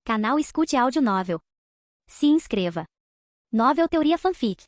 Canal Escute Áudio Novel. Se inscreva. Novel Teoria Fanfic.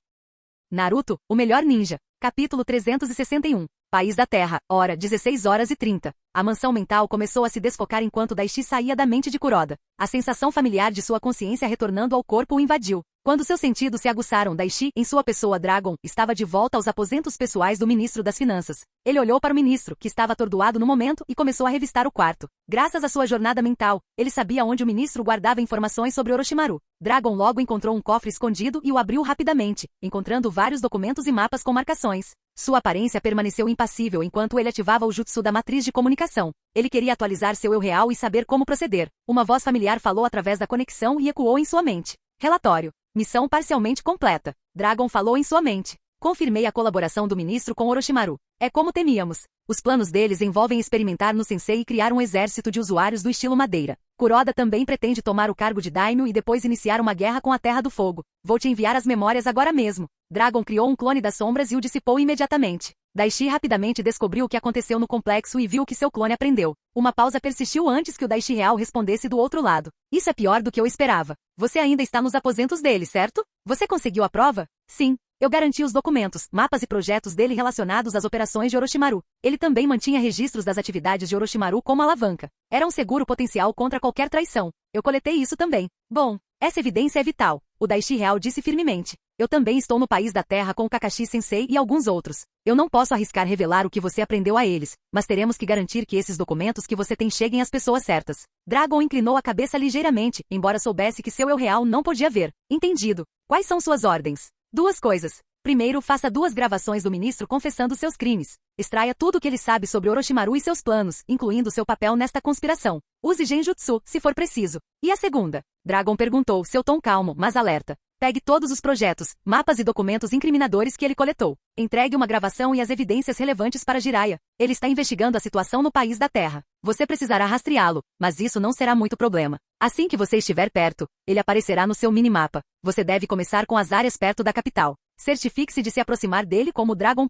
Naruto, o melhor ninja. Capítulo 361. País da Terra, hora 16h30. A mansão mental começou a se desfocar enquanto Daishi saía da mente de Kuroda. A sensação familiar de sua consciência retornando ao corpo o invadiu. Quando seus sentidos se aguçaram, Daishi, em sua pessoa Dragon, estava de volta aos aposentos pessoais do ministro das Finanças. Ele olhou para o ministro, que estava atordoado no momento, e começou a revistar o quarto. Graças à sua jornada mental, ele sabia onde o ministro guardava informações sobre Orochimaru. Dragon logo encontrou um cofre escondido e o abriu rapidamente, encontrando vários documentos e mapas com marcações. Sua aparência permaneceu impassível enquanto ele ativava o jutsu da matriz de comunicação. Ele queria atualizar seu eu real e saber como proceder. Uma voz familiar falou através da conexão e ecoou em sua mente. Relatório. Missão parcialmente completa. Dragon falou em sua mente. Confirmei a colaboração do ministro com Orochimaru. É como temíamos. Os planos deles envolvem experimentar no Sensei e criar um exército de usuários do estilo madeira. Kuroda também pretende tomar o cargo de Daimyo e depois iniciar uma guerra com a Terra do Fogo. Vou te enviar as memórias agora mesmo. Dragon criou um clone das sombras e o dissipou imediatamente. Daishi rapidamente descobriu o que aconteceu no complexo e viu que seu clone aprendeu. Uma pausa persistiu antes que o Daishi real respondesse do outro lado. Isso é pior do que eu esperava. Você ainda está nos aposentos dele, certo? Você conseguiu a prova? Sim. Eu garanti os documentos, mapas e projetos dele relacionados às operações de Orochimaru. Ele também mantinha registros das atividades de Orochimaru como alavanca. Era um seguro potencial contra qualquer traição. Eu coletei isso também. Bom, essa evidência é vital. O Daishi real disse firmemente. Eu também estou no país da Terra com o Kakashi Sensei e alguns outros. Eu não posso arriscar revelar o que você aprendeu a eles, mas teremos que garantir que esses documentos que você tem cheguem às pessoas certas. Dragon inclinou a cabeça ligeiramente, embora soubesse que seu eu real não podia ver. Entendido. Quais são suas ordens? Duas coisas. Primeiro, faça 2 gravações do ministro confessando seus crimes. Extraia tudo o que ele sabe sobre Orochimaru e seus planos, incluindo seu papel nesta conspiração. Use Genjutsu, se for preciso. E a segunda? Dragon perguntou, seu tom calmo, mas alerta. Pegue todos os projetos, mapas e documentos incriminadores que ele coletou. Entregue uma gravação e as evidências relevantes para Jiraiya. Ele está investigando a situação no país da Terra. Você precisará rastreá-lo, mas isso não será muito problema. Assim que você estiver perto, ele aparecerá no seu minimapa. Você deve começar com as áreas perto da capital. Certifique-se de se aproximar dele como Dragon.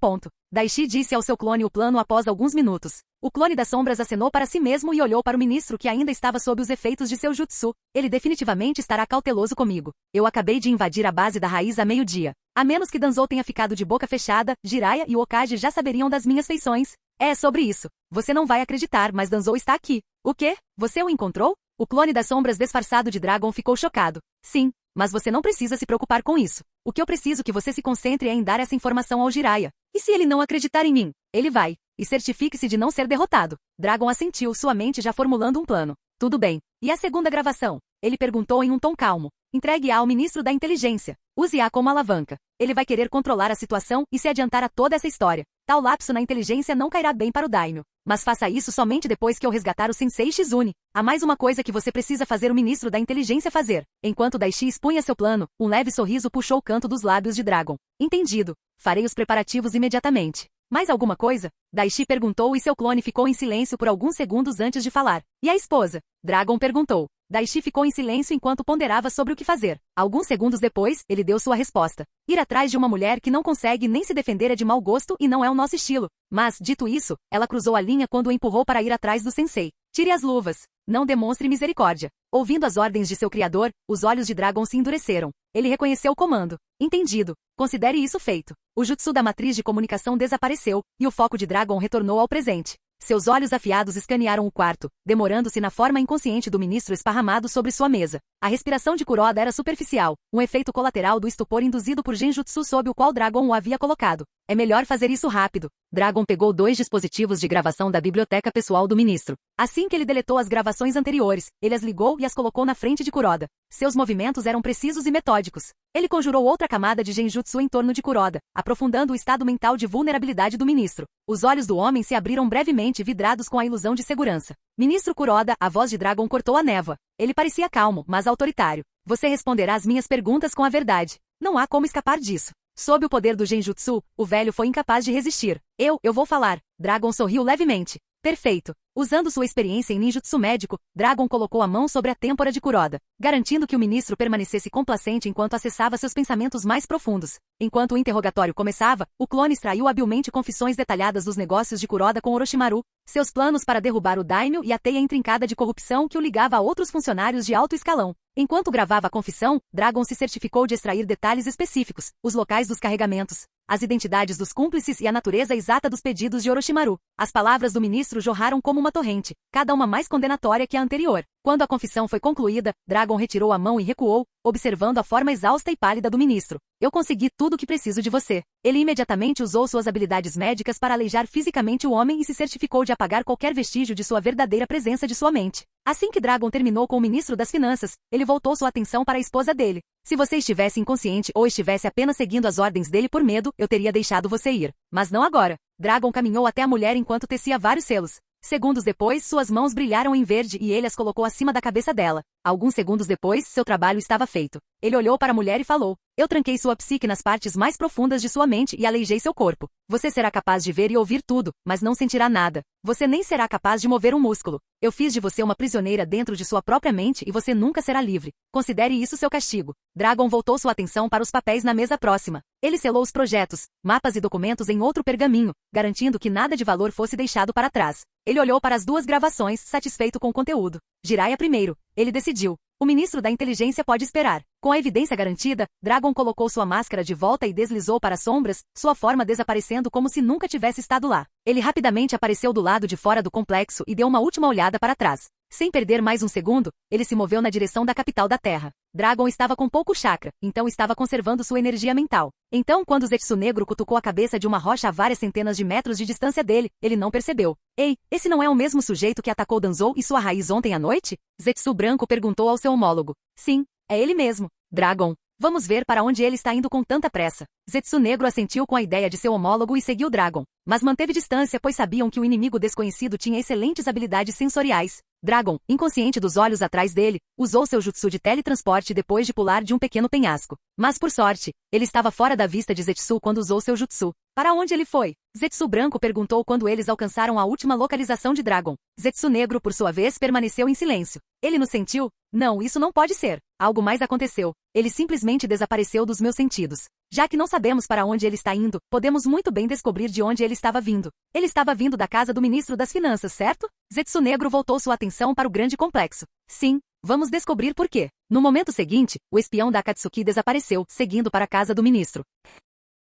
Daishi disse ao seu clone o plano após alguns minutos. O clone das sombras acenou para si mesmo e olhou para o ministro que ainda estava sob os efeitos de seu jutsu. Ele definitivamente estará cauteloso comigo. Eu acabei de invadir a base da raiz a meio-dia. A menos que Danzou tenha ficado de boca fechada, Jiraiya e o Hokage já saberiam das minhas feições. É sobre isso. Você não vai acreditar, mas Danzou está aqui. O quê? Você o encontrou? O clone das sombras disfarçado de Dragon ficou chocado. Sim, mas você não precisa se preocupar com isso. O que eu preciso que você se concentre é em dar essa informação ao Jiraiya. E se ele não acreditar em mim? Ele vai. E certifique-se de não ser derrotado. Dragon assentiu, sua mente já formulando um plano. Tudo bem. E a segunda gravação? Ele perguntou em um tom calmo. Entregue-a ao ministro da inteligência. Use-a como alavanca. Ele vai querer controlar a situação e se adiantar a toda essa história. Tal lapso na inteligência não cairá bem para o Daimyo. Mas faça isso somente depois que eu resgatar o Sensei Shizune. Há mais uma coisa que você precisa fazer o ministro da inteligência fazer. Enquanto Daishi expunha seu plano, um leve sorriso puxou o canto dos lábios de Dragon. Entendido. Farei os preparativos imediatamente. Mais alguma coisa? Daishi perguntou e seu clone ficou em silêncio por alguns segundos antes de falar. E a esposa? Dragon perguntou. Daishi ficou em silêncio enquanto ponderava sobre o que fazer. Alguns segundos depois, ele deu sua resposta. Ir atrás de uma mulher que não consegue nem se defender é de mau gosto e não é o nosso estilo. Mas, dito isso, ela cruzou a linha quando o empurrou para ir atrás do sensei. Tire as luvas. Não demonstre misericórdia. Ouvindo as ordens de seu criador, os olhos de Dragon se endureceram. Ele reconheceu o comando. Entendido. Considere isso feito. O jutsu da matriz de comunicação desapareceu, e o foco de Dragon retornou ao presente. Seus olhos afiados escanearam o quarto, demorando-se na forma inconsciente do ministro esparramado sobre sua mesa. A respiração de Kuroda era superficial, um efeito colateral do estupor induzido por Genjutsu sob o qual Dragon o havia colocado. É melhor fazer isso rápido. Dragon pegou 2 dispositivos de gravação da biblioteca pessoal do ministro. Assim que ele deletou as gravações anteriores, ele as ligou e as colocou na frente de Kuroda. Seus movimentos eram precisos e metódicos. Ele conjurou outra camada de Genjutsu em torno de Kuroda, aprofundando o estado mental de vulnerabilidade do ministro. Os olhos do homem se abriram brevemente, vidrados com a ilusão de segurança. Ministro Kuroda, a voz de Dragon cortou a névoa. Ele parecia calmo, mas autoritário. Você responderá às minhas perguntas com a verdade. Não há como escapar disso. Sob o poder do Genjutsu, o velho foi incapaz de resistir. Eu vou falar. Dragon sorriu levemente. Perfeito. Usando sua experiência em ninjutsu médico, Dragon colocou a mão sobre a têmpora de Kuroda, garantindo que o ministro permanecesse complacente enquanto acessava seus pensamentos mais profundos. Enquanto o interrogatório começava, o clone extraiu habilmente confissões detalhadas dos negócios de Kuroda com Orochimaru, seus planos para derrubar o daimyo e a teia intrincada de corrupção que o ligava a outros funcionários de alto escalão. Enquanto gravava a confissão, Dragon se certificou de extrair detalhes específicos, os locais dos carregamentos, as identidades dos cúmplices e a natureza exata dos pedidos de Orochimaru. As palavras do ministro jorraram como uma torrente, cada uma mais condenatória que a anterior. Quando a confissão foi concluída, Dragon retirou a mão e recuou, observando a forma exausta e pálida do ministro. Eu consegui tudo o que preciso de você. Ele imediatamente usou suas habilidades médicas para aleijar fisicamente o homem e se certificou de apagar qualquer vestígio de sua verdadeira presença de sua mente. Assim que Dragon terminou com o ministro das Finanças, ele voltou sua atenção para a esposa dele. Se você estivesse inconsciente ou estivesse apenas seguindo as ordens dele por medo, eu teria deixado você ir. Mas não agora. Dragon caminhou até a mulher enquanto tecia vários selos. Segundos depois, suas mãos brilharam em verde e ele as colocou acima da cabeça dela. Alguns segundos depois, seu trabalho estava feito. Ele olhou para a mulher e falou: eu tranquei sua psique nas partes mais profundas de sua mente e aleijei seu corpo. Você será capaz de ver e ouvir tudo, mas não sentirá nada. Você nem será capaz de mover um músculo. Eu fiz de você uma prisioneira dentro de sua própria mente e você nunca será livre. Considere isso seu castigo. Dragon voltou sua atenção para os papéis na mesa próxima. Ele selou os projetos, mapas e documentos em outro pergaminho, garantindo que nada de valor fosse deixado para trás. Ele olhou para as duas gravações, satisfeito com o conteúdo. Jiraiya primeiro. Ele decidiu. O ministro da inteligência pode esperar. Com a evidência garantida, Dragon colocou sua máscara de volta e deslizou para as sombras, sua forma desaparecendo como se nunca tivesse estado lá. Ele rapidamente apareceu do lado de fora do complexo e deu uma última olhada para trás. Sem perder mais um segundo, ele se moveu na direção da capital da Terra. Dragon estava com pouco chakra, então estava conservando sua energia mental. Então, quando Zetsu Negro cutucou a cabeça de uma rocha a várias centenas de metros de distância dele, ele não percebeu. Ei, esse não é o mesmo sujeito que atacou Danzou e sua raiz ontem à noite? Zetsu Branco perguntou ao seu homólogo. Sim, é ele mesmo. Dragon. Vamos ver para onde ele está indo com tanta pressa. Zetsu Negro assentiu com a ideia de seu homólogo e seguiu Dragon. Mas manteve distância pois sabiam que o inimigo desconhecido tinha excelentes habilidades sensoriais. Dragon, inconsciente dos olhos atrás dele, usou seu jutsu de teletransporte depois de pular de um pequeno penhasco. Mas por sorte, ele estava fora da vista de Zetsu quando usou seu jutsu. Para onde ele foi? Zetsu Branco perguntou quando eles alcançaram a última localização de Dragon. Zetsu Negro, por sua vez, permaneceu em silêncio. Ele nos sentiu? Não, isso não pode ser. Algo mais aconteceu. Ele simplesmente desapareceu dos meus sentidos. Já que não sabemos para onde ele está indo, podemos muito bem descobrir de onde ele estava vindo. Ele estava vindo da casa do ministro das Finanças, certo? Zetsu Negro voltou sua atenção para o grande complexo. Sim, vamos descobrir por quê. No momento seguinte, o espião da Akatsuki desapareceu, seguindo para a casa do ministro.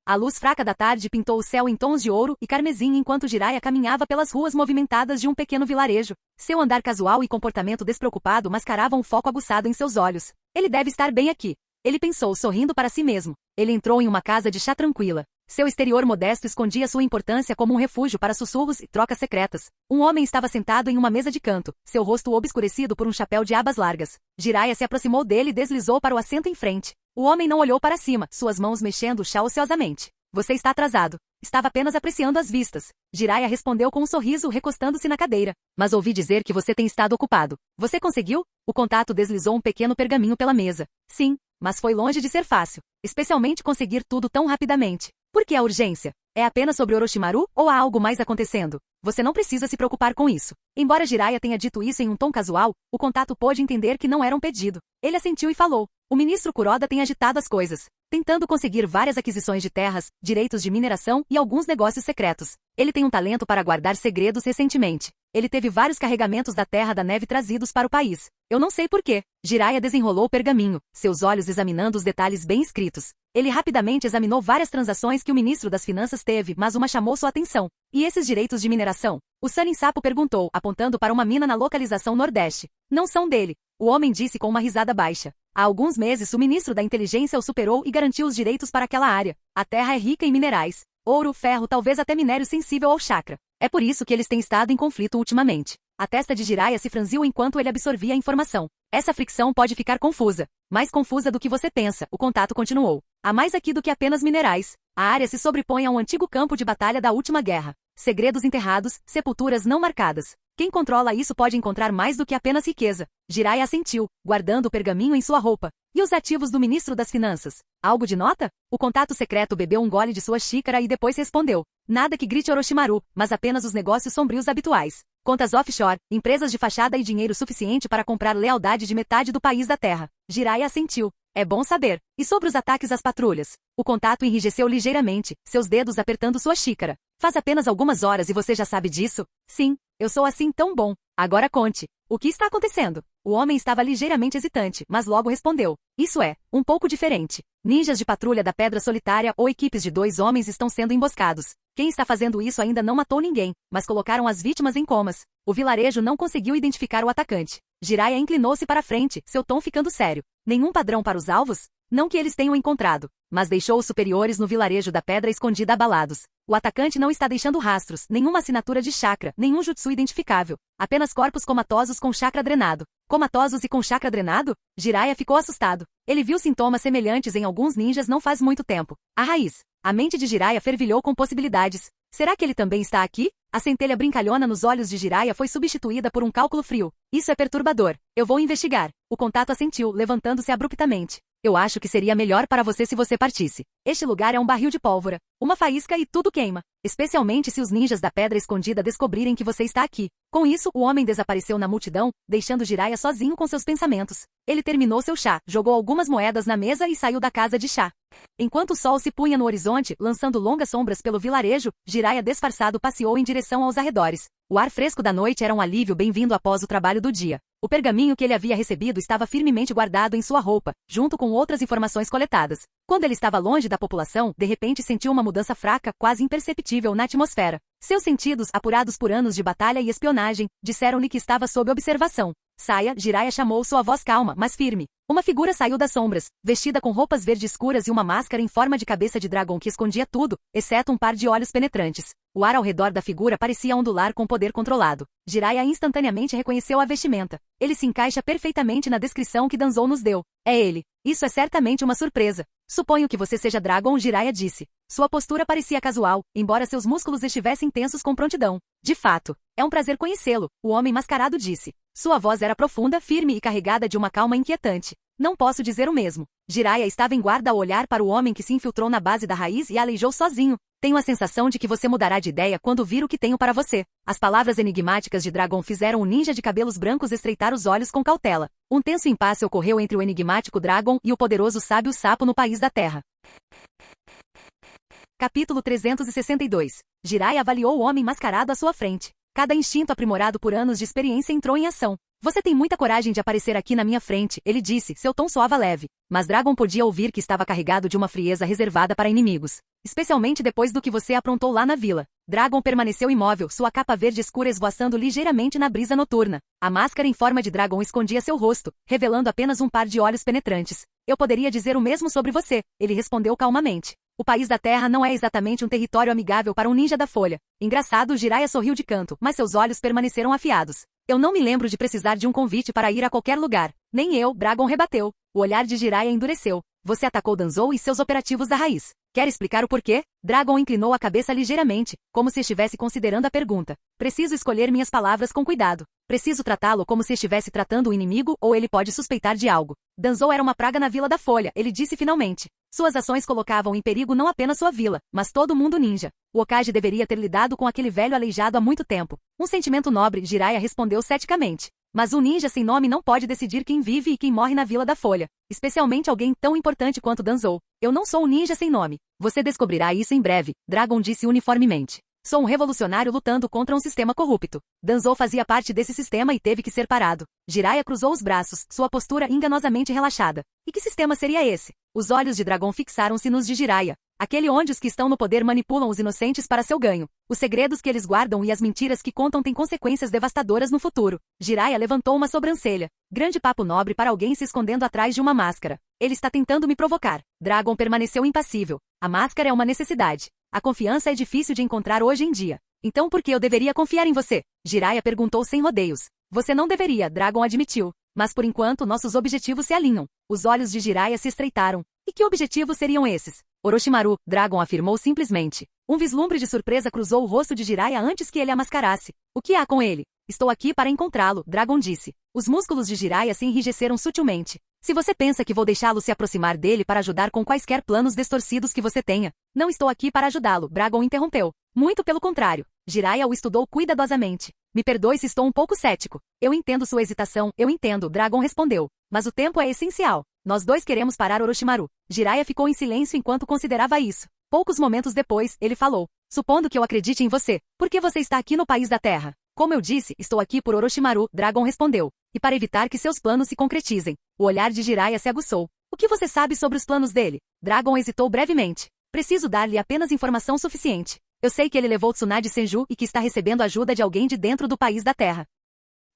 A luz fraca da tarde pintou o céu em tons de ouro e carmesim enquanto Jiraiya caminhava pelas ruas movimentadas de um pequeno vilarejo. Seu andar casual e comportamento despreocupado mascaravam o foco aguçado em seus olhos. Ele deve estar bem aqui. Ele pensou, sorrindo para si mesmo. Ele entrou em uma casa de chá tranquila. Seu exterior modesto escondia sua importância como um refúgio para sussurros e trocas secretas. Um homem estava sentado em uma mesa de canto, seu rosto obscurecido por um chapéu de abas largas. Jiraiya se aproximou dele e deslizou para o assento em frente. O homem não olhou para cima, suas mãos mexendo o chá ociosamente. Você está atrasado. Estava apenas apreciando as vistas. Jiraiya respondeu com um sorriso, recostando-se na cadeira. Mas ouvi dizer que você tem estado ocupado. Você conseguiu? O contato deslizou um pequeno pergaminho pela mesa. Sim, mas foi longe de ser fácil. Especialmente conseguir tudo tão rapidamente. Por que a urgência? É apenas sobre Orochimaru ou há algo mais acontecendo? Você não precisa se preocupar com isso. Embora Jiraiya tenha dito isso em um tom casual, o contato pôde entender que não era um pedido. Ele assentiu e falou. O ministro Kuroda tem agitado as coisas, tentando conseguir várias aquisições de terras, direitos de mineração e alguns negócios secretos. Ele tem um talento para guardar segredos recentemente. Ele teve vários carregamentos da Terra da Neve trazidos para o país. Eu não sei porquê. Jiraiya desenrolou o pergaminho, seus olhos examinando os detalhes bem escritos. Ele rapidamente examinou várias transações que o ministro das Finanças teve, mas uma chamou sua atenção. E esses direitos de mineração? O Sanin Sapo perguntou, apontando para uma mina na localização nordeste. Não são dele. O homem disse com uma risada baixa. Há alguns meses o ministro da inteligência o superou e garantiu os direitos para aquela área. A terra é rica em minerais. Ouro, ferro, talvez até minério sensível ao chakra. É por isso que eles têm estado em conflito ultimamente. A testa de Jiraiya se franziu enquanto ele absorvia a informação. Essa fricção pode ficar confusa. Mais confusa do que você pensa, o contato continuou. Há mais aqui do que apenas minerais. A área se sobrepõe a um antigo campo de batalha da última guerra. Segredos enterrados, sepulturas não marcadas. Quem controla isso pode encontrar mais do que apenas riqueza. Jiraiya assentiu, guardando o pergaminho em sua roupa. E os ativos do ministro das Finanças? Algo de nota? O contato secreto bebeu um gole de sua xícara e depois respondeu. Nada que grite Orochimaru, mas apenas os negócios sombrios habituais. Contas offshore, empresas de fachada e dinheiro suficiente para comprar lealdade de metade do país da Terra. Jiraiya assentiu. É bom saber. E sobre os ataques às patrulhas? O contato enrijeceu ligeiramente, seus dedos apertando sua xícara. Faz apenas algumas horas e você já sabe disso? Sim, eu sou assim tão bom. Agora conte. O que está acontecendo? O homem estava ligeiramente hesitante, mas logo respondeu. Isso é, um pouco diferente. Ninjas de patrulha da Pedra Solitária ou equipes de 2 homens estão sendo emboscados. Quem está fazendo isso ainda não matou ninguém, mas colocaram as vítimas em comas. O vilarejo não conseguiu identificar o atacante. Jiraiya inclinou-se para frente, seu tom ficando sério. Nenhum padrão para os alvos? Não que eles tenham encontrado, mas deixou os superiores no vilarejo da Pedra Escondida abalados. O atacante não está deixando rastros, nenhuma assinatura de chakra, nenhum jutsu identificável. Apenas corpos comatosos com chakra drenado. Comatosos e com chakra drenado? Jiraiya ficou assustado. Ele viu sintomas semelhantes em alguns ninjas não faz muito tempo. A raiz. A mente de Jiraiya fervilhou com possibilidades. Será que ele também está aqui? A centelha brincalhona nos olhos de Jiraiya foi substituída por um cálculo frio. Isso é perturbador. Eu vou investigar. O contato assentiu, levantando-se abruptamente. Eu acho que seria melhor para você se você partisse. Este lugar é um barril de pólvora. Uma faísca e tudo queima. Especialmente se os ninjas da Pedra Escondida descobrirem que você está aqui. Com isso, o homem desapareceu na multidão, deixando Jiraiya sozinho com seus pensamentos. Ele terminou seu chá, jogou algumas moedas na mesa e saiu da casa de chá. Enquanto o sol se punha no horizonte, lançando longas sombras pelo vilarejo, Jiraiya disfarçado passeou em direção aos arredores. O ar fresco da noite era um alívio bem-vindo após o trabalho do dia. O pergaminho que ele havia recebido estava firmemente guardado em sua roupa, junto com outras informações coletadas. Quando ele estava longe da população, de repente sentiu uma mudança fraca, quase imperceptível na atmosfera. Seus sentidos, apurados por anos de batalha e espionagem, disseram-lhe que estava sob observação. Saia, Jiraiya chamou sua voz calma, mas firme. Uma figura saiu das sombras, vestida com roupas verde escuras e uma máscara em forma de cabeça de dragão que escondia tudo, exceto um par de olhos penetrantes. O ar ao redor da figura parecia ondular com poder controlado. Jiraiya instantaneamente reconheceu a vestimenta. Ele se encaixa perfeitamente na descrição que Danzou nos deu. É ele. Isso é certamente uma surpresa. Suponho que você seja Dragon, Jiraiya disse. Sua postura parecia casual, embora seus músculos estivessem tensos com prontidão. De fato, é um prazer conhecê-lo, o homem mascarado disse. Sua voz era profunda, firme e carregada de uma calma inquietante. Não posso dizer o mesmo. Jiraiya estava em guarda ao olhar para o homem que se infiltrou na base da raiz e aleijou sozinho. Tenho a sensação de que você mudará de ideia quando vir o que tenho para você. As palavras enigmáticas de Dragon fizeram o ninja de cabelos brancos estreitar os olhos com cautela. Um tenso impasse ocorreu entre o enigmático Dragon e o poderoso sábio sapo no país da Terra. Capítulo 362. Jiraiya avaliou o homem mascarado à sua frente. Cada instinto aprimorado por anos de experiência entrou em ação. Você tem muita coragem de aparecer aqui na minha frente, ele disse, seu tom soava leve. Mas Dragon podia ouvir que estava carregado de uma frieza reservada para inimigos. Especialmente depois do que você aprontou lá na vila. Dragon permaneceu imóvel, sua capa verde escura esvoaçando ligeiramente na brisa noturna. A máscara em forma de dragão escondia seu rosto, revelando apenas um par de olhos penetrantes. Eu poderia dizer o mesmo sobre você, ele respondeu calmamente. O país da Terra não é exatamente um território amigável para um ninja da Folha. Engraçado, Jiraiya sorriu de canto, mas seus olhos permaneceram afiados. Eu não me lembro de precisar de um convite para ir a qualquer lugar. Nem eu, Dragon rebateu. O olhar de Jiraiya endureceu. Você atacou Danzou e seus operativos da raiz. Quer explicar o porquê? Dragon inclinou a cabeça ligeiramente, como se estivesse considerando a pergunta. Preciso escolher minhas palavras com cuidado. Preciso tratá-lo como se estivesse tratando o inimigo ou ele pode suspeitar de algo. Danzou era uma praga na Vila da Folha, ele disse finalmente. Suas ações colocavam em perigo não apenas sua vila, mas todo mundo ninja. O Hokage deveria ter lidado com aquele velho aleijado há muito tempo. Um sentimento nobre, Jiraiya respondeu ceticamente. Mas um ninja sem nome não pode decidir quem vive e quem morre na Vila da Folha. Especialmente alguém tão importante quanto Danzou. Eu não sou um ninja sem nome. Você descobrirá isso em breve, Dragon disse uniformemente. Sou um revolucionário lutando contra um sistema corrupto. Danzou fazia parte desse sistema e teve que ser parado. Jiraiya cruzou os braços, sua postura enganosamente relaxada. E que sistema seria esse? Os olhos de Dragon fixaram-se nos de Jiraiya. Aquele onde os que estão no poder manipulam os inocentes para seu ganho. Os segredos que eles guardam e as mentiras que contam têm consequências devastadoras no futuro. Jiraiya levantou uma sobrancelha. Grande papo nobre para alguém se escondendo atrás de uma máscara. Ele está tentando me provocar. Dragon permaneceu impassível. A máscara é uma necessidade. A confiança é difícil de encontrar hoje em dia. Então por que eu deveria confiar em você? Jiraiya perguntou sem rodeios. Você não deveria, Dragon admitiu. Mas por enquanto nossos objetivos se alinham. Os olhos de Jiraiya se estreitaram. E que objetivos seriam esses? Orochimaru, Dragon afirmou simplesmente. Um vislumbre de surpresa cruzou o rosto de Jiraiya antes que ele a mascarasse. O que há com ele? Estou aqui para encontrá-lo, Dragon disse. Os músculos de Jiraiya se enrijeceram sutilmente. Se você pensa que vou deixá-lo se aproximar dele para ajudar com quaisquer planos distorcidos que você tenha, não estou aqui para ajudá-lo, Dragon interrompeu. Muito pelo contrário. Jiraiya o estudou cuidadosamente. Me perdoe se estou um pouco cético. Eu entendo sua hesitação, eu entendo, Dragon respondeu. Mas o tempo é essencial. Nós dois queremos parar Orochimaru. Jiraiya ficou em silêncio enquanto considerava isso. Poucos momentos depois, ele falou. Supondo que eu acredite em você, por que você está aqui no país da Terra? Como eu disse, estou aqui por Orochimaru, Dragon respondeu. E para evitar que seus planos se concretizem. O olhar de Jiraiya se aguçou. O que você sabe sobre os planos dele? Dragon hesitou brevemente. Preciso dar-lhe apenas informação suficiente. Eu sei que ele levou Tsunade Senju e que está recebendo ajuda de alguém de dentro do país da Terra.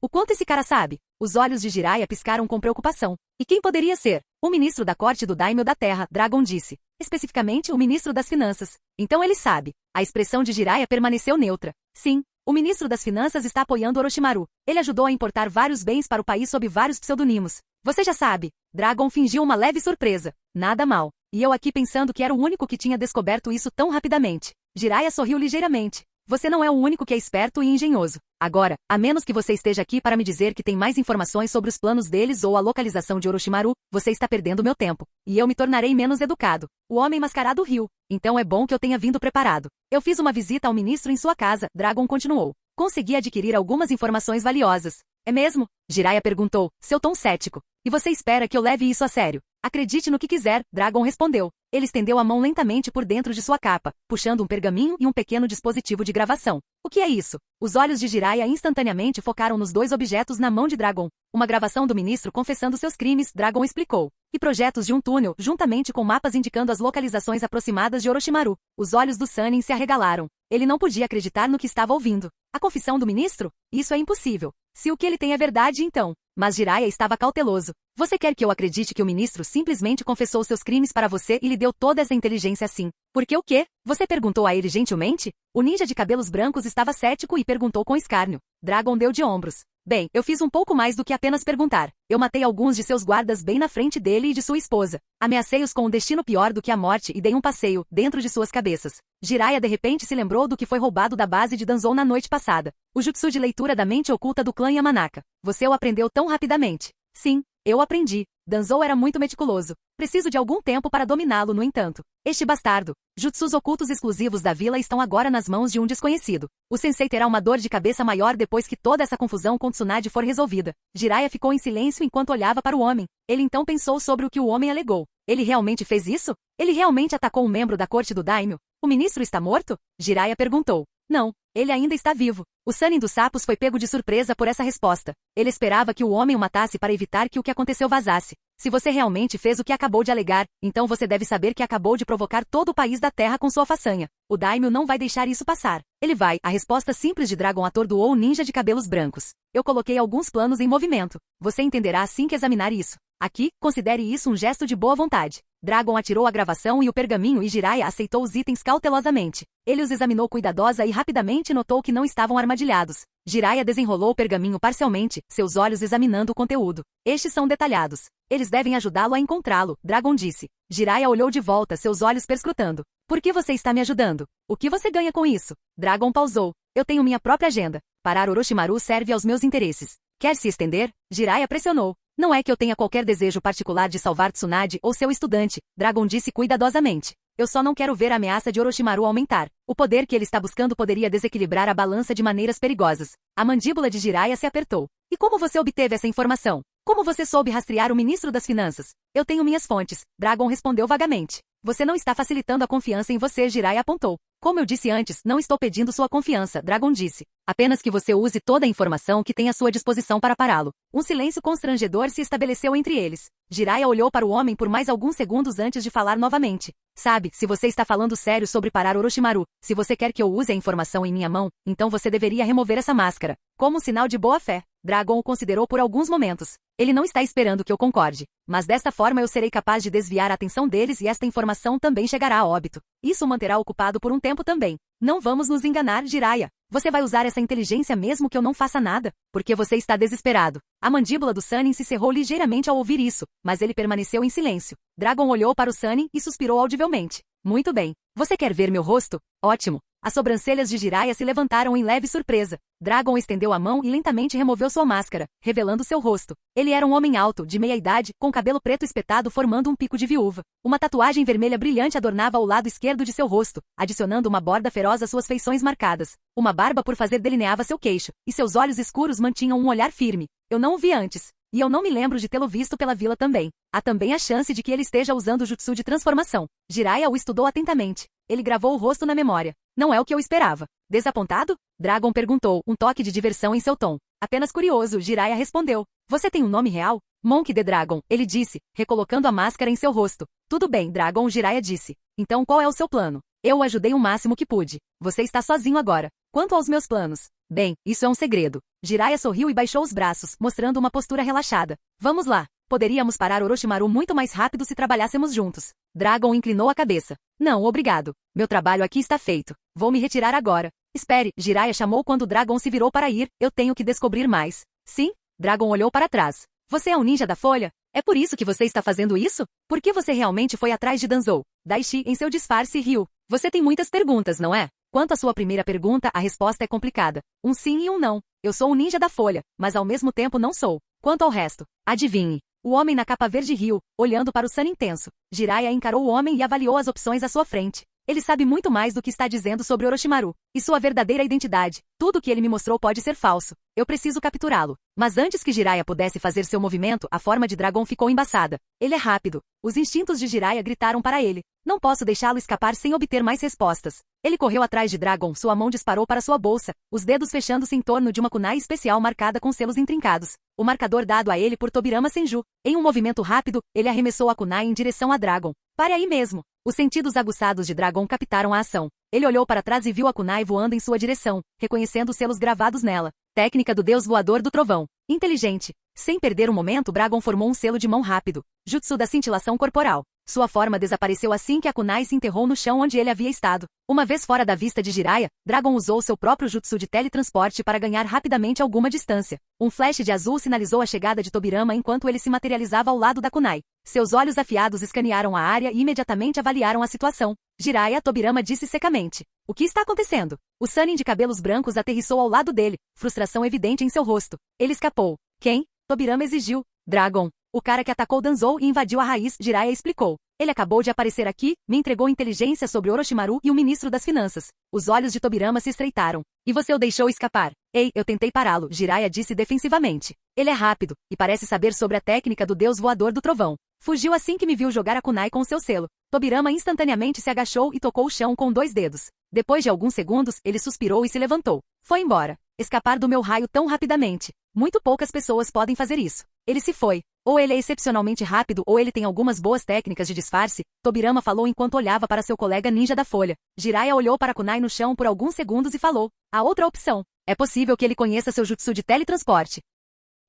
O quanto esse cara sabe? Os olhos de Jiraiya piscaram com preocupação. E quem poderia ser? O ministro da corte do Daimyo da Terra, Dragon disse. Especificamente o ministro das Finanças. Então ele sabe. A expressão de Jiraiya permaneceu neutra. Sim, o ministro das Finanças está apoiando Orochimaru. Ele ajudou a importar vários bens para o país sob vários pseudonimos. Você já sabe. Dragon fingiu uma leve surpresa. Nada mal. E eu aqui pensando que era o único que tinha descoberto isso tão rapidamente. Jiraiya sorriu ligeiramente. Você não é o único que é esperto e engenhoso. Agora, a menos que você esteja aqui para me dizer que tem mais informações sobre os planos deles ou a localização de Orochimaru, você está perdendo meu tempo. E eu me tornarei menos educado. O homem mascarado riu. Então é bom que eu tenha vindo preparado. Eu fiz uma visita ao ministro em sua casa, Dragon continuou. Consegui adquirir algumas informações valiosas. É mesmo? Jiraiya perguntou, seu tom cético. E você espera que eu leve isso a sério? Acredite no que quiser, Dragon respondeu. Ele estendeu a mão lentamente por dentro de sua capa, puxando um pergaminho e um pequeno dispositivo de gravação. O que é isso? Os olhos de Jiraiya instantaneamente focaram nos dois objetos na mão de Dragon. Uma gravação do ministro confessando seus crimes, Dragon explicou. E projetos de um túnel, juntamente com mapas indicando as localizações aproximadas de Orochimaru. Os olhos do Sannin se arregalaram. Ele não podia acreditar no que estava ouvindo. A confissão do ministro? Isso é impossível. Se o que ele tem é verdade, então. Mas Jiraiya estava cauteloso. Você quer que eu acredite que o ministro simplesmente confessou seus crimes para você e lhe deu toda essa inteligência assim? Porque o quê? Você perguntou a ele gentilmente? O ninja de cabelos brancos estava cético e perguntou com escárnio. Dragon deu de ombros. Bem, eu fiz um pouco mais do que apenas perguntar. Eu matei alguns de seus guardas bem na frente dele e de sua esposa. Ameacei-os com um destino pior do que a morte e dei um passeio, dentro de suas cabeças. Jiraiya de repente se lembrou do que foi roubado da base de Danzou na noite passada. O jutsu de leitura da mente oculta do clã Yamanaka. Você o aprendeu tão rapidamente. Sim, eu aprendi. Danzou era muito meticuloso. Preciso de algum tempo para dominá-lo, no entanto. Este bastardo. Jutsus ocultos exclusivos da vila estão agora nas mãos de um desconhecido. O sensei terá uma dor de cabeça maior depois que toda essa confusão com Tsunade for resolvida. Jiraiya ficou em silêncio enquanto olhava para o homem. Ele então pensou sobre o que o homem alegou. Ele realmente fez isso? Ele realmente atacou um membro da corte do Daimyo? O ministro está morto? Jiraiya perguntou. Não, ele ainda está vivo. O Sannin dos Sapos foi pego de surpresa por essa resposta. Ele esperava que o homem o matasse para evitar que o que aconteceu vazasse. Se você realmente fez o que acabou de alegar, então você deve saber que acabou de provocar todo o país da Terra com sua façanha. O Daimyo não vai deixar isso passar. Ele vai. A resposta simples de Dragon atordoou o ninja de cabelos brancos. Eu coloquei alguns planos em movimento. Você entenderá assim que examinar isso. Aqui, considere isso um gesto de boa vontade. Dragon atirou a gravação e o pergaminho e Jiraiya aceitou os itens cautelosamente. Ele os examinou cuidadosa e rapidamente notou que não estavam armadilhados. Jiraiya desenrolou o pergaminho parcialmente, seus olhos examinando o conteúdo. Estes são detalhados. Eles devem ajudá-lo a encontrá-lo, Dragon disse. Jiraiya olhou de volta, seus olhos perscrutando. Por que você está me ajudando? O que você ganha com isso? Dragon pausou. Eu tenho minha própria agenda. Parar Orochimaru serve aos meus interesses. Quer se estender? Jiraiya pressionou. Não é que eu tenha qualquer desejo particular de salvar Tsunade ou seu estudante, Dragon disse cuidadosamente. Eu só não quero ver a ameaça de Orochimaru aumentar. O poder que ele está buscando poderia desequilibrar a balança de maneiras perigosas. A mandíbula de Jiraiya se apertou. E como você obteve essa informação? Como você soube rastrear o ministro das Finanças? Eu tenho minhas fontes, Dragon respondeu vagamente. Você não está facilitando a confiança em você, Jiraiya apontou. Como eu disse antes, não estou pedindo sua confiança, Dragon disse. Apenas que você use toda a informação que tem à sua disposição para pará-lo. Um silêncio constrangedor se estabeleceu entre eles. Jiraiya olhou para o homem por mais alguns segundos antes de falar novamente. Sabe, se você está falando sério sobre parar Orochimaru, se você quer que eu use a informação em minha mão, então você deveria remover essa máscara. Como um sinal de boa fé. Dragon o considerou por alguns momentos. Ele não está esperando que eu concorde. Mas desta forma eu serei capaz de desviar a atenção deles e esta informação também chegará a óbito. Isso o manterá ocupado por um tempo também. Não vamos nos enganar, Jiraiya. Você vai usar essa inteligência mesmo que eu não faça nada? Porque você está desesperado. A mandíbula do Sannin se cerrou ligeiramente ao ouvir isso, mas ele permaneceu em silêncio. Dragon olhou para o Sannin e suspirou audivelmente. Muito bem. Você quer ver meu rosto? Ótimo. As sobrancelhas de Jiraiya se levantaram em leve surpresa. Dragon estendeu a mão e lentamente removeu sua máscara, revelando seu rosto. Ele era um homem alto, de meia-idade, com cabelo preto espetado formando um pico de viúva. Uma tatuagem vermelha brilhante adornava o lado esquerdo de seu rosto, adicionando uma borda feroz às suas feições marcadas. Uma barba por fazer delineava seu queixo, e seus olhos escuros mantinham um olhar firme. Eu não o vi antes. E eu não me lembro de tê-lo visto pela vila também. Há também a chance de que ele esteja usando o jutsu de transformação. Jiraiya o estudou atentamente. Ele gravou o rosto na memória. Não é o que eu esperava. Desapontado? Dragon perguntou, um toque de diversão em seu tom. Apenas curioso, Jiraiya respondeu. Você tem um nome real? Monk the Dragon, ele disse, recolocando a máscara em seu rosto. Tudo bem, Dragon, Jiraiya disse. Então qual é o seu plano? Eu o ajudei o máximo que pude. Você está sozinho agora. Quanto aos meus planos? Bem, isso é um segredo. Jiraiya sorriu e baixou os braços, mostrando uma postura relaxada. Vamos lá. Poderíamos parar Orochimaru muito mais rápido se trabalhássemos juntos. Dragon inclinou a cabeça. Não, obrigado. Meu trabalho aqui está feito. Vou me retirar agora. Espere, Jiraiya chamou quando Dragon se virou para ir. Eu tenho que descobrir mais. Sim? Dragon olhou para trás. Você é um ninja da folha? É por isso que você está fazendo isso? Por que você realmente foi atrás de Danzou? Daishi, em seu disfarce, riu. Você tem muitas perguntas, não é? Quanto à sua primeira pergunta, a resposta é complicada. Um sim e um não. Eu sou um ninja da folha, mas ao mesmo tempo não sou. Quanto ao resto, adivinhe. O homem na capa verde riu, olhando para o Sun intenso. Jiraiya encarou o homem e avaliou as opções à sua frente. Ele sabe muito mais do que está dizendo sobre Orochimaru. E sua verdadeira identidade. Tudo o que ele me mostrou pode ser falso. Eu preciso capturá-lo. Mas antes que Jiraiya pudesse fazer seu movimento, a forma de Dragon ficou embaçada. Ele é rápido. Os instintos de Jiraiya gritaram para ele. Não posso deixá-lo escapar sem obter mais respostas. Ele correu atrás de Dragon, sua mão disparou para sua bolsa, os dedos fechando-se em torno de uma kunai especial marcada com selos intrincados. O marcador dado a ele por Tobirama Senju. Em um movimento rápido, ele arremessou a kunai em direção a Dragon. Pare aí mesmo. Os sentidos aguçados de Dragon captaram a ação. Ele olhou para trás e viu a kunai voando em sua direção, reconhecendo os selos gravados nela. Técnica do deus voador do trovão. Inteligente. Sem perder um momento, Dragon formou um selo de mão rápido. Jutsu da cintilação corporal. Sua forma desapareceu assim que a kunai se enterrou no chão onde ele havia estado. Uma vez fora da vista de Jiraiya, Dragon usou seu próprio jutsu de teletransporte para ganhar rapidamente alguma distância. Um flash de azul sinalizou a chegada de Tobirama enquanto ele se materializava ao lado da kunai. Seus olhos afiados escanearam a área e imediatamente avaliaram a situação. Jiraiya, Tobirama disse secamente. O que está acontecendo? O Sannin de cabelos brancos aterrissou ao lado dele, frustração evidente em seu rosto. Ele escapou. Quem? Tobirama exigiu. Dragon. O cara que atacou Danzou e invadiu a raiz, Jiraiya explicou. Ele acabou de aparecer aqui, me entregou inteligência sobre Orochimaru e o ministro das finanças. Os olhos de Tobirama se estreitaram. E você o deixou escapar? Ei, eu tentei pará-lo, Jiraiya disse defensivamente. Ele é rápido, e parece saber sobre a técnica do deus voador do trovão. Fugiu assim que me viu jogar a kunai com seu selo. Tobirama instantaneamente se agachou e tocou o chão com 2 dedos. Depois de alguns segundos, ele suspirou e se levantou. Foi embora. Escapar do meu raio tão rapidamente. Muito poucas pessoas podem fazer isso. Ele se foi. Ou ele é excepcionalmente rápido ou ele tem algumas boas técnicas de disfarce, Tobirama falou enquanto olhava para seu colega ninja da folha. Jiraiya olhou para a kunai no chão por alguns segundos e falou. Há outra opção. É possível que ele conheça seu jutsu de teletransporte.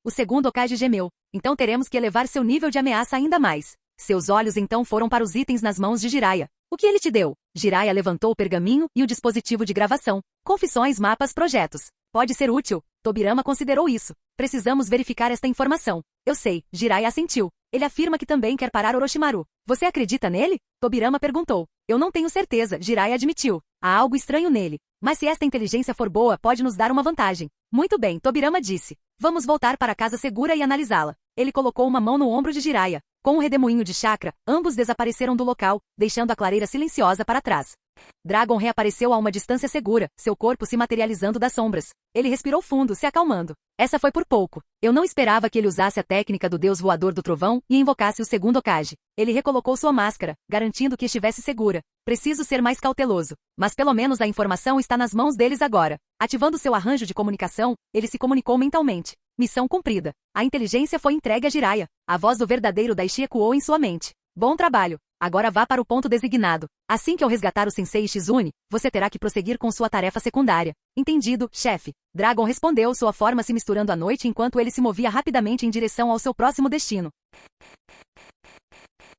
O segundo Hokage gemeu. Então teremos que elevar seu nível de ameaça ainda mais. Seus olhos então foram para os itens nas mãos de Jiraiya. O que ele te deu? Jiraiya levantou o pergaminho e o dispositivo de gravação. Confissões, mapas, projetos. Pode ser útil. Tobirama considerou isso. Precisamos verificar esta informação. Eu sei, Jiraiya assentiu. Ele afirma que também quer parar Orochimaru. Você acredita nele? Tobirama perguntou. Eu não tenho certeza, Jiraiya admitiu. Há algo estranho nele. Mas se esta inteligência for boa, pode nos dar uma vantagem. Muito bem, Tobirama disse. Vamos voltar para a casa segura e analisá-la. Ele colocou uma mão no ombro de Jiraiya. Com um redemoinho de chakra, ambos desapareceram do local, deixando a clareira silenciosa para trás. Dragon reapareceu a uma distância segura, seu corpo se materializando das sombras. Ele respirou fundo, se acalmando. Essa foi por pouco. Eu não esperava que ele usasse a técnica do deus voador do trovão e invocasse o segundo Hokage. Ele recolocou sua máscara, garantindo que estivesse segura. Preciso ser mais cauteloso. Mas pelo menos a informação está nas mãos deles agora. Ativando seu arranjo de comunicação, ele se comunicou mentalmente. Missão cumprida. A inteligência foi entregue a Jiraiya. A voz do verdadeiro Daishi ecoou em sua mente. Bom trabalho. Agora vá para o ponto designado. Assim que eu resgatar o Sensei Shizune, você terá que prosseguir com sua tarefa secundária. Entendido, chefe. Dragon respondeu, sua forma se misturando à noite enquanto ele se movia rapidamente em direção ao seu próximo destino.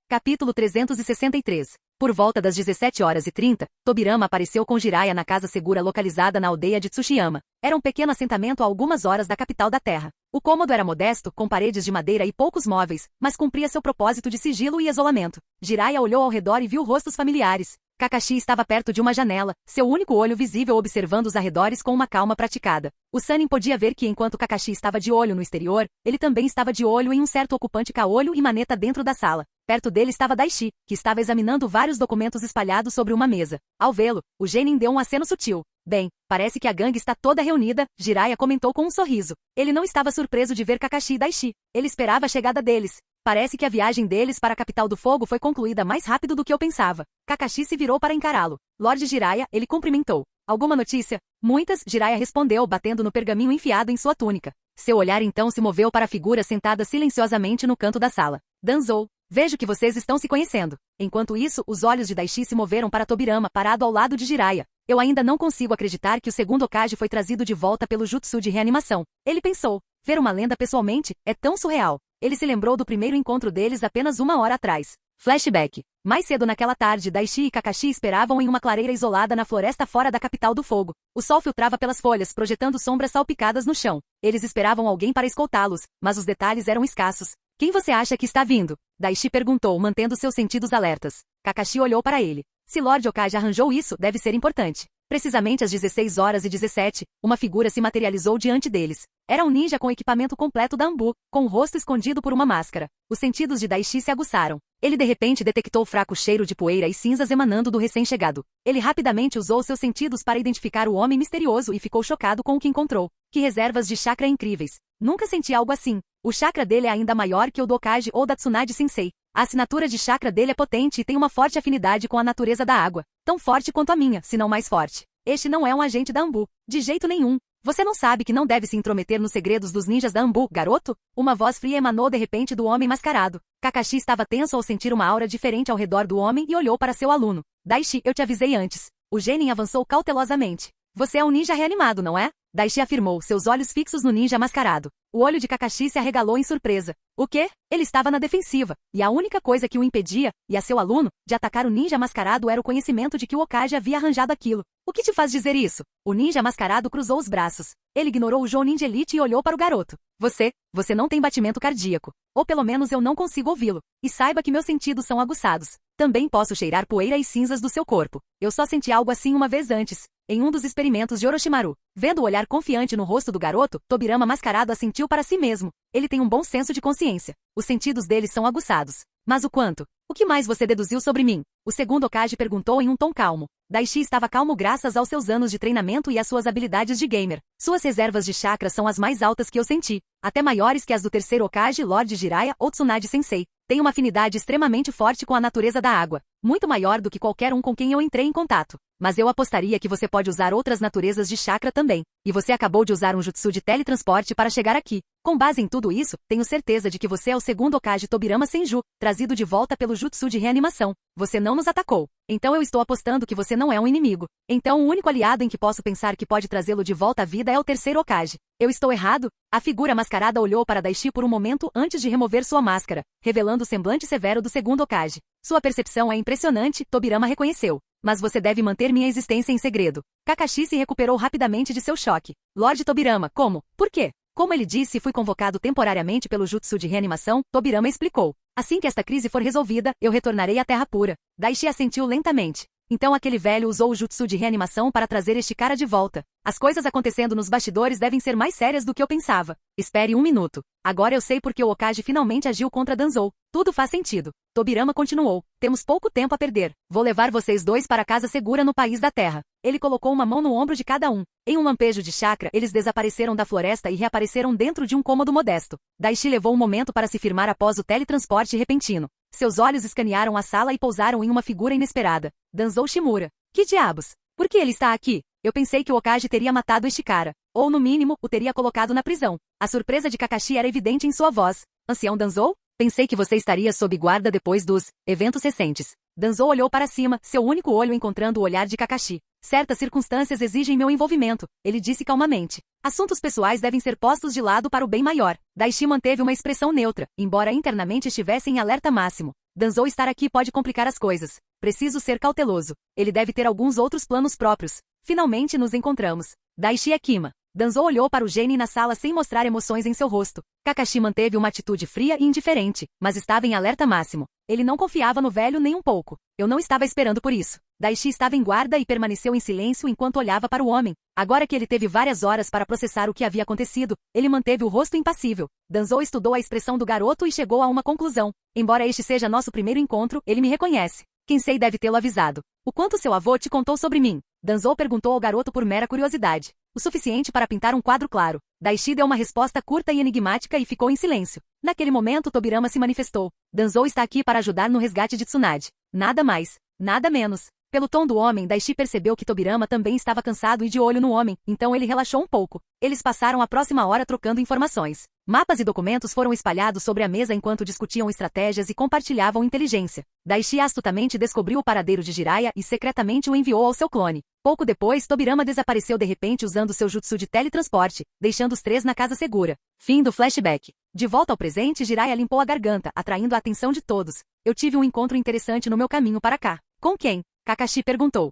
Capítulo 363. Por volta das 17h30, Tobirama apareceu com Jiraiya na casa segura localizada na aldeia de Tsushiyama. Era um pequeno assentamento a algumas horas da capital da terra. O cômodo era modesto, com paredes de madeira e poucos móveis, mas cumpria seu propósito de sigilo e isolamento. Jiraiya olhou ao redor e viu rostos familiares. Kakashi estava perto de uma janela, seu único olho visível observando os arredores com uma calma praticada. O Sannin podia ver que enquanto Kakashi estava de olho no exterior, ele também estava de olho em um certo ocupante caolho e maneta dentro da sala. Perto dele estava Daishi, que estava examinando vários documentos espalhados sobre uma mesa. Ao vê-lo, o Genin deu um aceno sutil. Bem, parece que a gangue está toda reunida, Jiraiya comentou com um sorriso. Ele não estava surpreso de ver Kakashi e Daishi. Ele esperava a chegada deles. Parece que a viagem deles para a capital do fogo foi concluída mais rápido do que eu pensava. Kakashi se virou para encará-lo. Lorde Jiraiya, ele cumprimentou. Alguma notícia? Muitas, Jiraiya respondeu, batendo no pergaminho enfiado em sua túnica. Seu olhar então se moveu para a figura sentada silenciosamente no canto da sala. Danzou. Vejo que vocês estão se conhecendo. Enquanto isso, os olhos de Daishi se moveram para Tobirama, parado ao lado de Jiraiya. Eu ainda não consigo acreditar que o segundo Hokage foi trazido de volta pelo jutsu de reanimação. Ele pensou. Ver uma lenda pessoalmente é tão surreal. Ele se lembrou do primeiro encontro deles apenas uma hora atrás. Flashback. Mais cedo naquela tarde, Daishi e Kakashi esperavam em uma clareira isolada na floresta fora da capital do fogo. O sol filtrava pelas folhas, projetando sombras salpicadas no chão. Eles esperavam alguém para escoltá-los, mas os detalhes eram escassos. Quem você acha que está vindo? Daishi perguntou, mantendo seus sentidos alertas. Kakashi olhou para ele. Se Lord Hokage arranjou isso, deve ser importante. Precisamente às 16h17, uma figura se materializou diante deles. Era um ninja com equipamento completo da Anbu, com o rosto escondido por uma máscara. Os sentidos de Daishi se aguçaram. Ele de repente detectou o fraco cheiro de poeira e cinzas emanando do recém-chegado. Ele rapidamente usou seus sentidos para identificar o homem misterioso e ficou chocado com o que encontrou. Que reservas de chakra incríveis. Nunca senti algo assim. O chakra dele é ainda maior que o do Hokage ou da Tsunade Sensei. A assinatura de chakra dele é potente e tem uma forte afinidade com a natureza da água. Tão forte quanto a minha, se não mais forte. Este não é um agente da Anbu. De jeito nenhum. Você não sabe que não deve se intrometer nos segredos dos ninjas da Anbu, garoto? Uma voz fria emanou de repente do homem mascarado. Kakashi estava tenso ao sentir uma aura diferente ao redor do homem e olhou para seu aluno. Daishi, eu te avisei antes. O Genin avançou cautelosamente. Você é um ninja reanimado, não é? Daishi afirmou, seus olhos fixos no ninja mascarado. O olho de Kakashi se arregalou em surpresa. O quê? Ele estava na defensiva, e a única coisa que o impedia, e a seu aluno, de atacar o ninja mascarado era o conhecimento de que o Hokage havia arranjado aquilo. O que te faz dizer isso? O ninja mascarado cruzou os braços. Ele ignorou o Jounin de Elite e olhou para o garoto. Você não tem batimento cardíaco. Ou pelo menos eu não consigo ouvi-lo. E saiba que meus sentidos são aguçados. Também posso cheirar poeira e cinzas do seu corpo. Eu só senti algo assim uma vez antes, em um dos experimentos de Orochimaru. Vendo o olhar confiante no rosto do garoto, Tobirama mascarado assentiu para si mesmo. Ele tem um bom senso de consciência. Os sentidos dele são aguçados. Mas o quanto? O que mais você deduziu sobre mim? O segundo Hokage perguntou em um tom calmo. Daishi estava calmo graças aos seus anos de treinamento e às suas habilidades de gamer. Suas reservas de chakra são as mais altas que eu senti. Até maiores que as do terceiro Hokage, Lord Jiraiya ou Tsunade Sensei. Tem uma afinidade extremamente forte com a natureza da água. Muito maior do que qualquer um com quem eu entrei em contato. Mas eu apostaria que você pode usar outras naturezas de chakra também. E você acabou de usar um jutsu de teletransporte para chegar aqui. Com base em tudo isso, tenho certeza de que você é o segundo Hokage Tobirama Senju, trazido de volta pelo jutsu de reanimação. Você não nos atacou. Então eu estou apostando que você não é um inimigo. Então o único aliado em que posso pensar que pode trazê-lo de volta à vida é o terceiro Hokage. Eu estou errado? A figura mascarada olhou para Daishi por um momento antes de remover sua máscara, revelando o semblante severo do segundo Hokage. Sua percepção é impressionante, Tobirama reconheceu. Mas você deve manter minha existência em segredo. Kakashi se recuperou rapidamente de seu choque. Lorde Tobirama, como? Por quê? Como ele disse, fui convocado temporariamente pelo jutsu de reanimação, Tobirama explicou. Assim que esta crise for resolvida, eu retornarei à Terra Pura. Daishi assentiu lentamente. Então aquele velho usou o jutsu de reanimação para trazer este cara de volta. As coisas acontecendo nos bastidores devem ser mais sérias do que eu pensava. Espere um minuto. Agora eu sei porque o Hokage finalmente agiu contra Danzou. Tudo faz sentido. Tobirama continuou. Temos pouco tempo a perder. Vou levar vocês dois para casa segura no país da terra. Ele colocou uma mão no ombro de cada um. Em um lampejo de chakra, eles desapareceram da floresta e reapareceram dentro de um cômodo modesto. Daishi levou um momento para se firmar após o teletransporte repentino. Seus olhos escanearam a sala e pousaram em uma figura inesperada. Danzou Shimura. Que diabos? Por que ele está aqui? Eu pensei que o Hokage teria matado este cara. Ou, no mínimo, o teria colocado na prisão. A surpresa de Kakashi era evidente em sua voz. Ancião Danzou? Pensei que você estaria sob guarda depois dos eventos recentes. Danzou olhou para cima, seu único olho encontrando o olhar de Kakashi. Certas circunstâncias exigem meu envolvimento, ele disse calmamente. Assuntos pessoais devem ser postos de lado para o bem maior. Daishi manteve uma expressão neutra, embora internamente estivesse em alerta máximo. Danzou estar aqui pode complicar as coisas. Preciso ser cauteloso. Ele deve ter alguns outros planos próprios. Finalmente nos encontramos. Daishi é Kima. Danzou olhou para o Genin na sala sem mostrar emoções em seu rosto. Kakashi manteve uma atitude fria e indiferente, mas estava em alerta máximo. Ele não confiava no velho nem um pouco. Eu não estava esperando por isso. Daishi estava em guarda e permaneceu em silêncio enquanto olhava para o homem. Agora que ele teve várias horas para processar o que havia acontecido, ele manteve o rosto impassível. Danzou estudou a expressão do garoto e chegou a uma conclusão. Embora este seja nosso primeiro encontro, ele me reconhece. Quem deve tê-lo avisado. O quanto seu avô te contou sobre mim? Danzou perguntou ao garoto por mera curiosidade. O suficiente para pintar um quadro claro. Daishi deu uma resposta curta e enigmática e ficou em silêncio. Naquele momento Tobirama se manifestou. Danzou está aqui para ajudar no resgate de Tsunade. Nada mais. Nada menos. Pelo tom do homem, Daishi percebeu que Tobirama também estava cansado e de olho no homem, então ele relaxou um pouco. Eles passaram a próxima hora trocando informações. Mapas e documentos foram espalhados sobre a mesa enquanto discutiam estratégias e compartilhavam inteligência. Daishi astutamente descobriu o paradeiro de Jiraiya e secretamente o enviou ao seu clone. Pouco depois, Tobirama desapareceu de repente usando seu jutsu de teletransporte, deixando os três na casa segura. Fim do flashback. De volta ao presente, Jiraiya limpou a garganta, atraindo a atenção de todos. Eu tive um encontro interessante no meu caminho para cá. Com quem? Kakashi perguntou.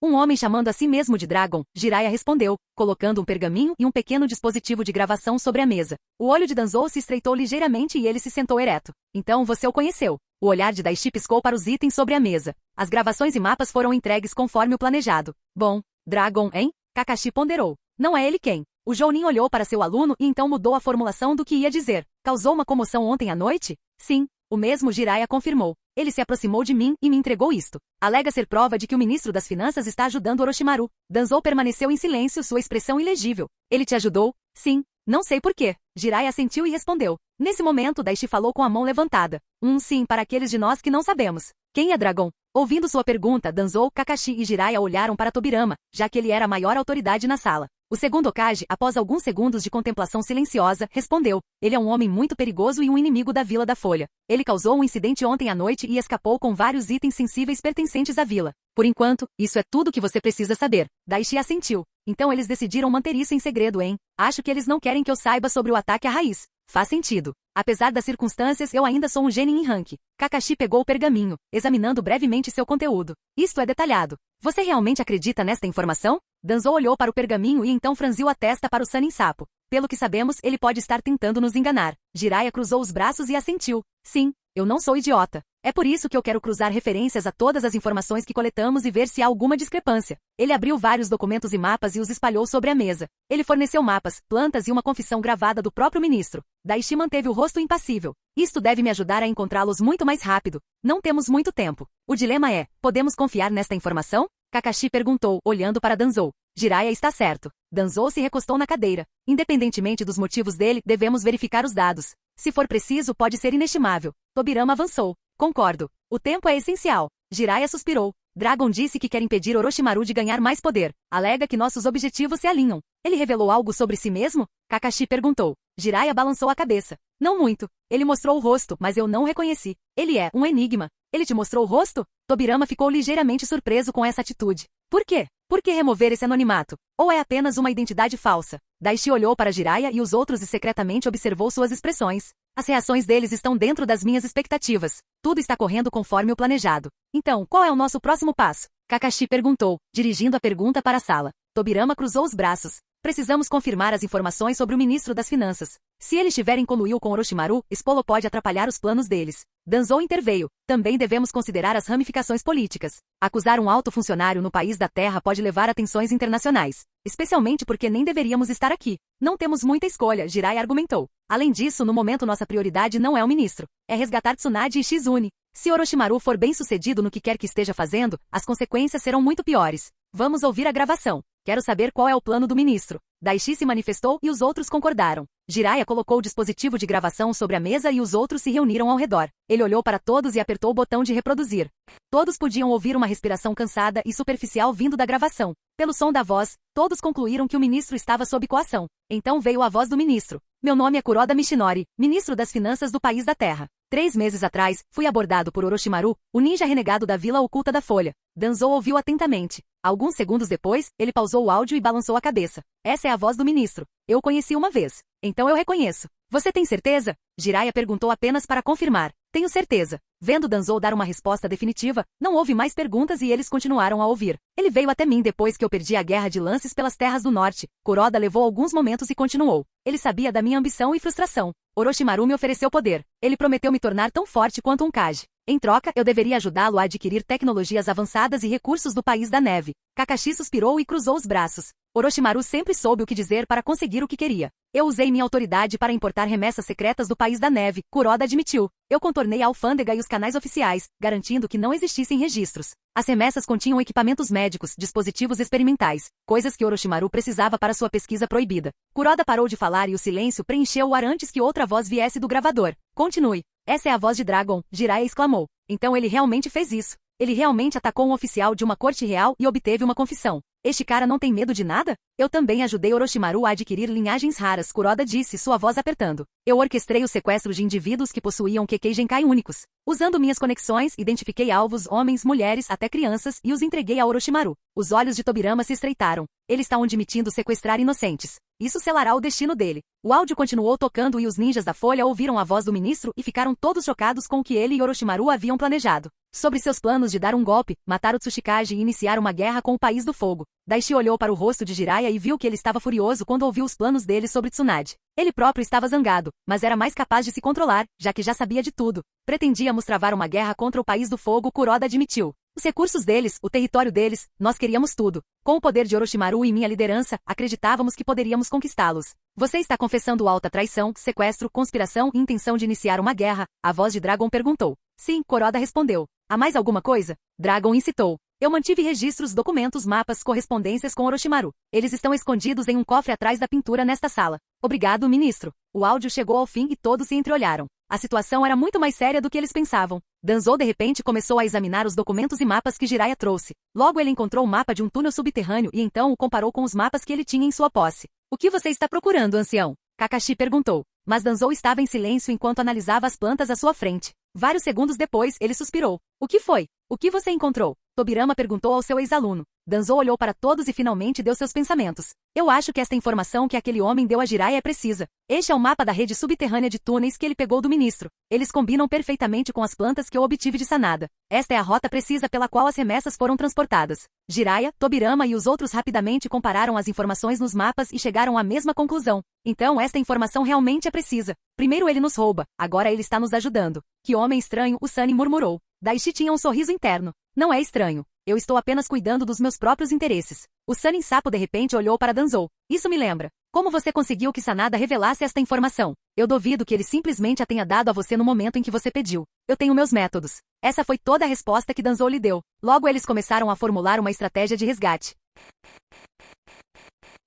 Um homem chamando a si mesmo de Dragon, Jiraiya respondeu, colocando um pergaminho e um pequeno dispositivo de gravação sobre a mesa. O olho de Danzou se estreitou ligeiramente e ele se sentou ereto. Então você o conheceu. O olhar de Daishi piscou para os itens sobre a mesa. As gravações e mapas foram entregues conforme o planejado. Bom, Dragon, hein? Kakashi ponderou. Não é ele quem? O Jounin olhou para seu aluno e então mudou a formulação do que ia dizer. Causou uma comoção ontem à noite? Sim. O mesmo Jiraiya confirmou. Ele se aproximou de mim e me entregou isto. Alega ser prova de que o ministro das Finanças está ajudando Orochimaru. Danzou permaneceu em silêncio, sua expressão ilegível. Ele te ajudou? Sim. Não sei por quê. Jiraiya assentiu e respondeu. Nesse momento, Daishi falou com a mão levantada. Sim, para aqueles de nós que não sabemos. Quem é Dragon? Ouvindo sua pergunta, Danzou, Kakashi e Jiraiya olharam para Tobirama, já que ele era a maior autoridade na sala. O segundo Hokage, após alguns segundos de contemplação silenciosa, respondeu. Ele é um homem muito perigoso e um inimigo da Vila da Folha. Ele causou um incidente ontem à noite e escapou com vários itens sensíveis pertencentes à vila. Por enquanto, isso é tudo que você precisa saber. Daishi assentiu. Então eles decidiram manter isso em segredo, hein? Acho que eles não querem que eu saiba sobre o ataque à raiz. Faz sentido. Apesar das circunstâncias, eu ainda sou um genin em rank. Kakashi pegou o pergaminho, examinando brevemente seu conteúdo. Isto é detalhado. Você realmente acredita nesta informação? Danzou olhou para o pergaminho e então franziu a testa para o Sannin Sapo. Pelo que sabemos, ele pode estar tentando nos enganar. Jiraiya cruzou os braços e assentiu. Sim, eu não sou idiota. É por isso que eu quero cruzar referências a todas as informações que coletamos e ver se há alguma discrepância. Ele abriu vários documentos e mapas e os espalhou sobre a mesa. Ele forneceu mapas, plantas e uma confissão gravada do próprio ministro. Daishi manteve o rosto impassível. Isto deve me ajudar a encontrá-los muito mais rápido. Não temos muito tempo. O dilema é, podemos confiar nesta informação? Kakashi perguntou, olhando para Danzou. Jiraiya está certo. Danzou se recostou na cadeira. Independentemente dos motivos dele, devemos verificar os dados. Se for preciso, pode ser inestimável. Tobirama avançou. Concordo. O tempo é essencial. Jiraiya suspirou. Dragon disse que quer impedir Orochimaru de ganhar mais poder. Alega que nossos objetivos se alinham. Ele revelou algo sobre si mesmo? Kakashi perguntou. Jiraiya balançou a cabeça. Não muito. Ele mostrou o rosto, mas eu não o reconheci. Ele é um enigma. Ele te mostrou o rosto? Tobirama ficou ligeiramente surpreso com essa atitude. Por quê? Por que remover esse anonimato? Ou é apenas uma identidade falsa? Daishi olhou para Jiraiya e os outros e secretamente observou suas expressões. As reações deles estão dentro das minhas expectativas. Tudo está correndo conforme o planejado. Então, qual é o nosso próximo passo? Kakashi perguntou, dirigindo a pergunta para a sala. Tobirama cruzou os braços. Precisamos confirmar as informações sobre o ministro das Finanças. Se ele estiver em conluio com Orochimaru, Spolo pode atrapalhar os planos deles. Danzou interveio. Também devemos considerar as ramificações políticas. Acusar um alto funcionário no país da Terra pode levar a tensões internacionais. Especialmente porque nem deveríamos estar aqui. Não temos muita escolha, Jiraiya argumentou. Além disso, no momento nossa prioridade não é o ministro. É resgatar Tsunade e Shizune. Se Orochimaru for bem-sucedido no que quer que esteja fazendo, as consequências serão muito piores. Vamos ouvir a gravação. Quero saber qual é o plano do ministro. Daishi se manifestou e os outros concordaram. Jiraiya colocou o dispositivo de gravação sobre a mesa e os outros se reuniram ao redor. Ele olhou para todos e apertou o botão de reproduzir. Todos podiam ouvir uma respiração cansada e superficial vindo da gravação. Pelo som da voz, todos concluíram que o ministro estava sob coação. Então veio a voz do ministro. Meu nome é Kuroda Michinori, ministro das Finanças do país da Terra. 3 meses atrás, fui abordado por Orochimaru, o ninja renegado da Vila Oculta da Folha. Danzou ouviu atentamente. Alguns segundos depois, ele pausou o áudio e balançou a cabeça. Essa é a voz do ministro. Eu o conheci uma vez. Então eu reconheço. Você tem certeza? Jiraiya perguntou apenas para confirmar. Tenho certeza. Vendo Danzou dar uma resposta definitiva, não houve mais perguntas e eles continuaram a ouvir. Ele veio até mim depois que eu perdi a guerra de lances pelas terras do norte. Kuroda levou alguns momentos e continuou. Ele sabia da minha ambição e frustração. Orochimaru me ofereceu poder. Ele prometeu me tornar tão forte quanto um Kage. Em troca, eu deveria ajudá-lo a adquirir tecnologias avançadas e recursos do país da neve. Kakashi suspirou e cruzou os braços. Orochimaru sempre soube o que dizer para conseguir o que queria. Eu usei minha autoridade para importar remessas secretas do país da neve, Kuroda admitiu. Eu contornei a alfândega e os canais oficiais, garantindo que não existissem registros. As remessas continham equipamentos médicos, dispositivos experimentais, coisas que Orochimaru precisava para sua pesquisa proibida. Kuroda parou de falar e o silêncio preencheu o ar antes que outra voz viesse do gravador. Continue. Essa é a voz de Dragon, Jiraiya exclamou. Então ele realmente fez isso. Ele realmente atacou um oficial de uma corte real e obteve uma confissão. Este cara não tem medo de nada? Eu também ajudei Orochimaru a adquirir linhagens raras, Kuroda disse, sua voz apertando. Eu orquestrei o sequestro de indivíduos que possuíam Kekkei Genkai únicos. Usando minhas conexões, identifiquei alvos, homens, mulheres, até crianças, e os entreguei a Orochimaru. Os olhos de Tobirama se estreitaram. Ele está admitindo sequestrar inocentes. Isso selará o destino dele. O áudio continuou tocando e os ninjas da Folha ouviram a voz do ministro e ficaram todos chocados com o que ele e Orochimaru haviam planejado. Sobre seus planos de dar um golpe, matar o Tsuchikage e iniciar uma guerra com o País do Fogo. Daishi olhou para o rosto de Jiraiya e viu que ele estava furioso quando ouviu os planos dele sobre Tsunade. Ele próprio estava zangado, mas era mais capaz de se controlar, já que já sabia de tudo. Pretendíamos travar uma guerra contra o País do Fogo, Kuroda admitiu. Os recursos deles, o território deles, nós queríamos tudo. Com o poder de Orochimaru e minha liderança, acreditávamos que poderíamos conquistá-los. Você está confessando alta traição, sequestro, conspiração e intenção de iniciar uma guerra? A voz de Dragon perguntou. Sim, Kuroda respondeu. Há mais alguma coisa? Dragon incitou. Eu mantive registros, documentos, mapas, correspondências com Orochimaru. Eles estão escondidos em um cofre atrás da pintura nesta sala. Obrigado, ministro. O áudio chegou ao fim e todos se entreolharam. A situação era muito mais séria do que eles pensavam. Danzou de repente começou a examinar os documentos e mapas que Jiraiya trouxe. Logo ele encontrou o mapa de um túnel subterrâneo e então o comparou com os mapas que ele tinha em sua posse. O que você está procurando, ancião? Kakashi perguntou. Mas Danzou estava em silêncio enquanto analisava as plantas à sua frente. Vários segundos depois, ele suspirou. O que foi? O que você encontrou? Tobirama perguntou ao seu ex-aluno. Danzou olhou para todos e finalmente deu seus pensamentos. Eu acho que esta informação que aquele homem deu a Jiraiya é precisa. Este é o mapa da rede subterrânea de túneis que ele pegou do ministro. Eles combinam perfeitamente com as plantas que eu obtive de Sanada. Esta é a rota precisa pela qual as remessas foram transportadas. Jiraiya, Tobirama e os outros rapidamente compararam as informações nos mapas e chegaram à mesma conclusão. Então esta informação realmente é precisa. Primeiro ele nos rouba, agora ele está nos ajudando. Que homem estranho, o Sunny murmurou. Daishi tinha um sorriso interno. Não é estranho. Eu estou apenas cuidando dos meus próprios interesses. O Sunny Sapo de repente olhou para Danzou. Isso me lembra. Como você conseguiu que Sanada revelasse esta informação? Eu duvido que ele simplesmente a tenha dado a você no momento em que você pediu. Eu tenho meus métodos. Essa foi toda a resposta que Danzou lhe deu. Logo eles começaram a formular uma estratégia de resgate.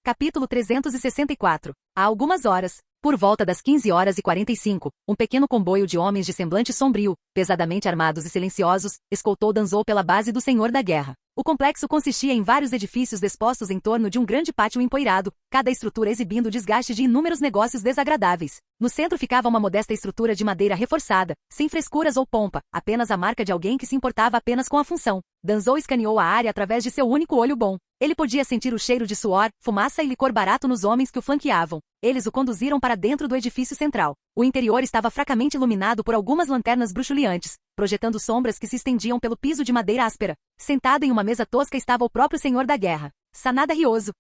Capítulo 364. Há algumas horas, por volta das 15h45, um pequeno comboio de homens de semblante sombrio, pesadamente armados e silenciosos, escoltou Danzou pela base do Senhor da Guerra. O complexo consistia em vários edifícios dispostos em torno de um grande pátio empoeirado, cada estrutura exibindo o desgaste de inúmeros negócios desagradáveis. No centro ficava uma modesta estrutura de madeira reforçada, sem frescuras ou pompa, apenas a marca de alguém que se importava apenas com a função. Danzou escaneou a área através de seu único olho bom. Ele podia sentir o cheiro de suor, fumaça e licor barato nos homens que o flanqueavam. Eles o conduziram para dentro do edifício central. O interior estava fracamente iluminado por algumas lanternas bruxuleantes, projetando sombras que se estendiam pelo piso de madeira áspera. Sentado em uma mesa tosca estava o próprio Senhor da Guerra, Sanada Ryoso.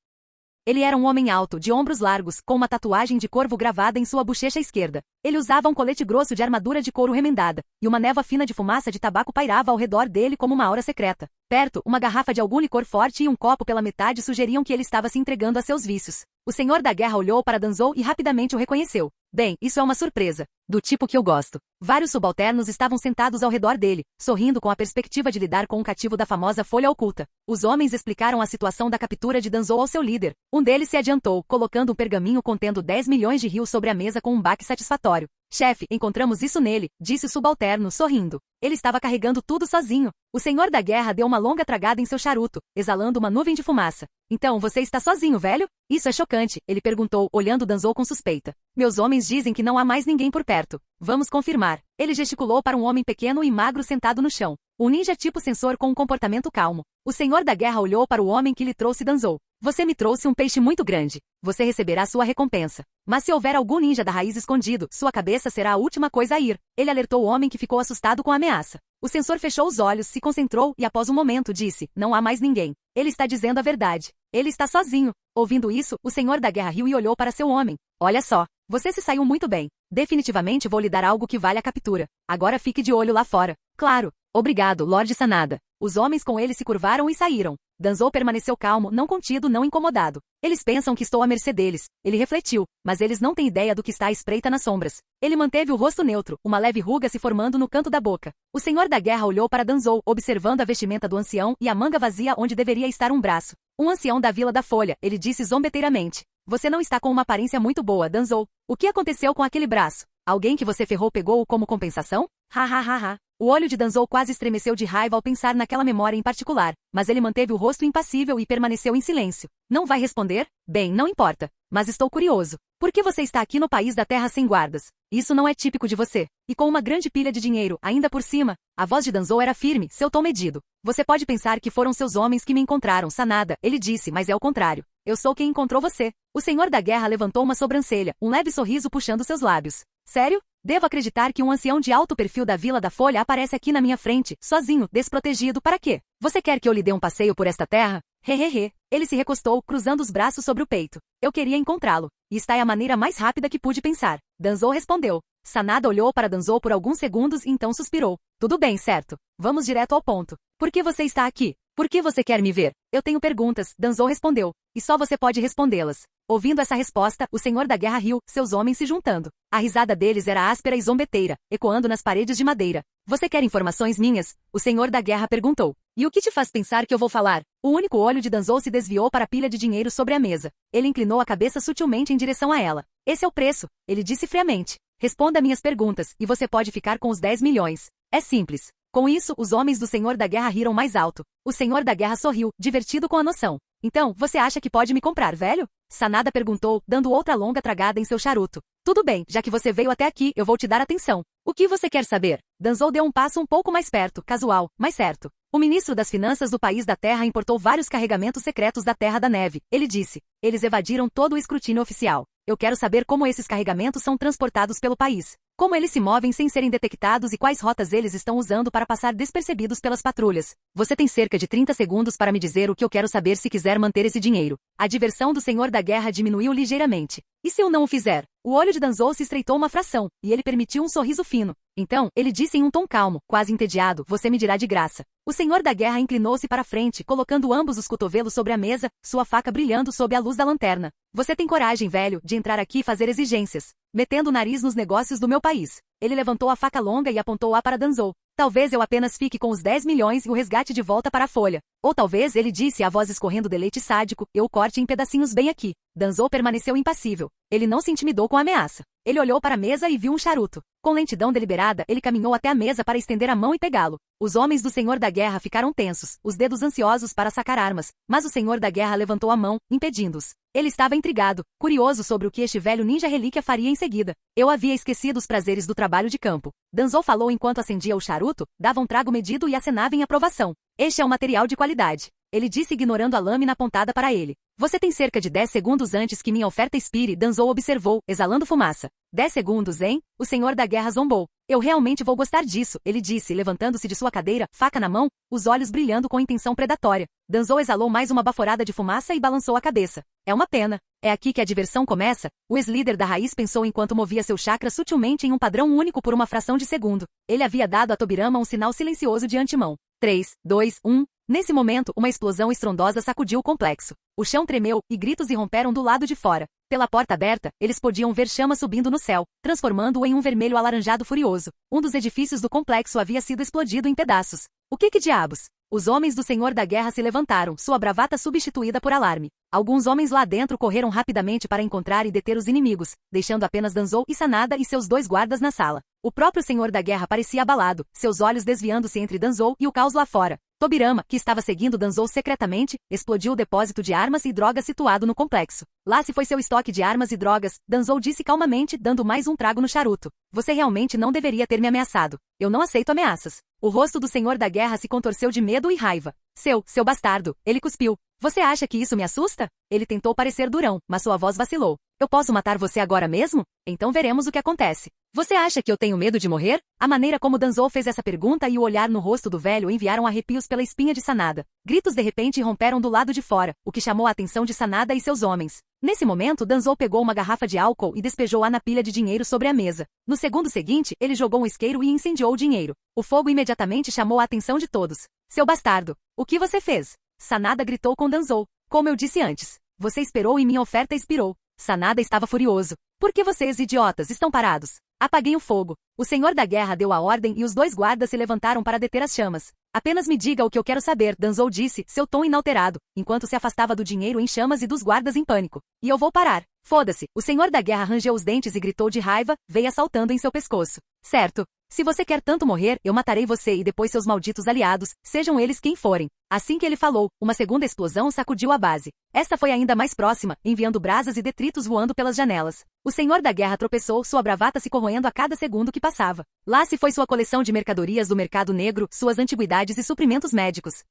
Ele era um homem alto, de ombros largos, com uma tatuagem de corvo gravada em sua bochecha esquerda. Ele usava um colete grosso de armadura de couro remendada, e uma névoa fina de fumaça de tabaco pairava ao redor dele como uma aura secreta. Perto, uma garrafa de algum licor forte e um copo pela metade sugeriam que ele estava se entregando a seus vícios. O Senhor da Guerra olhou para Danzou e rapidamente o reconheceu. Bem, isso é uma surpresa. Do tipo que eu gosto. Vários subalternos estavam sentados ao redor dele, sorrindo com a perspectiva de lidar com um cativo da famosa folha oculta. Os homens explicaram a situação da captura de Danzou ao seu líder. Um deles se adiantou, colocando um pergaminho contendo 10 milhões de rios sobre a mesa com um baque satisfatório. Chefe, encontramos isso nele, disse o subalterno, sorrindo. Ele estava carregando tudo sozinho. O Senhor da Guerra deu uma longa tragada em seu charuto, exalando uma nuvem de fumaça. Então, você está sozinho, velho? Isso é chocante, ele perguntou, olhando Danzou com suspeita. Meus homens dizem que não há mais ninguém por perto. Vamos confirmar. Ele gesticulou para um homem pequeno e magro sentado no chão. Um ninja tipo sensor com um comportamento calmo. O senhor da guerra olhou para o homem que lhe trouxe Danzou. Você me trouxe um peixe muito grande. Você receberá sua recompensa. Mas se houver algum ninja da raiz escondido, sua cabeça será a última coisa a ir. Ele alertou o homem que ficou assustado com a ameaça. O sensor fechou os olhos, se concentrou e após um momento disse, não há mais ninguém. Ele está dizendo a verdade. Ele está sozinho. Ouvindo isso, o senhor da guerra riu e olhou para seu homem. Olha só. Você se saiu muito bem. Definitivamente vou lhe dar algo que vale a captura. Agora fique de olho lá fora. Claro. Obrigado, Lord Sanada. Os homens com ele se curvaram e saíram. Danzou permaneceu calmo, não contido, não incomodado. Eles pensam que estou à mercê deles. Ele refletiu, mas eles não têm ideia do que está à espreita nas sombras. Ele manteve o rosto neutro, uma leve ruga se formando no canto da boca. O senhor da guerra olhou para Danzou, observando a vestimenta do ancião e a manga vazia onde deveria estar um braço. Um ancião da Vila da Folha, ele disse zombeteiramente. Você não está com uma aparência muito boa, Danzou. O que aconteceu com aquele braço? Alguém que você ferrou pegou-o como compensação? Ha ha ha ha. O olho de Danzou quase estremeceu de raiva ao pensar naquela memória em particular, mas ele manteve o rosto impassível e permaneceu em silêncio. Não vai responder? Bem, não importa. Mas estou curioso. Por que você está aqui no país da terra sem guardas? Isso não é típico de você. E com uma grande pilha de dinheiro, ainda por cima. A voz de Danzou era firme, seu tom medido. Você pode pensar que foram seus homens que me encontraram, Sanada, ele disse, mas é o contrário. Eu sou quem encontrou você. O senhor da guerra levantou uma sobrancelha, um leve sorriso puxando seus lábios. Sério? Devo acreditar que um ancião de alto perfil da Vila da Folha aparece aqui na minha frente, sozinho, desprotegido, para quê? Você quer que eu lhe dê um passeio por esta terra? Hehehe. Ele se recostou, cruzando os braços sobre o peito. Eu queria encontrá-lo. E está é a maneira mais rápida que pude pensar. Danzou respondeu. Sanada olhou para Danzou por alguns segundos e então suspirou. Tudo bem, certo. Vamos direto ao ponto. Por que você está aqui? Por que você quer me ver? Eu tenho perguntas, Danzou respondeu. E só você pode respondê-las. Ouvindo essa resposta, o senhor da guerra riu, seus homens se juntando. A risada deles era áspera e zombeteira, ecoando nas paredes de madeira. Você quer informações minhas? O senhor da guerra perguntou. E o que te faz pensar que eu vou falar? O único olho de Danzou se desviou para a pilha de dinheiro sobre a mesa. Ele inclinou a cabeça sutilmente em direção a ela. Esse é o preço, ele disse friamente. Responda minhas perguntas, e você pode ficar com os 10 milhões. É simples. Com isso, os homens do senhor da guerra riram mais alto. O senhor da guerra sorriu, divertido com a noção. Então, você acha que pode me comprar, velho? Sanada perguntou, dando outra longa tragada em seu charuto. Tudo bem, já que você veio até aqui, eu vou te dar atenção. O que você quer saber? Danzou deu um passo um pouco mais perto, casual, mas certo. O ministro das Finanças do país da Terra importou vários carregamentos secretos da Terra da Neve. Ele disse. Eles evadiram todo o escrutínio oficial. Eu quero saber como esses carregamentos são transportados pelo país. Como eles se movem sem serem detectados e quais rotas eles estão usando para passar despercebidos pelas patrulhas. Você tem cerca de 30 segundos para me dizer o que eu quero saber se quiser manter esse dinheiro. A diversão do senhor da guerra diminuiu ligeiramente. E se eu não o fizer? O olho de Danzou se estreitou uma fração, e ele permitiu um sorriso fino. Então, ele disse em um tom calmo, quase entediado, você me dirá de graça. O senhor da guerra inclinou-se para frente, colocando ambos os cotovelos sobre a mesa, sua faca brilhando sob a luz da lanterna. Você tem coragem, velho, de entrar aqui e fazer exigências, metendo o nariz nos negócios do meu país. Ele levantou a faca longa e apontou-a para Danzou. Talvez eu apenas fique com os 10 milhões e o resgate de volta para a folha. Ou talvez, ele disse a voz escorrendo deleite sádico, eu o corte em pedacinhos bem aqui. Danzou permaneceu impassível. Ele não se intimidou com a ameaça. Ele olhou para a mesa e viu um charuto. Com lentidão deliberada, ele caminhou até a mesa para estender a mão e pegá-lo. Os homens do senhor da guerra ficaram tensos, os dedos ansiosos para sacar armas, mas o senhor da guerra levantou a mão, impedindo-os. Ele estava intrigado, curioso sobre o que este velho ninja relíquia faria em seguida. Eu havia esquecido os prazeres do trabalho de campo. Danzou falou enquanto acendia o charuto, dava um trago medido e acenava em aprovação. Este é um material de qualidade. Ele disse ignorando a lâmina apontada para ele. Você tem cerca de 10 segundos antes que minha oferta expire, Danzou observou, exalando fumaça. 10 segundos, hein? O senhor da guerra zombou. Eu realmente vou gostar disso, ele disse, levantando-se de sua cadeira, faca na mão, os olhos brilhando com intenção predatória. Danzou exalou mais uma baforada de fumaça e balançou a cabeça. É uma pena. É aqui que a diversão começa? O ex-líder da raiz pensou enquanto movia seu chakra sutilmente em um padrão único por uma fração de segundo. Ele havia dado a Tobirama um sinal silencioso de antemão. 3, 2, 1... Nesse momento, uma explosão estrondosa sacudiu o complexo. O chão tremeu, e gritos irromperam do lado de fora. Pela porta aberta, eles podiam ver chamas subindo no céu, transformando-o em um vermelho alaranjado furioso. Um dos edifícios do complexo havia sido explodido em pedaços. O que diabos? Os homens do senhor da guerra se levantaram, sua bravata substituída por alarme. Alguns homens lá dentro correram rapidamente para encontrar e deter os inimigos, deixando apenas Danzou e Sanada e seus 2 guardas na sala. O próprio senhor da guerra parecia abalado, seus olhos desviando-se entre Danzou e o caos lá fora. Tobirama, que estava seguindo Danzou secretamente, explodiu o depósito de armas e drogas situado no complexo. Lá se foi seu estoque de armas e drogas, Danzou disse calmamente, dando mais um trago no charuto. Você realmente não deveria ter me ameaçado. Eu não aceito ameaças. O rosto do senhor da guerra se contorceu de medo e raiva. Seu bastardo, ele cuspiu. Você acha que isso me assusta? Ele tentou parecer durão, mas sua voz vacilou. Eu posso matar você agora mesmo? Então veremos o que acontece. Você acha que eu tenho medo de morrer? A maneira como Danzou fez essa pergunta e o olhar no rosto do velho enviaram arrepios pela espinha de Sanada. Gritos de repente romperam do lado de fora, o que chamou a atenção de Sanada e seus homens. Nesse momento, Danzou pegou uma garrafa de álcool e despejou-a na pilha de dinheiro sobre a mesa. No segundo seguinte, ele jogou um isqueiro e incendiou o dinheiro. O fogo imediatamente chamou a atenção de todos. Seu bastardo, o que você fez? Sanada gritou com Danzou. Como eu disse antes, você esperou e minha oferta expirou. Sanada estava furioso. Por que vocês, idiotas, estão parados? Apaguem o fogo. O senhor da guerra deu a ordem e os dois guardas se levantaram para deter as chamas. Apenas me diga o que eu quero saber, Danzou disse, seu tom inalterado, enquanto se afastava do dinheiro em chamas e dos guardas em pânico. E eu vou parar. Foda-se. O senhor da guerra rangeu os dentes e gritou de raiva, veia saltando em seu pescoço. Certo. Se você quer tanto morrer, eu matarei você e depois seus malditos aliados, sejam eles quem forem. Assim que ele falou, uma segunda explosão sacudiu a base. Esta foi ainda mais próxima, enviando brasas e detritos voando pelas janelas. O senhor da guerra tropeçou, sua bravata se corroendo a cada segundo que passava. Lá se foi sua coleção de mercadorias do mercado negro, suas antiguidades e suprimentos médicos.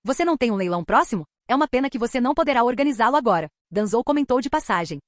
Você não tem um leilão próximo? É uma pena que você não poderá organizá-lo agora. Danzou comentou de passagem.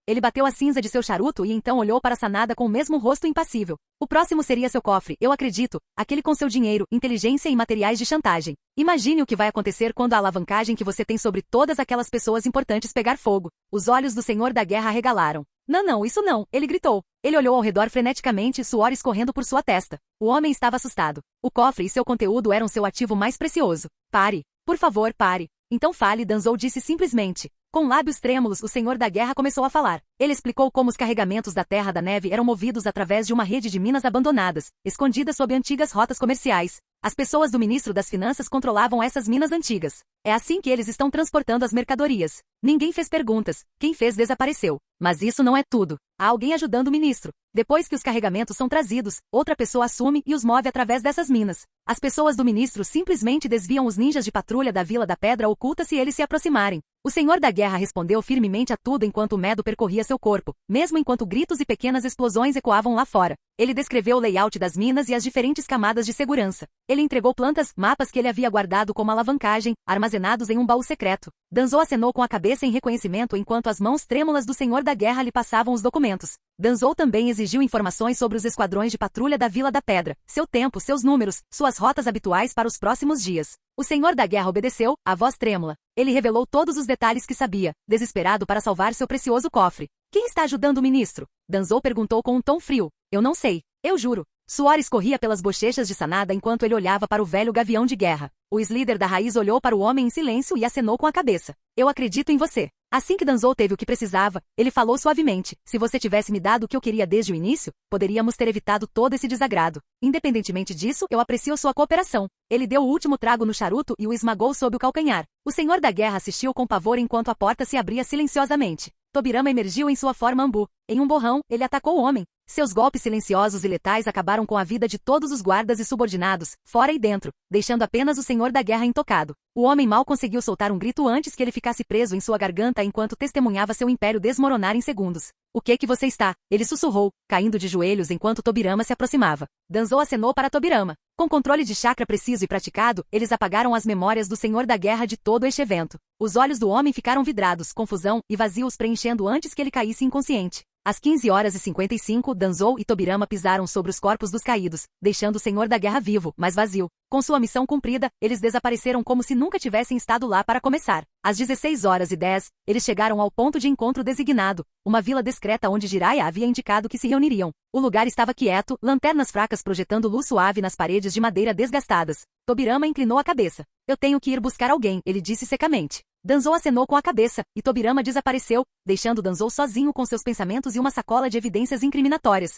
Ele bateu a cinza de seu charuto e então olhou para Sanada com o mesmo rosto impassível. O próximo seria seu cofre, eu acredito, aquele com seu dinheiro, inteligência e materiais de chantagem. Imagine o que vai acontecer quando a alavancagem que você tem sobre todas aquelas pessoas importantes pegar fogo. Os olhos do senhor da guerra arregalaram. Não, isso não, ele gritou. Ele olhou ao redor freneticamente, suor escorrendo por sua testa. O homem estava assustado. O cofre e seu conteúdo eram seu ativo mais precioso. Pare. Por favor, pare. Então fale, Danzou disse simplesmente. Com lábios trêmulos, o senhor da guerra começou a falar. Ele explicou como os carregamentos da Terra da Neve eram movidos através de uma rede de minas abandonadas, escondidas sob antigas rotas comerciais. As pessoas do ministro das Finanças controlavam essas minas antigas. É assim que eles estão transportando as mercadorias. Ninguém fez perguntas. Quem fez desapareceu. Mas isso não é tudo. Há alguém ajudando o ministro. Depois que os carregamentos são trazidos, outra pessoa assume e os move através dessas minas. As pessoas do ministro simplesmente desviam os ninjas de patrulha da Vila da Pedra Oculta se eles se aproximarem. O senhor da guerra respondeu firmemente a tudo enquanto o medo percorria seu corpo, mesmo enquanto gritos e pequenas explosões ecoavam lá fora. Ele descreveu o layout das minas e as diferentes camadas de segurança. Ele entregou plantas, mapas que ele havia guardado como alavancagem, armazenados em um baú secreto. Danzou acenou com a cabeça em reconhecimento enquanto as mãos trêmulas do senhor da guerra lhe passavam os documentos. Danzou também exigiu informações sobre os esquadrões de patrulha da Vila da Pedra, seu tempo, seus números, suas rotas habituais para os próximos dias. O senhor da guerra obedeceu, a voz trêmula. Ele revelou todos os detalhes que sabia, desesperado para salvar seu precioso cofre. Quem está ajudando o ministro? Danzou perguntou com um tom frio. Eu não sei. Eu juro. Suor escorria pelas bochechas de Sanada enquanto ele olhava para o velho gavião de guerra. O ex-líder da raiz olhou para o homem em silêncio e acenou com a cabeça. Eu acredito em você. Assim que Danzou teve o que precisava, ele falou suavemente. Se você tivesse me dado o que eu queria desde o início, poderíamos ter evitado todo esse desagrado. Independentemente disso, eu aprecio sua cooperação. Ele deu o último trago no charuto e o esmagou sob o calcanhar. O senhor da guerra assistiu com pavor enquanto a porta se abria silenciosamente. Tobirama emergiu em sua forma ambu. Em um borrão, ele atacou o homem. Seus golpes silenciosos e letais acabaram com a vida de todos os guardas e subordinados, fora e dentro, deixando apenas o senhor da guerra intocado. O homem mal conseguiu soltar um grito antes que ele ficasse preso em sua garganta enquanto testemunhava seu império desmoronar em segundos. O que você está? Ele sussurrou, caindo de joelhos enquanto Tobirama se aproximava. Danzou acenou para Tobirama. Com controle de chakra preciso e praticado, eles apagaram as memórias do senhor da guerra de todo este evento. Os olhos do homem ficaram vidrados, confusão e vazios preenchendo antes que ele caísse inconsciente. Às 15h55, Danzou e Tobirama pisaram sobre os corpos dos caídos, deixando o senhor da guerra vivo, mas vazio. Com sua missão cumprida, eles desapareceram como se nunca tivessem estado lá para começar. Às 16h10, eles chegaram ao ponto de encontro designado, uma vila discreta onde Jiraiya havia indicado que se reuniriam. O lugar estava quieto, lanternas fracas projetando luz suave nas paredes de madeira desgastadas. Tobirama inclinou a cabeça. Eu tenho que ir buscar alguém, ele disse secamente. Danzou acenou com a cabeça, e Tobirama desapareceu, deixando Danzou sozinho com seus pensamentos e uma sacola de evidências incriminatórias.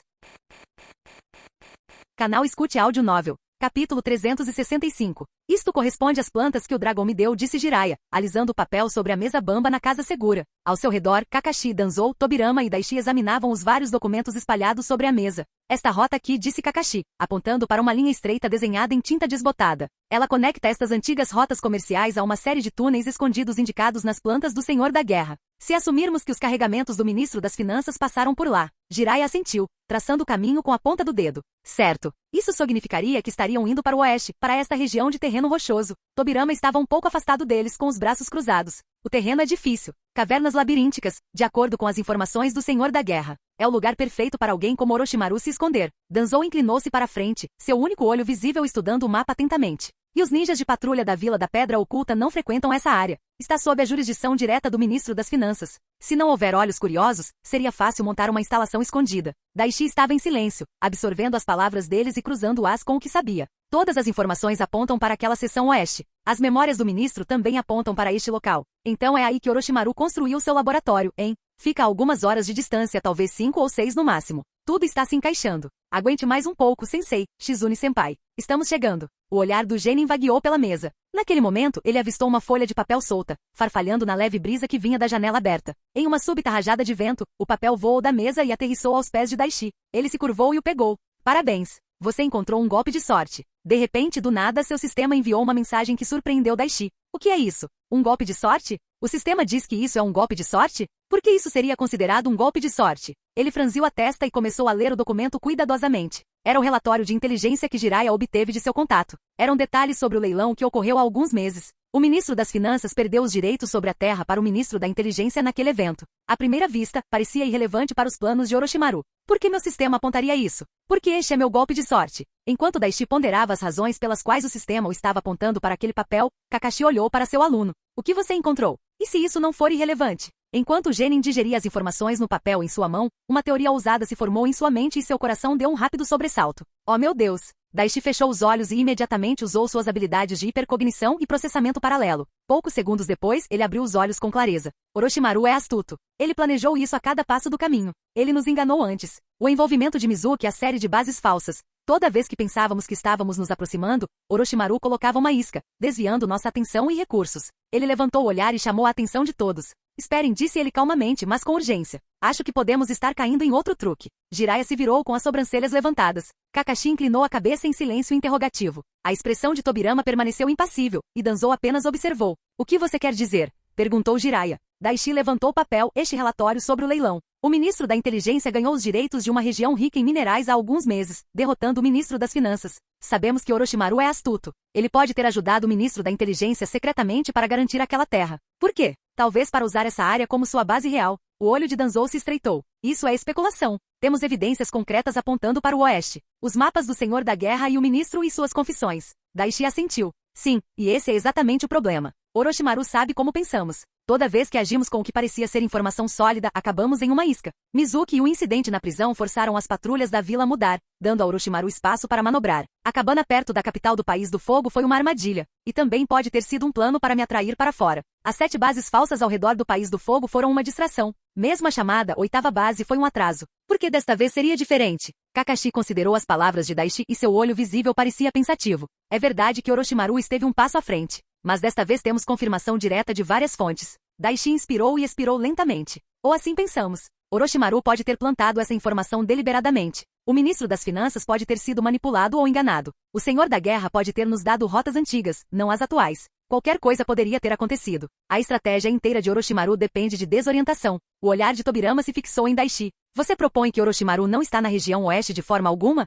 Canal Escute Áudio Novel. Capítulo 365. Isto corresponde às plantas que o dragão me deu, disse Jiraiya, alisando o papel sobre a mesa bamba na casa segura. Ao seu redor, Kakashi, Danzou, Tobirama e Daishi examinavam os vários documentos espalhados sobre a mesa. Esta rota aqui, disse Kakashi, apontando para uma linha estreita desenhada em tinta desbotada. Ela conecta estas antigas rotas comerciais a uma série de túneis escondidos indicados nas plantas do Senhor da Guerra. Se assumirmos que os carregamentos do ministro das Finanças passaram por lá, Jiraiya assentiu, traçando o caminho com a ponta do dedo. Certo. Isso significaria que estariam indo para o oeste, para esta região de terreno rochoso. Tobirama estava um pouco afastado deles, com os braços cruzados. O terreno é difícil. Cavernas labirínticas, de acordo com as informações do Senhor da Guerra. É o lugar perfeito para alguém como Orochimaru se esconder. Danzou inclinou-se para a frente, seu único olho visível estudando o mapa atentamente. E os ninjas de patrulha da Vila da Pedra Oculta não frequentam essa área. Está sob a jurisdição direta do Ministro das Finanças. Se não houver olhos curiosos, seria fácil montar uma instalação escondida. Daishi estava em silêncio, absorvendo as palavras deles e cruzando-as com o que sabia. Todas as informações apontam para aquela seção oeste. As memórias do ministro também apontam para este local. Então é aí que Orochimaru construiu seu laboratório, hein? Fica a algumas horas de distância, talvez 5 ou 6 no máximo. Tudo está se encaixando. Aguente mais um pouco, sensei, Shizune-senpai. Estamos chegando. O olhar do Genin vagueou pela mesa. Naquele momento, ele avistou uma folha de papel solta, farfalhando na leve brisa que vinha da janela aberta. Em uma súbita rajada de vento, o papel voou da mesa e aterrissou aos pés de Daishi. Ele se curvou e o pegou. Parabéns. Você encontrou um golpe de sorte. De repente, do nada, seu sistema enviou uma mensagem que surpreendeu Daishi. O que é isso? Um golpe de sorte? O sistema diz que isso é um golpe de sorte? Por que isso seria considerado um golpe de sorte? Ele franziu a testa e começou a ler o documento cuidadosamente. Era o relatório de inteligência que Jiraiya obteve de seu contato. Eram detalhes sobre o leilão que ocorreu há alguns meses. O ministro das Finanças perdeu os direitos sobre a terra para o ministro da Inteligência naquele evento. À primeira vista, parecia irrelevante para os planos de Orochimaru. Por que meu sistema apontaria isso? Porque este é meu golpe de sorte. Enquanto Daishi ponderava as razões pelas quais o sistema o estava apontando para aquele papel, Kakashi olhou para seu aluno. O que você encontrou? E se isso não for irrelevante? Enquanto Genin digeria as informações no papel em sua mão, uma teoria ousada se formou em sua mente e seu coração deu um rápido sobressalto. Oh meu Deus! Daishi fechou os olhos e imediatamente usou suas habilidades de hipercognição e processamento paralelo. Poucos segundos depois, ele abriu os olhos com clareza. Orochimaru é astuto. Ele planejou isso a cada passo do caminho. Ele nos enganou antes. O envolvimento de Mizuki e a série de bases falsas. Toda vez que pensávamos que estávamos nos aproximando, Orochimaru colocava uma isca, desviando nossa atenção e recursos. Ele levantou o olhar e chamou a atenção de todos. Esperem, disse ele calmamente, mas com urgência. Acho que podemos estar caindo em outro truque. Jiraiya se virou com as sobrancelhas levantadas. Kakashi inclinou a cabeça em silêncio interrogativo. A expressão de Tobirama permaneceu impassível, e Danzou apenas observou. O que você quer dizer? Perguntou Jiraiya. Daishi levantou o papel, este relatório sobre o leilão. O ministro da Inteligência ganhou os direitos de uma região rica em minerais há alguns meses, derrotando o ministro das Finanças. Sabemos que Orochimaru é astuto. Ele pode ter ajudado o ministro da Inteligência secretamente para garantir aquela terra. Por quê? Talvez para usar essa área como sua base real. O olho de Danzou se estreitou. Isso é especulação. Temos evidências concretas apontando para o oeste. Os mapas do Senhor da Guerra e o ministro e suas confissões. Daishi assentiu. Sim, e esse é exatamente o problema. Orochimaru sabe como pensamos. Toda vez que agimos com o que parecia ser informação sólida, acabamos em uma isca. Mizuki e o incidente na prisão forçaram as patrulhas da vila a mudar, dando a Orochimaru espaço para manobrar. A cabana perto da capital do País do Fogo foi uma armadilha, e também pode ter sido um plano para me atrair para fora. As 7 bases falsas ao redor do País do Fogo foram uma distração. Mesmo a chamada 8ª base foi um atraso. Por que desta vez seria diferente? Kakashi considerou as palavras de Daishi e seu olho visível parecia pensativo. É verdade que Orochimaru esteve um passo à frente. Mas desta vez temos confirmação direta de várias fontes. Daishi inspirou e expirou lentamente. Ou assim pensamos. Orochimaru pode ter plantado essa informação deliberadamente. O ministro das Finanças pode ter sido manipulado ou enganado. O Senhor da Guerra pode ter nos dado rotas antigas, não as atuais. Qualquer coisa poderia ter acontecido. A estratégia inteira de Orochimaru depende de desorientação. O olhar de Tobirama se fixou em Daishi. Você propõe que Orochimaru não está na região oeste de forma alguma?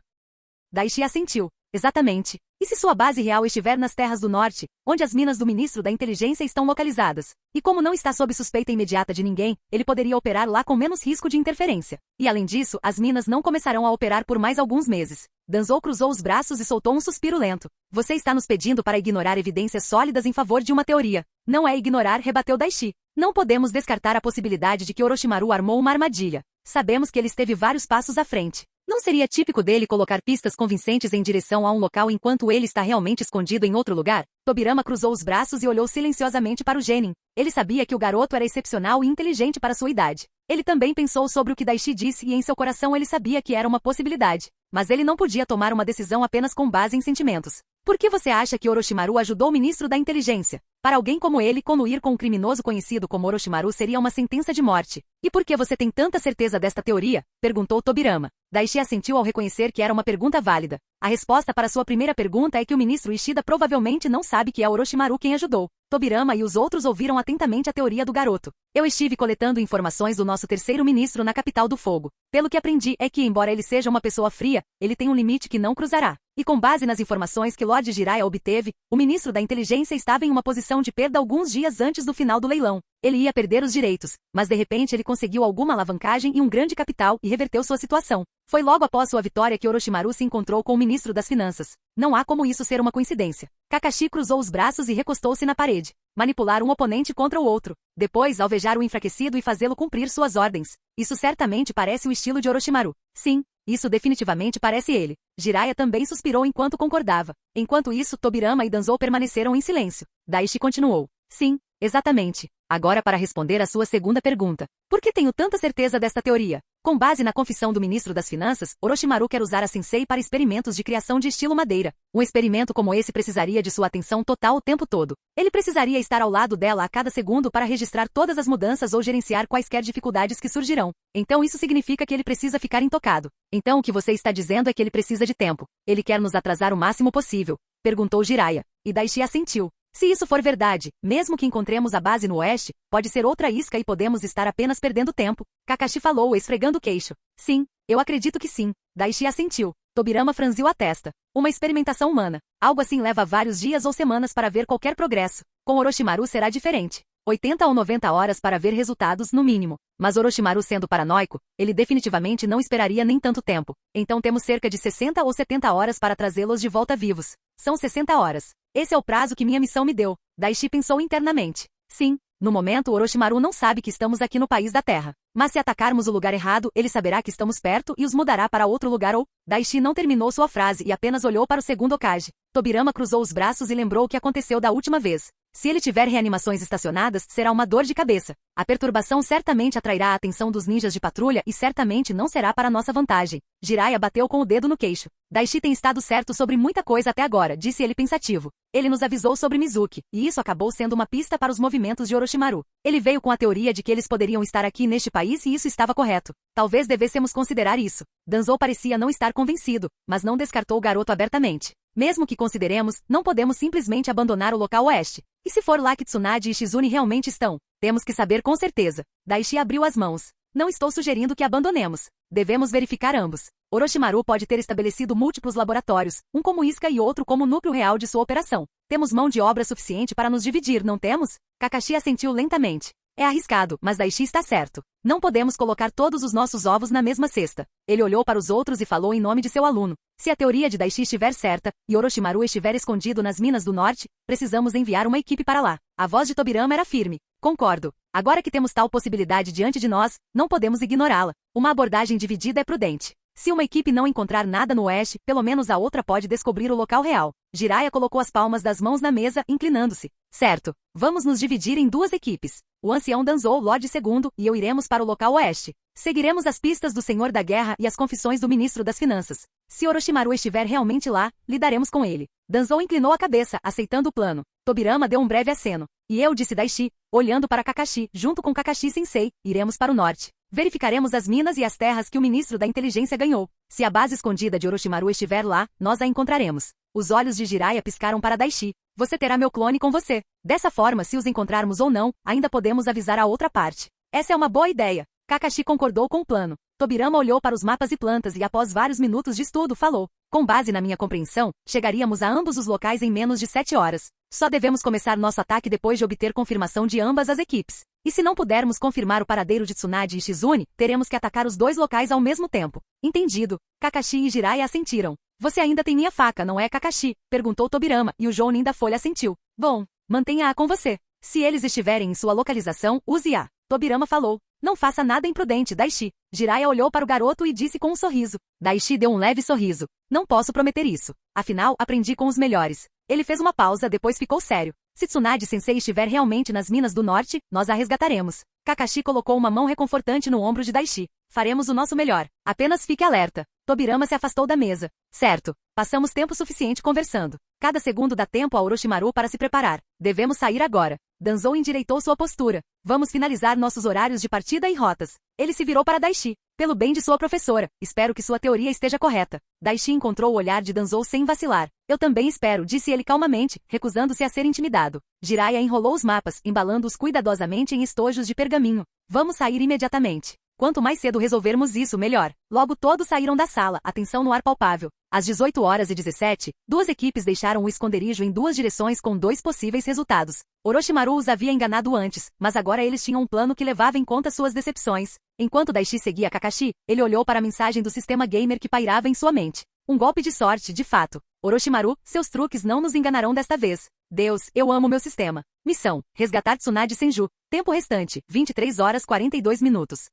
Daishi assentiu. Exatamente. E se sua base real estiver nas terras do norte, onde as minas do ministro da Inteligência estão localizadas? E como não está sob suspeita imediata de ninguém, ele poderia operar lá com menos risco de interferência. E além disso, as minas não começarão a operar por mais alguns meses. Danzou cruzou os braços e soltou um suspiro lento. Você está nos pedindo para ignorar evidências sólidas em favor de uma teoria. Não é ignorar, rebateu Daishi. Não podemos descartar a possibilidade de que Orochimaru armou uma armadilha. Sabemos que ele esteve vários passos à frente. Não seria típico dele colocar pistas convincentes em direção a um local enquanto ele está realmente escondido em outro lugar? Tobirama cruzou os braços e olhou silenciosamente para o Genin. Ele sabia que o garoto era excepcional e inteligente para sua idade. Ele também pensou sobre o que Daishi disse e em seu coração ele sabia que era uma possibilidade. Mas ele não podia tomar uma decisão apenas com base em sentimentos. Por que você acha que Orochimaru ajudou o ministro da Inteligência? Para alguém como ele, coluir com um criminoso conhecido como Orochimaru seria uma sentença de morte. E por que você tem tanta certeza desta teoria? Perguntou Tobirama. Daishi assentiu ao reconhecer que era uma pergunta válida. A resposta para sua primeira pergunta é que o ministro Ishida provavelmente não sabe que é Orochimaru quem ajudou. Tobirama e os outros ouviram atentamente a teoria do garoto. Eu estive coletando informações do nosso terceiro ministro na capital do fogo. Pelo que aprendi é que, embora ele seja uma pessoa fria, ele tem um limite que não cruzará. E com base nas informações que Lord Jiraiya obteve, o ministro da inteligência estava em uma posição de perda alguns dias antes do final do leilão. Ele ia perder os direitos, mas de repente ele conseguiu alguma alavancagem e um grande capital e reverteu sua situação. Foi logo após sua vitória que Orochimaru se encontrou com o ministro das finanças. Não há como isso ser uma coincidência. Kakashi cruzou os braços e recostou-se na parede. Manipular um oponente contra o outro. Depois alvejar o enfraquecido e fazê-lo cumprir suas ordens. Isso certamente parece o estilo de Orochimaru. Sim, isso definitivamente parece ele. Jiraiya também suspirou enquanto concordava. Enquanto isso, Tobirama e Danzou permaneceram em silêncio. Daishi continuou. Sim, exatamente. Agora para responder à sua segunda pergunta. Por que tenho tanta certeza desta teoria? Com base na confissão do ministro das Finanças, Orochimaru quer usar a Sensei para experimentos de criação de estilo madeira. Um experimento como esse precisaria de sua atenção total o tempo todo. Ele precisaria estar ao lado dela a cada segundo para registrar todas as mudanças ou gerenciar quaisquer dificuldades que surgirão. Então isso significa que ele precisa ficar intocado. Então o que você está dizendo é que ele precisa de tempo. Ele quer nos atrasar o máximo possível, perguntou Jiraiya. E Daishi assentiu. Se isso for verdade, mesmo que encontremos a base no oeste, pode ser outra isca e podemos estar apenas perdendo tempo. Kakashi falou, esfregando o queixo. Sim, eu acredito que sim. Daishi assentiu. Tobirama franziu a testa. Uma experimentação humana. Algo assim leva vários dias ou semanas para ver qualquer progresso. Com Orochimaru será diferente. 80 ou 90 horas para ver resultados, no mínimo. Mas Orochimaru sendo paranoico, ele definitivamente não esperaria nem tanto tempo. Então temos cerca de 60 ou 70 horas para trazê-los de volta vivos. São 60 horas. Esse é o prazo que minha missão me deu. Daishi pensou internamente. Sim, no momento Orochimaru não sabe que estamos aqui no país da Terra. Mas se atacarmos o lugar errado, ele saberá que estamos perto e os mudará para outro lugar ou... Daishi não terminou sua frase e apenas olhou para o segundo Hokage. Tobirama cruzou os braços e lembrou o que aconteceu da última vez. Se ele tiver reanimações estacionadas, será uma dor de cabeça. A perturbação certamente atrairá a atenção dos ninjas de patrulha e certamente não será para nossa vantagem. Jiraiya bateu com o dedo no queixo. Daishi tem estado certo sobre muita coisa até agora, disse ele pensativo. Ele nos avisou sobre Mizuki, e isso acabou sendo uma pista para os movimentos de Orochimaru. Ele veio com a teoria de que eles poderiam estar aqui neste país e isso estava correto. Talvez devêssemos considerar isso. Danzou parecia não estar convencido, mas não descartou o garoto abertamente. Mesmo que consideremos, não podemos simplesmente abandonar o local oeste. E se for lá que Tsunade e Shizune realmente estão? Temos que saber com certeza. Daishi abriu as mãos. Não estou sugerindo que abandonemos. Devemos verificar ambos. Orochimaru pode ter estabelecido múltiplos laboratórios, um como isca e outro como núcleo real de sua operação. Temos mão de obra suficiente para nos dividir, não temos? Kakashi assentiu lentamente. É arriscado, mas Daishi está certo. Não podemos colocar todos os nossos ovos na mesma cesta. Ele olhou para os outros e falou em nome de seu aluno. Se a teoria de Daishi estiver certa, e Orochimaru estiver escondido nas minas do norte, precisamos enviar uma equipe para lá. A voz de Tobirama era firme. Concordo. Agora que temos tal possibilidade diante de nós, não podemos ignorá-la. Uma abordagem dividida é prudente. Se uma equipe não encontrar nada no oeste, pelo menos a outra pode descobrir o local real. Jiraiya colocou as palmas das mãos na mesa, inclinando-se. Certo. Vamos nos dividir em duas equipes. O ancião danzou Lorde II e eu iremos para o local oeste. Seguiremos as pistas do Senhor da Guerra e as confissões do Ministro das Finanças. Se Orochimaru estiver realmente lá, lidaremos com ele. Danzou inclinou a cabeça, aceitando o plano. Tobirama deu um breve aceno. E eu, disse Daishi, olhando para Kakashi, junto com Kakashi-sensei, iremos para o norte. Verificaremos as minas e as terras que o Ministro da Inteligência ganhou. Se a base escondida de Orochimaru estiver lá, nós a encontraremos. Os olhos de Jiraiya piscaram para Daishi. Você terá meu clone com você. Dessa forma, se os encontrarmos ou não, ainda podemos avisar a outra parte. Essa é uma boa ideia. Kakashi concordou com o plano. Tobirama olhou para os mapas e plantas e após vários minutos de estudo falou. Com base na minha compreensão, chegaríamos a ambos os locais em menos de 7 horas. Só devemos começar nosso ataque depois de obter confirmação de ambas as equipes. E se não pudermos confirmar o paradeiro de Tsunade e Shizune, teremos que atacar os dois locais ao mesmo tempo. Entendido. Kakashi e Jiraiya assentiram. Você ainda tem minha faca, não é, Kakashi? Perguntou Tobirama, e o Jounin da Folha assentiu. Bom, mantenha-a com você. Se eles estiverem em sua localização, use-a. Tobirama falou. Não faça nada imprudente, Daishi. Jiraiya olhou para o garoto e disse com um sorriso. Daishi deu um leve sorriso. Não posso prometer isso. Afinal, aprendi com os melhores. Ele fez uma pausa, depois ficou sério. Se Tsunade Sensei estiver realmente nas minas do norte, nós a resgataremos. Kakashi colocou uma mão reconfortante no ombro de Daishi. Faremos o nosso melhor. Apenas fique alerta. Tobirama se afastou da mesa. Certo. Passamos tempo suficiente conversando. Cada segundo dá tempo a Orochimaru para se preparar. Devemos sair agora. Danzou endireitou sua postura. Vamos finalizar nossos horários de partida e rotas. Ele se virou para Daishi. Pelo bem de sua professora, espero que sua teoria esteja correta. Daishi encontrou o olhar de Danzou sem vacilar. Eu também espero, disse ele calmamente, recusando-se a ser intimidado. Jiraiya enrolou os mapas, embalando-os cuidadosamente em estojos de pergaminho. Vamos sair imediatamente. Quanto mais cedo resolvermos isso, melhor. Logo todos saíram da sala, atenção no ar palpável. Às 18h17, duas equipes deixaram o esconderijo em duas direções com dois possíveis resultados. Orochimaru os havia enganado antes, mas agora eles tinham um plano que levava em conta suas decepções. Enquanto Daishi seguia Kakashi, ele olhou para a mensagem do sistema gamer que pairava em sua mente. Um golpe de sorte, de fato. Orochimaru, seus truques não nos enganarão desta vez. Deus, eu amo meu sistema. Missão: resgatar Tsunade Senju. Tempo restante: 23h42.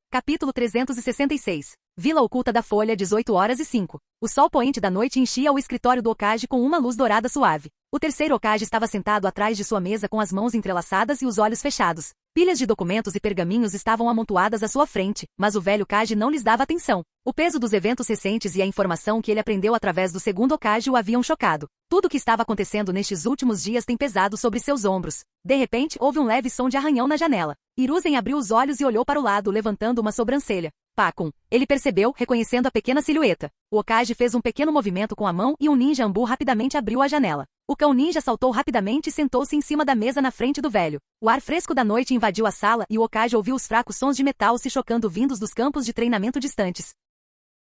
Capítulo 366. Vila Oculta da Folha, 18h05. O sol poente da noite enchia o escritório do Hokage com uma luz dourada suave. O terceiro Hokage estava sentado atrás de sua mesa com as mãos entrelaçadas e os olhos fechados. Pilhas de documentos e pergaminhos estavam amontoadas à sua frente, mas o velho Hokage não lhes dava atenção. O peso dos eventos recentes e a informação que ele aprendeu através do segundo Hokage o haviam chocado. Tudo o que estava acontecendo nestes últimos dias tem pesado sobre seus ombros. De repente, houve um leve som de arranhão na janela. Hiruzen abriu os olhos e olhou para o lado, levantando uma sobrancelha. Pakun. Ele percebeu, reconhecendo a pequena silhueta. O Hokage fez um pequeno movimento com a mão e um ninja Ambu rapidamente abriu a janela. O cão ninja saltou rapidamente e sentou-se em cima da mesa na frente do velho. O ar fresco da noite invadiu a sala e o Hokage ouviu os fracos sons de metal se chocando vindos dos campos de treinamento distantes.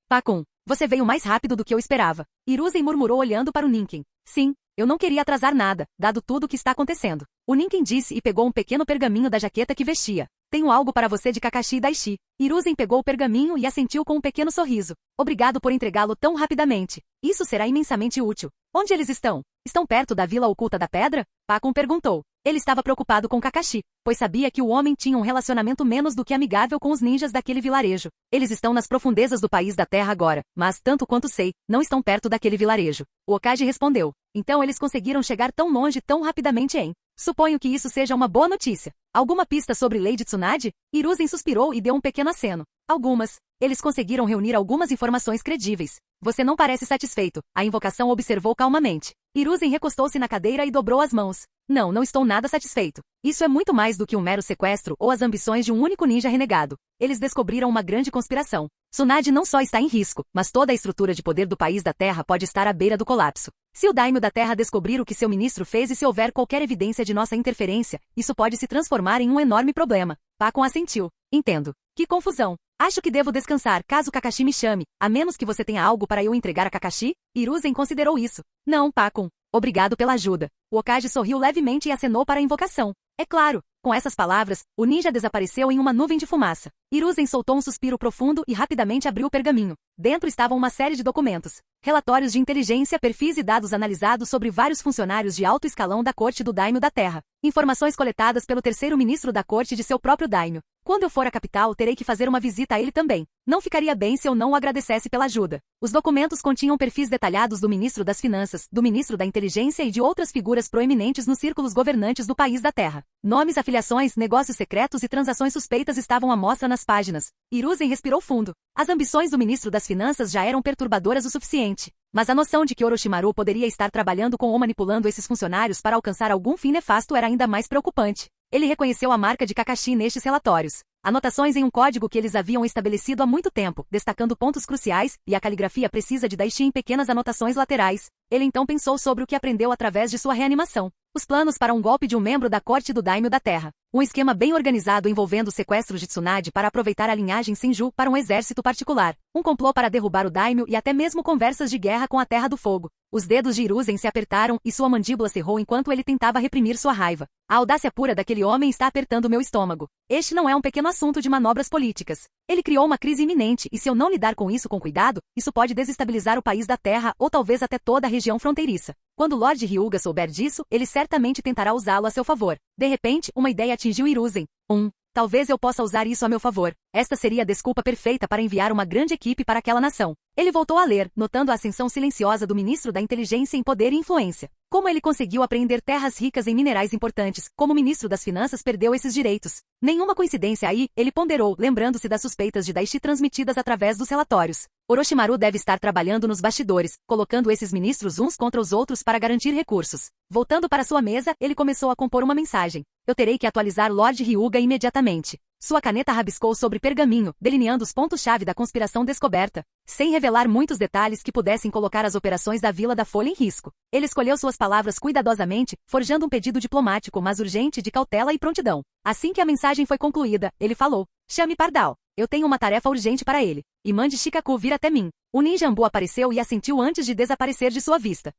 Pakun, você veio mais rápido do que eu esperava. Hiruzen murmurou olhando para o Ninken. Sim, eu não queria atrasar nada, dado tudo o que está acontecendo. O Ninken disse e pegou um pequeno pergaminho da jaqueta que vestia. Tenho algo para você de Kakashi e Daishi. Hiruzen pegou o pergaminho e assentiu com um pequeno sorriso. Obrigado por entregá-lo tão rapidamente. Isso será imensamente útil. Onde eles estão? Estão perto da Vila Oculta da Pedra? Pakun perguntou. Ele estava preocupado com Kakashi, pois sabia que o homem tinha um relacionamento menos do que amigável com os ninjas daquele vilarejo. Eles estão nas profundezas do país da terra agora, mas, tanto quanto sei, não estão perto daquele vilarejo. O Hokage respondeu. Então eles conseguiram chegar tão longe tão rapidamente, hein? Suponho que isso seja uma boa notícia. Alguma pista sobre Lady Tsunade? Hiruzen suspirou e deu um pequeno aceno. Algumas. Eles conseguiram reunir algumas informações credíveis. Você não parece satisfeito, a invocação observou calmamente. Hiruzen recostou-se na cadeira e dobrou as mãos. Não estou nada satisfeito. Isso é muito mais do que um mero sequestro ou as ambições de um único ninja renegado. Eles descobriram uma grande conspiração. Tsunade não só está em risco, mas toda a estrutura de poder do país da Terra pode estar à beira do colapso. Se o Daimyo da Terra descobrir o que seu ministro fez e se houver qualquer evidência de nossa interferência, isso pode se transformar em um enorme problema. Pakun assentiu. Entendo. Que confusão. Acho que devo descansar caso Kakashi me chame, a menos que você tenha algo para eu entregar a Kakashi? Hiruzen considerou isso. Não, Pakun. Obrigado pela ajuda. O Hokage sorriu levemente e acenou para a invocação. É claro. Com essas palavras, o ninja desapareceu em uma nuvem de fumaça. Hiruzen soltou um suspiro profundo e rapidamente abriu o pergaminho. Dentro estavam uma série de documentos. Relatórios de inteligência, perfis e dados analisados sobre vários funcionários de alto escalão da corte do Daimyo da Terra. Informações coletadas pelo terceiro ministro da corte de seu próprio Daimyo. Quando eu for à capital, terei que fazer uma visita a ele também. Não ficaria bem se eu não o agradecesse pela ajuda. Os documentos continham perfis detalhados do ministro das Finanças, do ministro da Inteligência e de outras figuras proeminentes nos círculos governantes do país da Terra. Nomes, afiliações, negócios secretos e transações suspeitas estavam à mostra nas páginas. Hiruzen respirou fundo. As ambições do ministro das Finanças já eram perturbadoras o suficiente. Mas a noção de que Orochimaru poderia estar trabalhando com ou manipulando esses funcionários para alcançar algum fim nefasto era ainda mais preocupante. Ele reconheceu a marca de Kakashi nestes relatórios. Anotações em um código que eles haviam estabelecido há muito tempo, destacando pontos cruciais, e a caligrafia precisa de Daishi em pequenas anotações laterais. Ele então pensou sobre o que aprendeu através de sua reanimação. Os planos para um golpe de um membro da corte do Daimyo da Terra. Um esquema bem organizado envolvendo o sequestro de Tsunade para aproveitar a linhagem Senju para um exército particular. Um complô para derrubar o Daimyo e até mesmo conversas de guerra com a Terra do Fogo. Os dedos de Hiruzen se apertaram e sua mandíbula cerrou enquanto ele tentava reprimir sua raiva. A audácia pura daquele homem está apertando meu estômago. Este não é um pequeno assunto de manobras políticas. Ele criou uma crise iminente e se eu não lidar com isso com cuidado, isso pode desestabilizar o país da Terra ou talvez até toda a região fronteiriça. Quando Lord Hyuga souber disso, ele certamente tentará usá-lo a seu favor. De repente, uma ideia atingiu Hiruzen. Talvez eu possa usar isso a meu favor. Esta seria a desculpa perfeita para enviar uma grande equipe para aquela nação. Ele voltou a ler, notando a ascensão silenciosa do ministro da inteligência em poder e influência. Como ele conseguiu apreender terras ricas em minerais importantes, como o ministro das finanças perdeu esses direitos. Nenhuma coincidência aí, ele ponderou, lembrando-se das suspeitas de Daishi transmitidas através dos relatórios. Orochimaru deve estar trabalhando nos bastidores, colocando esses ministros uns contra os outros para garantir recursos. Voltando para sua mesa, ele começou a compor uma mensagem. Eu terei que atualizar Lord Hyuga imediatamente. Sua caneta rabiscou sobre pergaminho, delineando os pontos-chave da conspiração descoberta, sem revelar muitos detalhes que pudessem colocar as operações da Vila da Folha em risco. Ele escolheu suas palavras cuidadosamente, forjando um pedido diplomático mas urgente de cautela e prontidão. Assim que a mensagem foi concluída, ele falou: chame Pardal. Eu tenho uma tarefa urgente para ele. E mande Shikaku vir até mim. O ninja Ambu apareceu e assentiu antes de desaparecer de sua vista.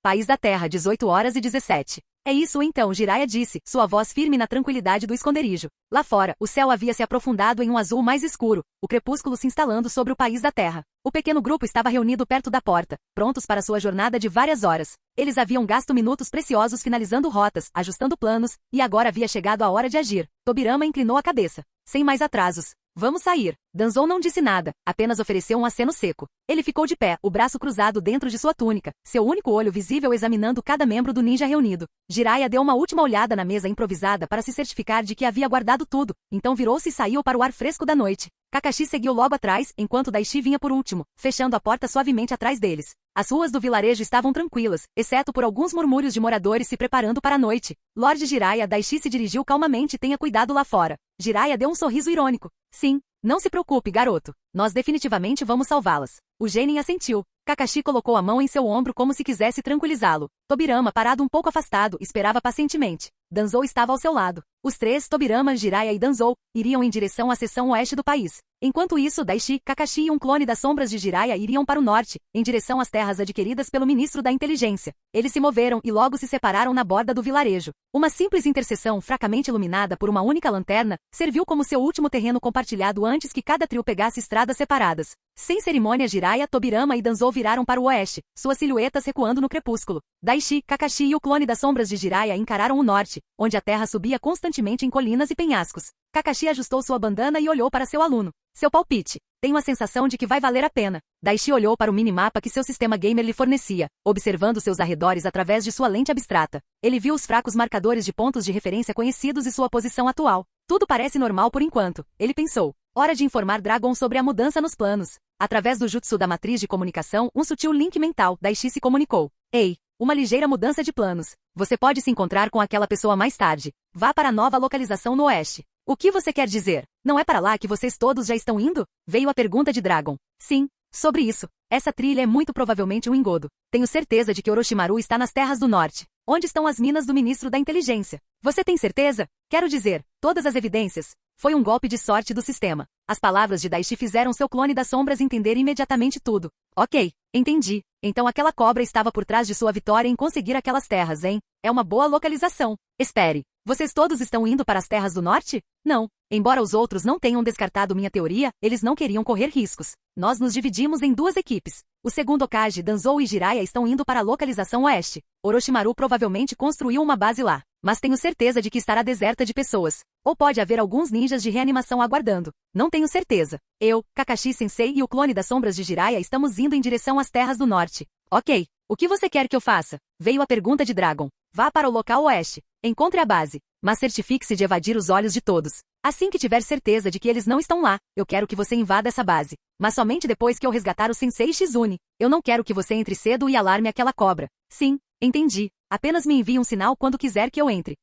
País da Terra, 18h17. É isso então, Jiraiya disse, sua voz firme na tranquilidade do esconderijo. Lá fora, o céu havia se aprofundado em um azul mais escuro, o crepúsculo se instalando sobre o país da Terra. O pequeno grupo estava reunido perto da porta, prontos para sua jornada de várias horas. Eles haviam gasto minutos preciosos finalizando rotas, ajustando planos, e agora havia chegado a hora de agir. Tobirama inclinou a cabeça. Sem mais atrasos. Vamos sair. Danzou não disse nada, apenas ofereceu um aceno seco. Ele ficou de pé, o braço cruzado dentro de sua túnica, seu único olho visível examinando cada membro do ninja reunido. Jiraiya deu uma última olhada na mesa improvisada para se certificar de que havia guardado tudo, então virou-se e saiu para o ar fresco da noite. Kakashi seguiu logo atrás, enquanto Daishi vinha por último, fechando a porta suavemente atrás deles. As ruas do vilarejo estavam tranquilas, exceto por alguns murmúrios de moradores se preparando para a noite. Lord Jiraiya, Daishi se dirigiu calmamente, tenha cuidado lá fora. Jiraiya deu um sorriso irônico. Sim, não se preocupe, garoto. Nós definitivamente vamos salvá-las. O genin assentiu. Kakashi colocou a mão em seu ombro como se quisesse tranquilizá-lo. Tobirama, parado um pouco afastado, esperava pacientemente. Danzou estava ao seu lado. Os três, Tobirama, Jiraiya e Danzou, iriam em direção à seção oeste do país. Enquanto isso, Daishi, Kakashi e um clone das sombras de Jiraiya iriam para o norte, em direção às terras adquiridas pelo ministro da inteligência. Eles se moveram e logo se separaram na borda do vilarejo. Uma simples interseção fracamente iluminada por uma única lanterna, serviu como seu último terreno compartilhado antes que cada trio pegasse estradas separadas. Sem cerimônia, Jiraiya, Tobirama e Danzou viraram para o oeste, suas silhuetas recuando no crepúsculo. Daishi, Kakashi e o clone das sombras de Jiraiya encararam o norte, onde a terra subia constantemente em colinas e penhascos. Kakashi ajustou sua bandana e olhou para seu aluno. Seu palpite. Tenho a sensação de que vai valer a pena. Daishi olhou para o minimapa que seu sistema gamer lhe fornecia, observando seus arredores através de sua lente abstrata. Ele viu os fracos marcadores de pontos de referência conhecidos e sua posição atual. Tudo parece normal por enquanto, ele pensou. Hora de informar Dragon sobre a mudança nos planos. Através do jutsu da matriz de comunicação, um sutil link mental, Daishi se comunicou. Ei, uma ligeira mudança de planos. Você pode se encontrar com aquela pessoa mais tarde. Vá para a nova localização no oeste. O que você quer dizer? Não é para lá que vocês todos já estão indo? Veio a pergunta de Dragon. Sim, sobre isso. Essa trilha é muito provavelmente um engodo. Tenho certeza de que Orochimaru está nas terras do norte. Onde estão as minas do ministro da inteligência? Você tem certeza? Quero dizer, todas as evidências. Foi um golpe de sorte do sistema. As palavras de Daishi fizeram seu clone das sombras entender imediatamente tudo. Ok, entendi. Então aquela cobra estava por trás de sua vitória em conseguir aquelas terras, hein? É uma boa localização. Espere. Vocês todos estão indo para as terras do norte? Não. Embora os outros não tenham descartado minha teoria, eles não queriam correr riscos. Nós nos dividimos em duas equipes. O segundo Hokage, Danzou e Jiraiya estão indo para a localização oeste. Orochimaru provavelmente construiu uma base lá. Mas tenho certeza de que estará deserta de pessoas. Ou pode haver alguns ninjas de reanimação aguardando. Não tenho certeza. Eu, Kakashi-sensei e o clone das sombras de Jiraiya estamos indo em direção às terras do norte. Ok. O que você quer que eu faça? Veio a pergunta de Dragon. Vá para o local oeste. Encontre a base. Mas certifique-se de evadir os olhos de todos. Assim que tiver certeza de que eles não estão lá, eu quero que você invada essa base. Mas somente depois que eu resgatar o Sensei Shizune. Eu não quero que você entre cedo e alarme aquela cobra. Sim, entendi. Apenas me envie um sinal quando quiser que eu entre.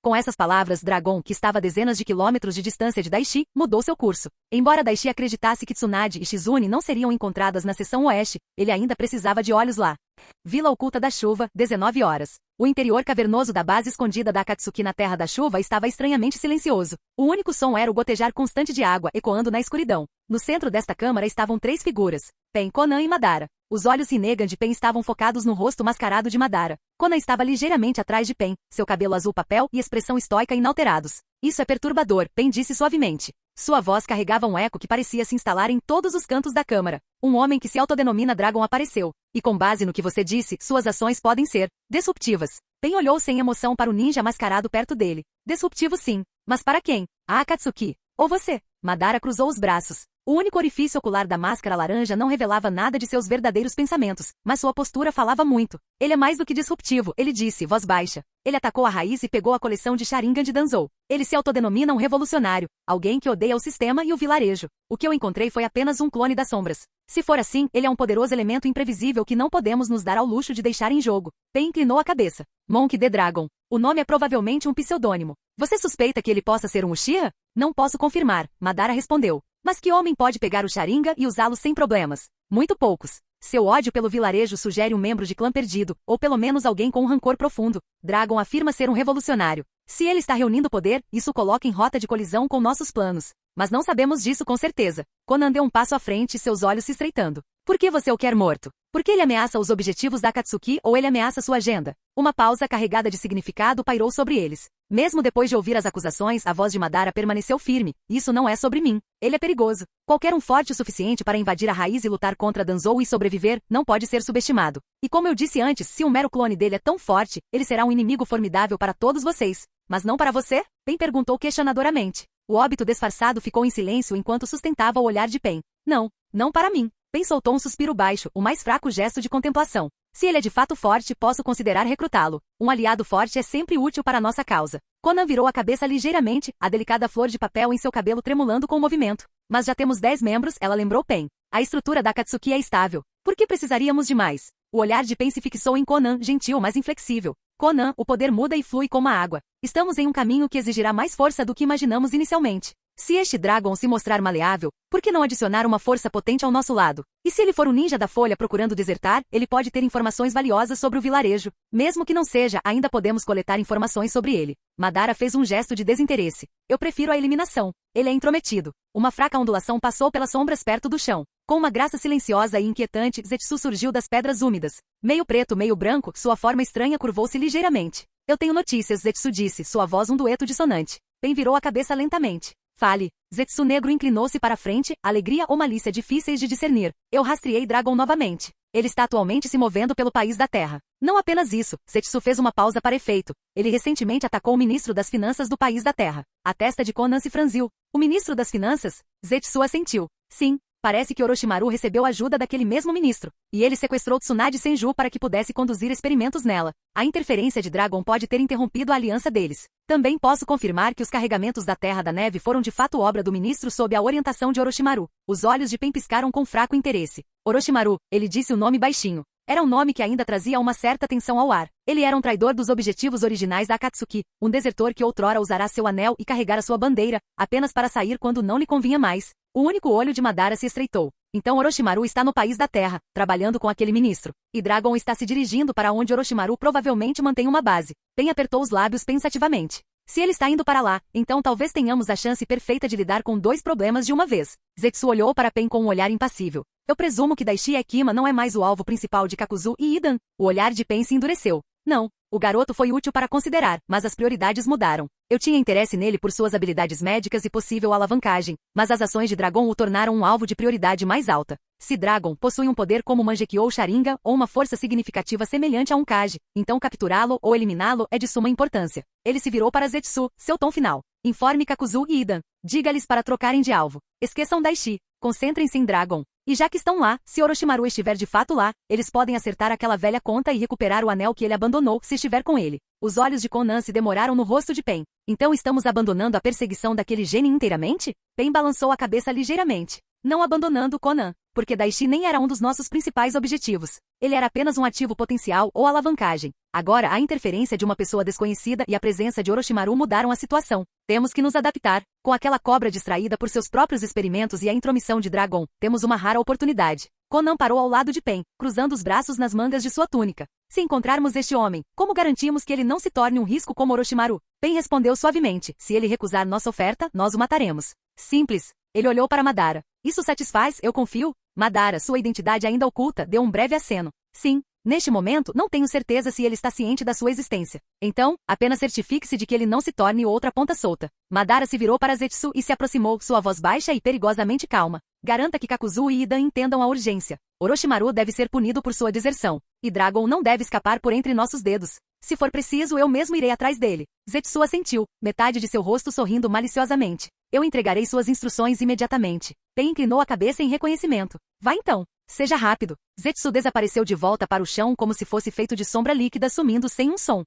Com essas palavras, Dragon, que estava a dezenas de quilômetros de distância de Daishi, mudou seu curso. Embora Daishi acreditasse que Tsunade e Shizune não seriam encontradas na seção oeste, ele ainda precisava de olhos lá. Vila Oculta da Chuva, 19 horas. O interior cavernoso da base escondida da Akatsuki na Terra da Chuva estava estranhamente silencioso. O único som era o gotejar constante de água ecoando na escuridão. No centro desta câmara estavam três figuras. Pen, Conan e Madara. Os olhos Rinnegan de Pen estavam focados no rosto mascarado de Madara. Conan estava ligeiramente atrás de Pen, seu cabelo azul papel e expressão estoica inalterados. Isso é perturbador, Pen disse suavemente. Sua voz carregava um eco que parecia se instalar em todos os cantos da câmara. Um homem que se autodenomina Dragon apareceu. E com base no que você disse, suas ações podem ser disruptivas. Pen olhou sem emoção para o ninja mascarado perto dele. Disruptivo sim. Mas para quem? A Akatsuki. Ou você. Madara cruzou os braços. O único orifício ocular da máscara laranja não revelava nada de seus verdadeiros pensamentos, mas sua postura falava muito. Ele é mais do que disruptivo, ele disse, voz baixa. Ele atacou a raiz e pegou a coleção de Sharingan de Danzou. Ele se autodenomina um revolucionário, alguém que odeia o sistema e o vilarejo. O que eu encontrei foi apenas um clone das sombras. Se for assim, ele é um poderoso elemento imprevisível que não podemos nos dar ao luxo de deixar em jogo. Pen inclinou a cabeça. Monk the Dragon. O nome é provavelmente um pseudônimo. Você suspeita que ele possa ser um Uchiha? Não posso confirmar, Madara respondeu. Mas que homem pode pegar o Sharingan e usá-lo sem problemas? Muito poucos. Seu ódio pelo vilarejo sugere um membro de clã perdido, ou pelo menos alguém com um rancor profundo. Dragon afirma ser um revolucionário. Se ele está reunindo poder, isso coloca em rota de colisão com nossos planos. Mas não sabemos disso com certeza. Conan deu um passo à frente, seus olhos se estreitando. Por que você o quer morto? Por que ele ameaça os objetivos da Akatsuki ou ele ameaça sua agenda? Uma pausa carregada de significado pairou sobre eles. Mesmo depois de ouvir as acusações, a voz de Madara permaneceu firme. Isso não é sobre mim. Ele é perigoso. Qualquer um forte o suficiente para invadir a raiz e lutar contra Danzou e sobreviver, não pode ser subestimado. E como eu disse antes, se um mero clone dele é tão forte, ele será um inimigo formidável para todos vocês. Mas não para você? Pen perguntou questionadoramente. O óbito disfarçado ficou em silêncio enquanto sustentava o olhar de Pen. Não para mim. Pen soltou um suspiro baixo, o mais fraco gesto de contemplação. Se ele é de fato forte, posso considerar recrutá-lo. Um aliado forte é sempre útil para nossa causa. Conan virou a cabeça ligeiramente, a delicada flor de papel em seu cabelo tremulando com o movimento. Mas já temos 10 membros, ela lembrou Pen. A estrutura da Akatsuki é estável. Por que precisaríamos de mais? O olhar de Pen se fixou em Conan, gentil mas inflexível. Conan, o poder muda e flui como a água. Estamos em um caminho que exigirá mais força do que imaginamos inicialmente. Se este Dragon se mostrar maleável, por que não adicionar uma força potente ao nosso lado? E se ele for um ninja da Folha procurando desertar, ele pode ter informações valiosas sobre o vilarejo. Mesmo que não seja, ainda podemos coletar informações sobre ele. Madara fez um gesto de desinteresse. Eu prefiro a eliminação. Ele é intrometido. Uma fraca ondulação passou pelas sombras perto do chão. Com uma graça silenciosa e inquietante, Zetsu surgiu das pedras úmidas. Meio preto, meio branco, sua forma estranha curvou-se ligeiramente. Eu tenho notícias, Zetsu disse, sua voz um dueto dissonante. Pen virou a cabeça lentamente. Fale. Zetsu negro inclinou-se para a frente, alegria ou malícia difíceis de discernir. Eu rastreei Dragon novamente. Ele está atualmente se movendo pelo país da Terra. Não apenas isso, Zetsu fez uma pausa para efeito. Ele recentemente atacou o ministro das Finanças do país da Terra. A testa de Conan se franziu. O ministro das Finanças? Zetsu assentiu. Sim. Parece que Orochimaru recebeu ajuda daquele mesmo ministro, e ele sequestrou Tsunade Senju para que pudesse conduzir experimentos nela. A interferência de Dragon pode ter interrompido a aliança deles. Também posso confirmar que os carregamentos da Terra da Neve foram de fato obra do ministro sob a orientação de Orochimaru. Os olhos de Pen piscaram com fraco interesse. Orochimaru, ele disse o nome baixinho. Era um nome que ainda trazia uma certa tensão ao ar. Ele era um traidor dos objetivos originais da Akatsuki, um desertor que outrora usará seu anel e carregará sua bandeira, apenas para sair quando não lhe convinha mais. O único olho de Madara se estreitou. Então Orochimaru está no país da Terra, trabalhando com aquele ministro. E Dragon está se dirigindo para onde Orochimaru provavelmente mantém uma base. Pen apertou os lábios pensativamente. Se ele está indo para lá, então talvez tenhamos a chance perfeita de lidar com 2 problemas de uma vez. Zetsu olhou para Pen com um olhar impassível. Eu presumo que Daishi Ekima não é mais o alvo principal de Kakuzu e Idan. O olhar de Pen se endureceu. Não. O garoto foi útil para considerar, mas as prioridades mudaram. Eu tinha interesse nele por suas habilidades médicas e possível alavancagem, mas as ações de Dragon o tornaram um alvo de prioridade mais alta. Se Dragon possui um poder como Mangekyou Sharingan ou uma força significativa semelhante a um Kage, então capturá-lo ou eliminá-lo é de suma importância. Ele se virou para Zetsu, seu tom final. Informe Kakuzu e Idan. Diga-lhes para trocarem de alvo. Esqueçam Daishi. Concentrem-se em Dragon. E já que estão lá, se Orochimaru estiver de fato lá, eles podem acertar aquela velha conta e recuperar o anel que ele abandonou se estiver com ele. Os olhos de Conan se demoraram no rosto de Pen. Então estamos abandonando a perseguição daquele gênio inteiramente? Pen balançou a cabeça ligeiramente. Não abandonando Conan, porque Daishi nem era um dos nossos principais objetivos. Ele era apenas um ativo potencial ou alavancagem. Agora a interferência de uma pessoa desconhecida e a presença de Orochimaru mudaram a situação. Temos que nos adaptar. Com aquela cobra distraída por seus próprios experimentos e a intromissão de Dragon, temos uma rara oportunidade. Conan parou ao lado de Pen, cruzando os braços nas mangas de sua túnica. Se encontrarmos este homem, como garantimos que ele não se torne um risco como Orochimaru? Pen respondeu suavemente. Se ele recusar nossa oferta, nós o mataremos. Simples. Ele olhou para Madara. Isso satisfaz, eu confio? Madara, sua identidade ainda oculta, deu um breve aceno. Sim. Neste momento, não tenho certeza se ele está ciente da sua existência. Então, apenas certifique-se de que ele não se torne outra ponta solta. Madara se virou para Zetsu e se aproximou, sua voz baixa e perigosamente calma. Garanta que Kakuzu e Idan entendam a urgência. Orochimaru deve ser punido por sua deserção. E Dragon não deve escapar por entre nossos dedos. Se for preciso, eu mesmo irei atrás dele. Zetsu assentiu, metade de seu rosto sorrindo maliciosamente. Eu entregarei suas instruções imediatamente. Pen inclinou a cabeça em reconhecimento. Vá então. Seja rápido. Zetsu desapareceu de volta para o chão como se fosse feito de sombra líquida sumindo sem um som.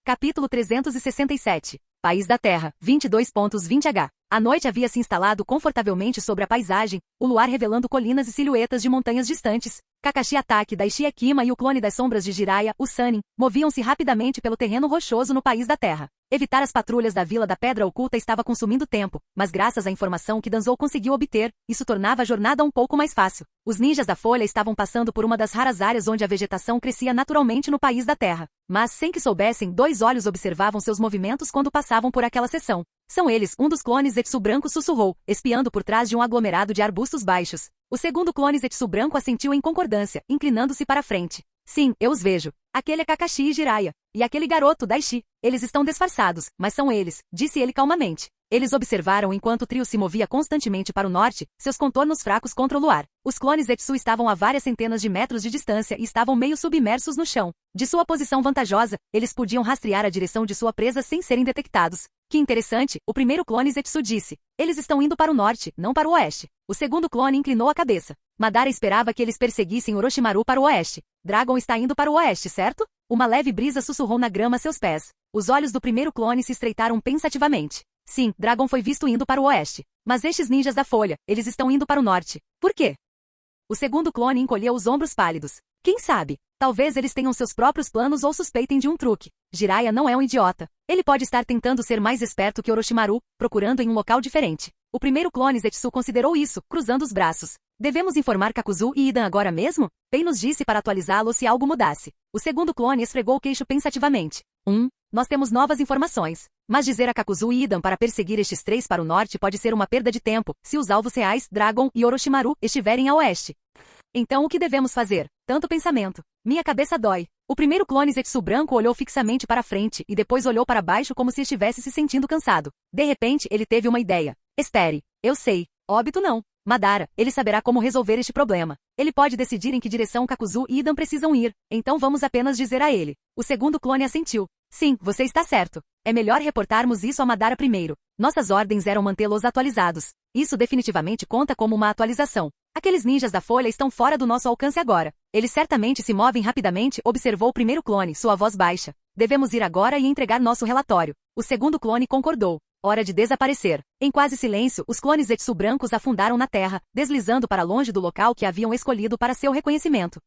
Capítulo 367. País da Terra, 22.20h. A noite havia se instalado confortavelmente sobre a paisagem, o luar revelando colinas e silhuetas de montanhas distantes. Kakashi Atake, Daishi Ekima e o clone das sombras de Jiraiya, o Sannin, moviam-se rapidamente pelo terreno rochoso no País da Terra. Evitar as patrulhas da Vila da Pedra Oculta estava consumindo tempo, mas graças à informação que Danzou conseguiu obter, isso tornava a jornada um pouco mais fácil. Os ninjas da Folha estavam passando por uma das raras áreas onde a vegetação crescia naturalmente no País da Terra. Mas, sem que soubessem, 2 olhos observavam seus movimentos quando passavam por aquela seção. São eles, um dos clones Zetsu branco sussurrou, espiando por trás de um aglomerado de arbustos baixos. O segundo clone Zetsu branco assentiu em concordância, inclinando-se para a frente. Sim, eu os vejo. Aquele é Kakashi e Jiraiya. E aquele garoto, Daishi. Eles estão disfarçados, mas são eles, disse ele calmamente. Eles observaram enquanto o trio se movia constantemente para o norte, seus contornos fracos contra o luar. Os clones Zetsu estavam a várias centenas de metros de distância e estavam meio submersos no chão. De sua posição vantajosa, eles podiam rastrear a direção de sua presa sem serem detectados. Que interessante, o primeiro clone Zetsu disse. Eles estão indo para o norte, não para o oeste. O segundo clone inclinou a cabeça. Madara esperava que eles perseguissem Orochimaru para o oeste. Dragon está indo para o oeste, certo? Uma leve brisa sussurrou na grama a seus pés. Os olhos do primeiro clone se estreitaram pensativamente. Sim, Dragon foi visto indo para o oeste. Mas estes ninjas da Folha, eles estão indo para o norte. Por quê? O segundo clone encolheu os ombros pálidos. Quem sabe? Talvez eles tenham seus próprios planos ou suspeitem de um truque. Jiraiya não é um idiota. Ele pode estar tentando ser mais esperto que Orochimaru, procurando em um local diferente. O primeiro clone Zetsu considerou isso, cruzando os braços. Devemos informar Kakuzu e Idan agora mesmo? Pen nos disse para atualizá-lo se algo mudasse. O segundo clone esfregou o queixo pensativamente. Nós temos novas informações. Mas dizer a Kakuzu e Idan para perseguir estes 3 para o norte pode ser uma perda de tempo, se os alvos reais, Dragon e Orochimaru, estiverem a oeste. Então o que devemos fazer? Tanto pensamento. Minha cabeça dói. O primeiro clone Zetsu branco olhou fixamente para frente e depois olhou para baixo como se estivesse se sentindo cansado. De repente, ele teve uma ideia. Espere. Eu sei. Óbito não. Madara, ele saberá como resolver este problema. Ele pode decidir em que direção Kakuzu e Idan precisam ir, então vamos apenas dizer a ele. O segundo clone assentiu. Sim, você está certo. É melhor reportarmos isso a Madara primeiro. Nossas ordens eram mantê-los atualizados. Isso definitivamente conta como uma atualização. Aqueles ninjas da Folha estão fora do nosso alcance agora. Eles certamente se movem rapidamente, observou o primeiro clone, sua voz baixa. Devemos ir agora e entregar nosso relatório. O segundo clone concordou. Hora de desaparecer. Em quase silêncio, os clones Zetsu brancos afundaram na terra, deslizando para longe do local que haviam escolhido para seu reconhecimento.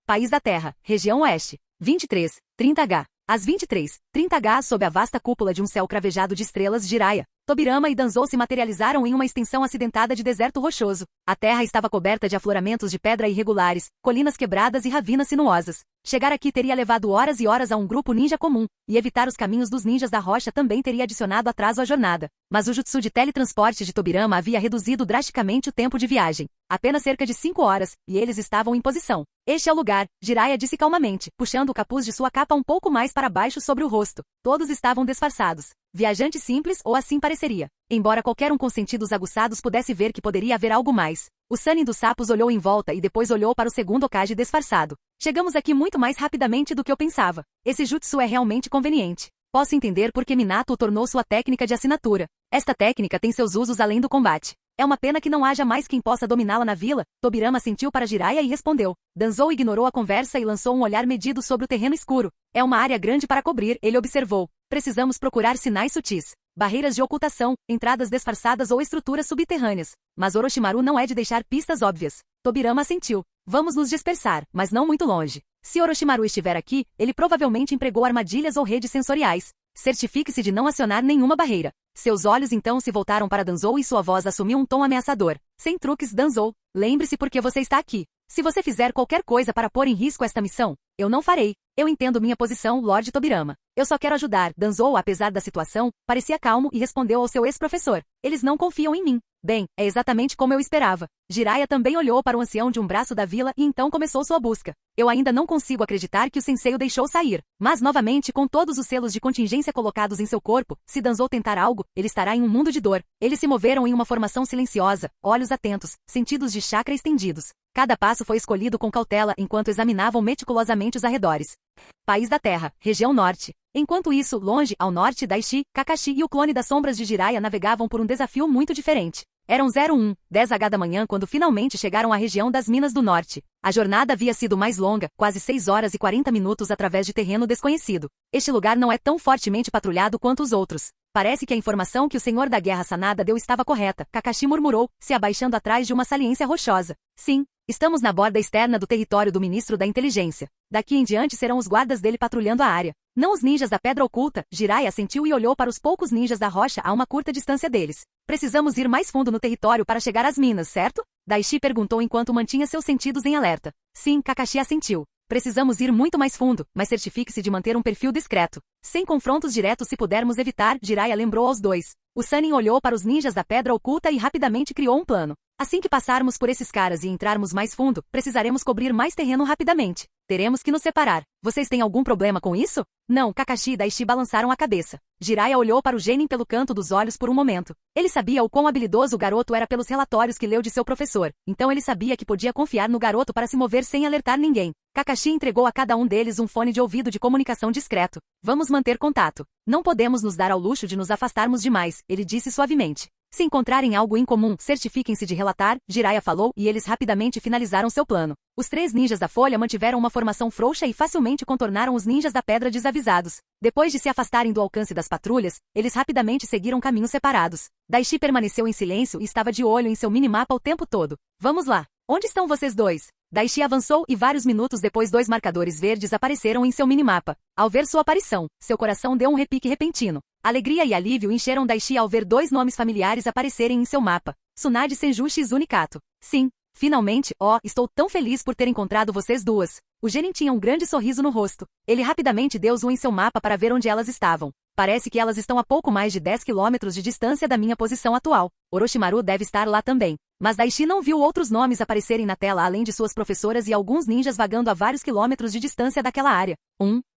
País da Terra, região oeste. 23:30h. Às 23:30h, sob a vasta cúpula de um céu cravejado de estrelas, Jiraiya, Tobirama e Danzou se materializaram em uma extensão acidentada de deserto rochoso. A terra estava coberta de afloramentos de pedra irregulares, colinas quebradas e ravinas sinuosas. Chegar aqui teria levado horas e horas a um grupo ninja comum, e evitar os caminhos dos ninjas da rocha também teria adicionado atraso à jornada. Mas o jutsu de teletransporte de Tobirama havia reduzido drasticamente o tempo de viagem. Apenas cerca de 5 horas, e eles estavam em posição. Este é o lugar, Jiraiya disse calmamente, puxando o capuz de sua capa um pouco mais para baixo sobre o rosto. Todos estavam disfarçados. Viajante simples, ou assim pareceria. Embora qualquer um com sentidos aguçados pudesse ver que poderia haver algo mais. O Sannin dos sapos olhou em volta e depois olhou para o segundo Hokage disfarçado. Chegamos aqui muito mais rapidamente do que eu pensava. Esse jutsu é realmente conveniente. Posso entender por que Minato o tornou sua técnica de assinatura. Esta técnica tem seus usos além do combate. É uma pena que não haja mais quem possa dominá-la na vila. Tobirama sentiu para Jiraiya e respondeu. Danzou ignorou a conversa e lançou um olhar medido sobre o terreno escuro. É uma área grande para cobrir, ele observou. Precisamos procurar sinais sutis. Barreiras de ocultação, entradas disfarçadas ou estruturas subterrâneas. Mas Orochimaru não é de deixar pistas óbvias. Tobirama assentiu. Vamos nos dispersar, mas não muito longe. Se Orochimaru estiver aqui, ele provavelmente empregou armadilhas ou redes sensoriais. Certifique-se de não acionar nenhuma barreira. Seus olhos então se voltaram para Danzou e sua voz assumiu um tom ameaçador. Sem truques, Danzou. Lembre-se por que você está aqui. Se você fizer qualquer coisa para pôr em risco esta missão, eu não farei. Eu entendo minha posição, Lord Tobirama. Eu só quero ajudar. Danzou, apesar da situação, parecia calmo e respondeu ao seu ex-professor. Eles não confiam em mim. Bem, é exatamente como eu esperava. Jiraiya também olhou para o ancião de um braço da vila e então começou sua busca. Eu ainda não consigo acreditar que o sensei o deixou sair. Mas novamente, com todos os selos de contingência colocados em seu corpo, se Danzou tentar algo, ele estará em um mundo de dor. Eles se moveram em uma formação silenciosa, olhos atentos, sentidos de chakra estendidos. Cada passo foi escolhido com cautela enquanto examinavam meticulosamente os arredores. País da Terra, região norte. Enquanto isso, longe, ao norte, Daishi, Kakashi e o clone das sombras de Jiraiya navegavam por um desafio muito diferente. Eram 10h da manhã quando finalmente chegaram à região das Minas do Norte. A jornada havia sido mais longa, quase 6 horas e 40 minutos através de terreno desconhecido. Este lugar não é tão fortemente patrulhado quanto os outros. Parece que a informação que o Senhor da Guerra Sanada deu estava correta, Kakashi murmurou, se abaixando atrás de uma saliência rochosa. Sim, estamos na borda externa do território do Ministro da Inteligência. Daqui em diante serão os guardas dele patrulhando a área. Não os ninjas da Pedra Oculta. Jiraiya assentiu e olhou para os poucos ninjas da rocha a uma curta distância deles. Precisamos ir mais fundo no território para chegar às minas, certo? Daishi perguntou enquanto mantinha seus sentidos em alerta. Sim, Kakashi assentiu. Precisamos ir muito mais fundo, mas certifique-se de manter um perfil discreto. Sem confrontos diretos se pudermos evitar, Jiraiya lembrou aos dois. O Sannin olhou para os ninjas da Pedra Oculta e rapidamente criou um plano. Assim que passarmos por esses caras e entrarmos mais fundo, precisaremos cobrir mais terreno rapidamente. Teremos que nos separar. Vocês têm algum problema com isso? Não, Kakashi e Daishi balançaram a cabeça. Jiraiya olhou para o genin pelo canto dos olhos por um momento. Ele sabia o quão habilidoso o garoto era pelos relatórios que leu de seu professor. Então ele sabia que podia confiar no garoto para se mover sem alertar ninguém. Kakashi entregou a cada um deles um fone de ouvido de comunicação discreto. Vamos manter contato. Não podemos nos dar ao luxo de nos afastarmos demais, ele disse suavemente. Se encontrarem algo em comum, certifiquem-se de relatar, Jiraiya falou e eles rapidamente finalizaram seu plano. Os 3 ninjas da folha mantiveram uma formação frouxa e facilmente contornaram os ninjas da pedra desavisados. Depois de se afastarem do alcance das patrulhas, eles rapidamente seguiram caminhos separados. Daishi permaneceu em silêncio e estava de olho em seu minimapa o tempo todo. Vamos lá. Onde estão vocês dois? Daishi avançou e vários minutos depois 2 marcadores verdes apareceram em seu minimapa. Ao ver sua aparição, seu coração deu um repique repentino. Alegria e alívio encheram Daishi ao ver 2 nomes familiares aparecerem em seu mapa. Tsunade Senjushi e Zunikato. Sim, finalmente, estou tão feliz por ter encontrado vocês duas. O genin tinha um grande sorriso no rosto. Ele rapidamente deu zoom em seu mapa para ver onde elas estavam. Parece que elas estão a pouco mais de 10 quilômetros de distância da minha posição atual. Orochimaru deve estar lá também. Mas Daishi não viu outros nomes aparecerem na tela além de suas professoras e alguns ninjas vagando a vários quilômetros de distância daquela área.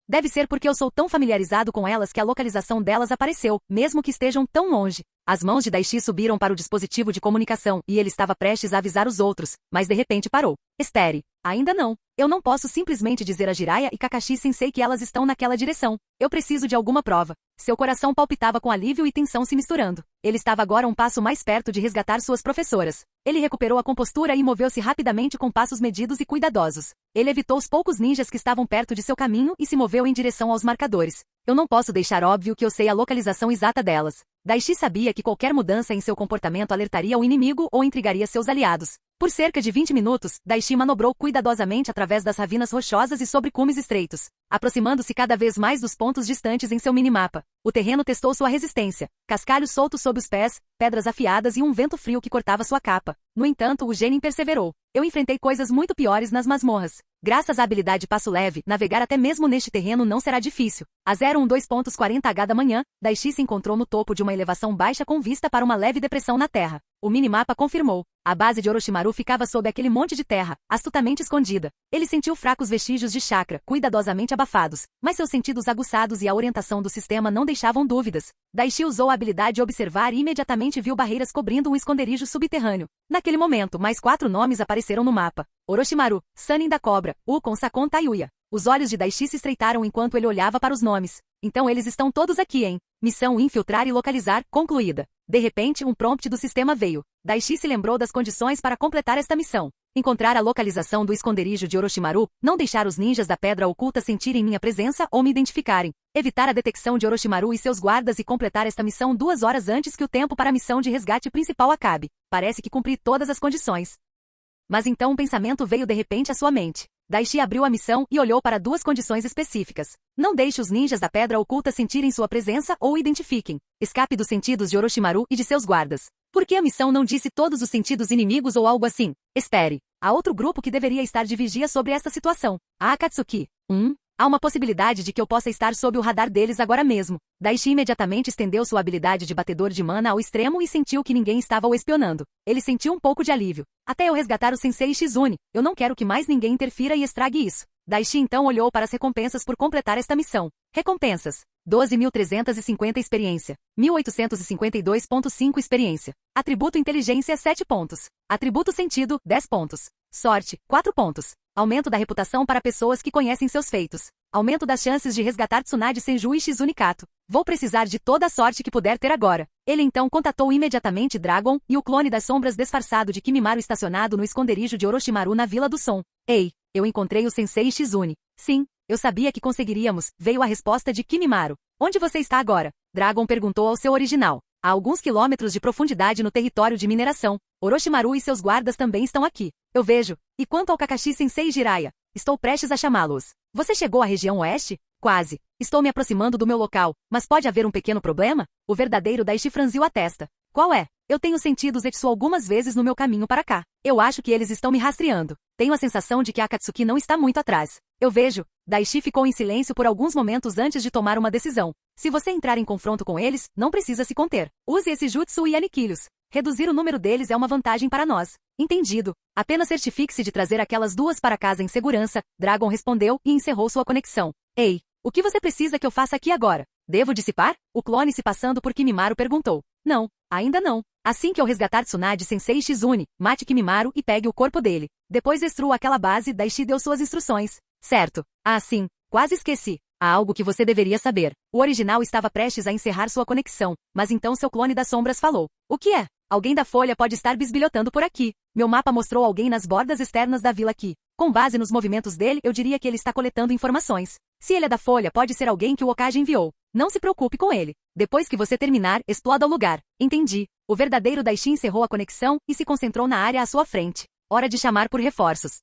Deve ser porque eu sou tão familiarizado com elas que a localização delas apareceu, mesmo que estejam tão longe. As mãos de Daishi subiram para o dispositivo de comunicação e ele estava prestes a avisar os outros, mas de repente parou. Espere. Ainda não. Eu não posso simplesmente dizer a Jiraiya e Kakashi Sensei que elas estão naquela direção. Eu preciso de alguma prova. Seu coração palpitava com alívio e tensão se misturando. Ele estava agora um passo mais perto de resgatar suas professoras. Ele recuperou a compostura e moveu-se rapidamente com passos medidos e cuidadosos. Ele evitou os poucos ninjas que estavam perto de seu caminho e se moveu em direção aos marcadores. Eu não posso deixar óbvio que eu sei a localização exata delas. Daishi sabia que qualquer mudança em seu comportamento alertaria o inimigo ou intrigaria seus aliados. Por cerca de 20 minutos, Daishi manobrou cuidadosamente através das ravinas rochosas e sobre cumes estreitos, aproximando-se cada vez mais dos pontos distantes em seu minimapa. O terreno testou sua resistência. Cascalhos soltos sob os pés, pedras afiadas e um vento frio que cortava sua capa. No entanto, o genin perseverou. Eu enfrentei coisas muito piores nas masmorras. Graças à habilidade passo leve, navegar até mesmo neste terreno não será difícil. A 012:40h da manhã, Daishi se encontrou no topo de uma elevação baixa com vista para uma leve depressão na terra. O minimapa confirmou. A base de Orochimaru ficava sob aquele monte de terra, astutamente escondida. Ele sentiu fracos vestígios de chakra, cuidadosamente abafados, mas seus sentidos aguçados e a orientação do sistema não deixavam dúvidas. Daishi usou a habilidade de observar e imediatamente viu barreiras cobrindo um esconderijo subterrâneo. Naquele momento, mais 4 nomes apareceram no mapa. Orochimaru, Sannin da Cobra, Ukon Sakon Tayuya. Os olhos de Daishi se estreitaram enquanto ele olhava para os nomes. Então eles estão todos aqui, hein? Missão infiltrar e localizar, concluída. De repente, um prompt do sistema veio. Daishi se lembrou das condições para completar esta missão. Encontrar a localização do esconderijo de Orochimaru, não deixar os ninjas da Pedra Oculta sentirem minha presença ou me identificarem. Evitar a detecção de Orochimaru e seus guardas e completar esta missão 2 horas antes que o tempo para a missão de resgate principal acabe. Parece que cumpri todas as condições. Mas então um pensamento veio de repente à sua mente. Daishi abriu a missão e olhou para 2 condições específicas. Não deixe os ninjas da Pedra Oculta sentirem sua presença ou identifiquem. Escape dos sentidos de Orochimaru e de seus guardas. Por que a missão não disse todos os sentidos inimigos ou algo assim? Espere. Há outro grupo que deveria estar de vigia sobre esta situação. A Akatsuki. Há uma possibilidade de que eu possa estar sob o radar deles agora mesmo. Daishi imediatamente estendeu sua habilidade de batedor de mana ao extremo e sentiu que ninguém estava o espionando. Ele sentiu um pouco de alívio. Até eu resgatar o Sensei Shizune, eu não quero que mais ninguém interfira e estrague isso. Daishi então olhou para as recompensas por completar esta missão. Recompensas. 12.350 experiência. 1.852.5 experiência. Atributo inteligência 7 pontos. Atributo sentido 10 pontos. Sorte 4 pontos. Aumento da reputação para pessoas que conhecem seus feitos. Aumento das chances de resgatar Tsunade Senju e Shizune Kato. Vou precisar de toda a sorte que puder ter agora. Ele então contatou imediatamente Dragon e o clone das sombras disfarçado de Kimimaru estacionado no esconderijo de Orochimaru na Vila do Som. Ei, eu encontrei o Sensei Shizune. Sim, eu sabia que conseguiríamos, veio a resposta de Kimimaru. Onde você está agora? Dragon perguntou ao seu original. A alguns quilômetros de profundidade no território de mineração. Orochimaru e seus guardas também estão aqui. Eu vejo. E quanto ao Kakashi Sensei Jiraiya? Estou prestes a chamá-los. Você chegou à região oeste? Quase. Estou me aproximando do meu local, mas pode haver um pequeno problema? O verdadeiro Daishi franziu a testa. Qual é? Eu tenho sentido Zetsu algumas vezes no meu caminho para cá. Eu acho que eles estão me rastreando. Tenho a sensação de que a Akatsuki não está muito atrás. Eu vejo. Daishi ficou em silêncio por alguns momentos antes de tomar uma decisão. Se você entrar em confronto com eles, não precisa se conter. Use esse jutsu e aniquilhe-os. Reduzir o número deles é uma vantagem para nós. Entendido. Apenas certifique-se de trazer aquelas duas para casa em segurança, Dragon respondeu e encerrou sua conexão. Ei, o que você precisa que eu faça aqui agora? Devo dissipar? O clone se passando por Kimimaru perguntou. Não, ainda não. Assim que eu resgatar Tsunade Sensei Shizune, mate Kimimaru e pegue o corpo dele. Depois destrua aquela base, Daishi deu suas instruções. Certo. Ah, sim. Quase esqueci. Há algo que você deveria saber. O original estava prestes a encerrar sua conexão, mas então seu clone das sombras falou. O que é? Alguém da Folha pode estar bisbilhotando por aqui. Meu mapa mostrou alguém nas bordas externas da vila aqui. Com base nos movimentos dele, eu diria que ele está coletando informações. Se ele é da Folha, pode ser alguém que o Hokage enviou. Não se preocupe com ele. Depois que você terminar, exploda o lugar. Entendi. O verdadeiro Daishi encerrou a conexão e se concentrou na área à sua frente. Hora de chamar por reforços.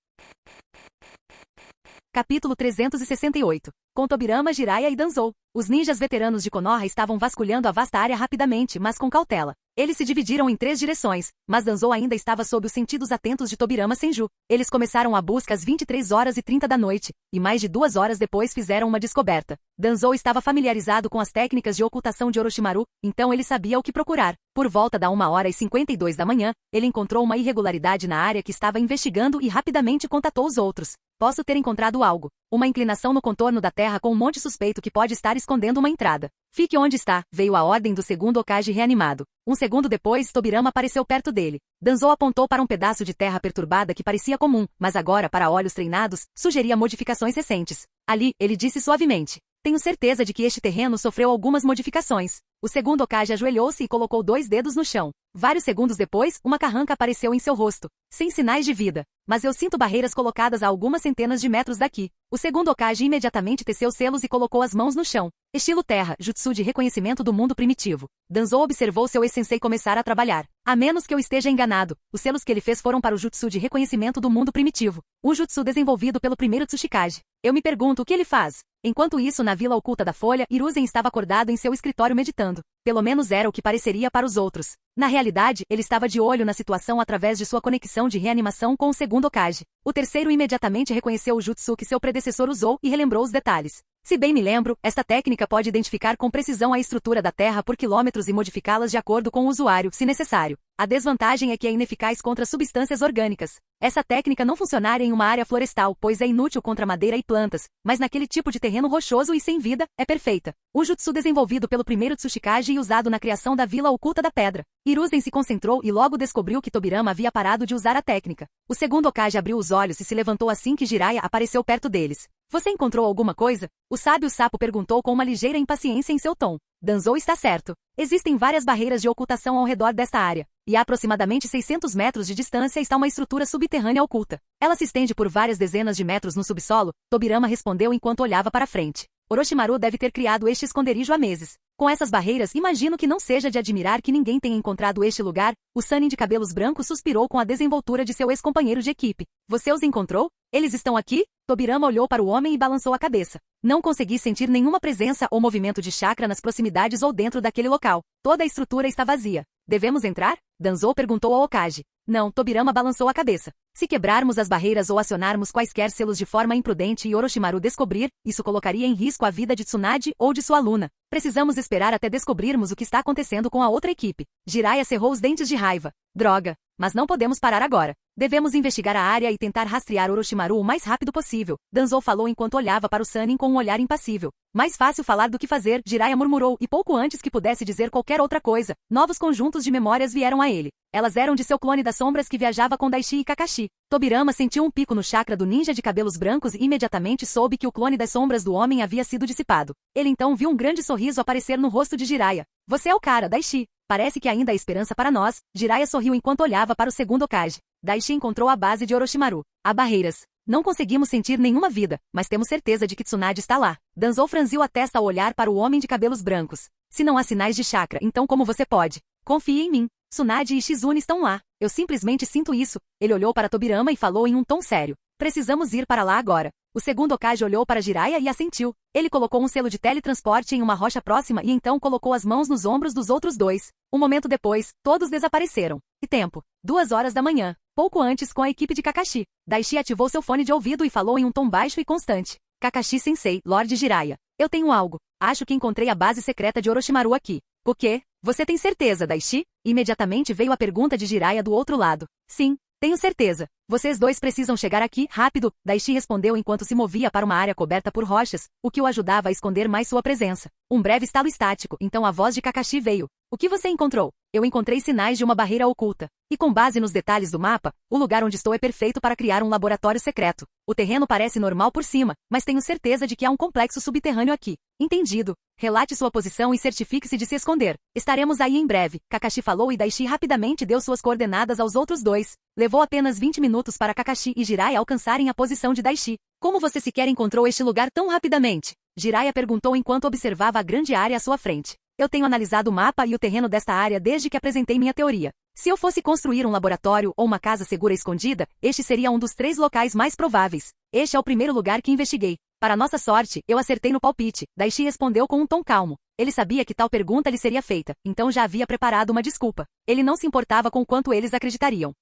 Capítulo 368. Com Tobirama, Jiraiya e Danzou. Os ninjas veteranos de Konoha estavam vasculhando a vasta área rapidamente, mas com cautela. Eles se dividiram em 3 direções, mas Danzou ainda estava sob os sentidos atentos de Tobirama Senju. Eles começaram a busca às 23h30 da noite, e mais de 2 horas depois fizeram uma descoberta. Danzou estava familiarizado com as técnicas de ocultação de Orochimaru, então ele sabia o que procurar. Por volta da 1h52 da manhã, ele encontrou uma irregularidade na área que estava investigando e rapidamente contatou os outros. Posso ter encontrado algo. Uma inclinação no contorno da terra com um monte suspeito que pode estar escondendo uma entrada. Fique onde está, veio a ordem do segundo Hokage reanimado. Um segundo depois, Tobirama apareceu perto dele. Danzou apontou para um pedaço de terra perturbada que parecia comum, mas agora, para olhos treinados, sugeria modificações recentes. Ali, ele disse suavemente. Tenho certeza de que este terreno sofreu algumas modificações. O segundo Hokage ajoelhou-se e colocou 2 dedos no chão. Vários segundos depois, uma carranca apareceu em seu rosto, sem sinais de vida. Mas eu sinto barreiras colocadas a algumas centenas de metros daqui. O segundo Hokage imediatamente teceu selos e colocou as mãos no chão. Estilo terra, jutsu de reconhecimento do mundo primitivo. Danzou observou seu ex-sensei começar a trabalhar. A menos que eu esteja enganado, os selos que ele fez foram para o jutsu de reconhecimento do mundo primitivo. Um jutsu desenvolvido pelo primeiro Tsuchikage. Eu me pergunto o que ele faz. Enquanto isso, na vila oculta da Folha, Hiruzen estava acordado em seu escritório meditando. Pelo menos era o que pareceria para os outros. Na realidade, ele estava de olho na situação através de sua conexão de reanimação com o segundo Hokage. O terceiro imediatamente reconheceu o jutsu que seu predecessor usou e relembrou os detalhes. Se bem me lembro, esta técnica pode identificar com precisão a estrutura da Terra por quilômetros e modificá-las de acordo com o usuário, se necessário. A desvantagem é que é ineficaz contra substâncias orgânicas. Essa técnica não funcionaria em uma área florestal, pois é inútil contra madeira e plantas, mas naquele tipo de terreno rochoso e sem vida, é perfeita. O jutsu desenvolvido pelo primeiro Tsuchikage e usado na criação da Vila Oculta da Pedra. Hiruzen se concentrou e logo descobriu que Tobirama havia parado de usar a técnica. O segundo Hokage abriu os olhos e se levantou assim que Jiraiya apareceu perto deles. Você encontrou alguma coisa? O sábio sapo perguntou com uma ligeira impaciência em seu tom. Danzou está certo. Existem várias barreiras de ocultação ao redor desta área, e a aproximadamente 600 metros de distância está uma estrutura subterrânea oculta. Ela se estende por várias dezenas de metros no subsolo, Tobirama respondeu enquanto olhava para frente. Orochimaru deve ter criado este esconderijo há meses. Com essas barreiras, imagino que não seja de admirar que ninguém tenha encontrado este lugar. O Sannin de cabelos brancos suspirou com a desenvoltura de seu ex-companheiro de equipe. Você os encontrou? Eles estão aqui? Tobirama olhou para o homem e balançou a cabeça. Não consegui sentir nenhuma presença ou movimento de chakra nas proximidades ou dentro daquele local. Toda a estrutura está vazia. Devemos entrar? Danzou perguntou ao Hokage. Não, Tobirama balançou a cabeça. Se quebrarmos as barreiras ou acionarmos quaisquer selos de forma imprudente e Orochimaru descobrir, isso colocaria em risco a vida de Tsunade ou de sua aluna. Precisamos esperar até descobrirmos o que está acontecendo com a outra equipe. Jiraiya cerrou os dentes de raiva. Droga! Mas não podemos parar agora. Devemos investigar a área e tentar rastrear Orochimaru o mais rápido possível. Danzou falou enquanto olhava para o Sannin com um olhar impassível. Mais fácil falar do que fazer, Jiraiya murmurou, e pouco antes que pudesse dizer qualquer outra coisa, novos conjuntos de memórias vieram a ele. Elas eram de seu clone das sombras que viajava com Daishi e Kakashi. Tobirama sentiu um pico no chakra do ninja de cabelos brancos e imediatamente soube que o clone das sombras do homem havia sido dissipado. Ele então viu um grande sorriso aparecer no rosto de Jiraiya. Você é o cara, Daishi. Parece que ainda há esperança para nós. Jiraiya sorriu enquanto olhava para o segundo Hokage. Daishi encontrou a base de Orochimaru. Há barreiras. Não conseguimos sentir nenhuma vida, mas temos certeza de que Tsunade está lá. Danzou franziu a testa ao olhar para o homem de cabelos brancos. Se não há sinais de chakra, então como você pode? Confie em mim. Tsunade e Shizune estão lá. Eu simplesmente sinto isso. Ele olhou para Tobirama e falou em um tom sério. Precisamos ir para lá agora. O segundo Hokage olhou para Jiraiya e assentiu. Ele colocou um selo de teletransporte em uma rocha próxima e então colocou as mãos nos ombros dos outros dois. Um momento depois, todos desapareceram. E tempo. 2 horas da manhã. Pouco antes com a equipe de Kakashi. Daishi ativou seu fone de ouvido e falou em um tom baixo e constante. Kakashi-sensei, Lorde Jiraiya. Eu tenho algo. Acho que encontrei a base secreta de Orochimaru aqui. O quê? Você tem certeza, Daishi? Imediatamente veio a pergunta de Jiraiya do outro lado. Sim, tenho certeza. Vocês dois precisam chegar aqui, rápido, Daishi respondeu enquanto se movia para uma área coberta por rochas, o que o ajudava a esconder mais sua presença. Um breve estalo estático, então a voz de Kakashi veio. O que você encontrou? Eu encontrei sinais de uma barreira oculta. E com base nos detalhes do mapa, o lugar onde estou é perfeito para criar um laboratório secreto. O terreno parece normal por cima, mas tenho certeza de que há um complexo subterrâneo aqui. Entendido. Relate sua posição e certifique-se de se esconder. Estaremos aí em breve, Kakashi falou e Daishi rapidamente deu suas coordenadas aos outros dois. Levou apenas 20 minutos para Kakashi e Jiraiya alcançarem a posição de Daishi. Como você sequer encontrou este lugar tão rapidamente? Jiraiya perguntou enquanto observava a grande área à sua frente. Eu tenho analisado o mapa e o terreno desta área desde que apresentei minha teoria. Se eu fosse construir um laboratório ou uma casa segura escondida, este seria um dos 3 locais mais prováveis. Este é o primeiro lugar que investiguei. Para nossa sorte, eu acertei no palpite. Daishi respondeu com um tom calmo. Ele sabia que tal pergunta lhe seria feita, então já havia preparado uma desculpa. Ele não se importava com quanto eles acreditariam.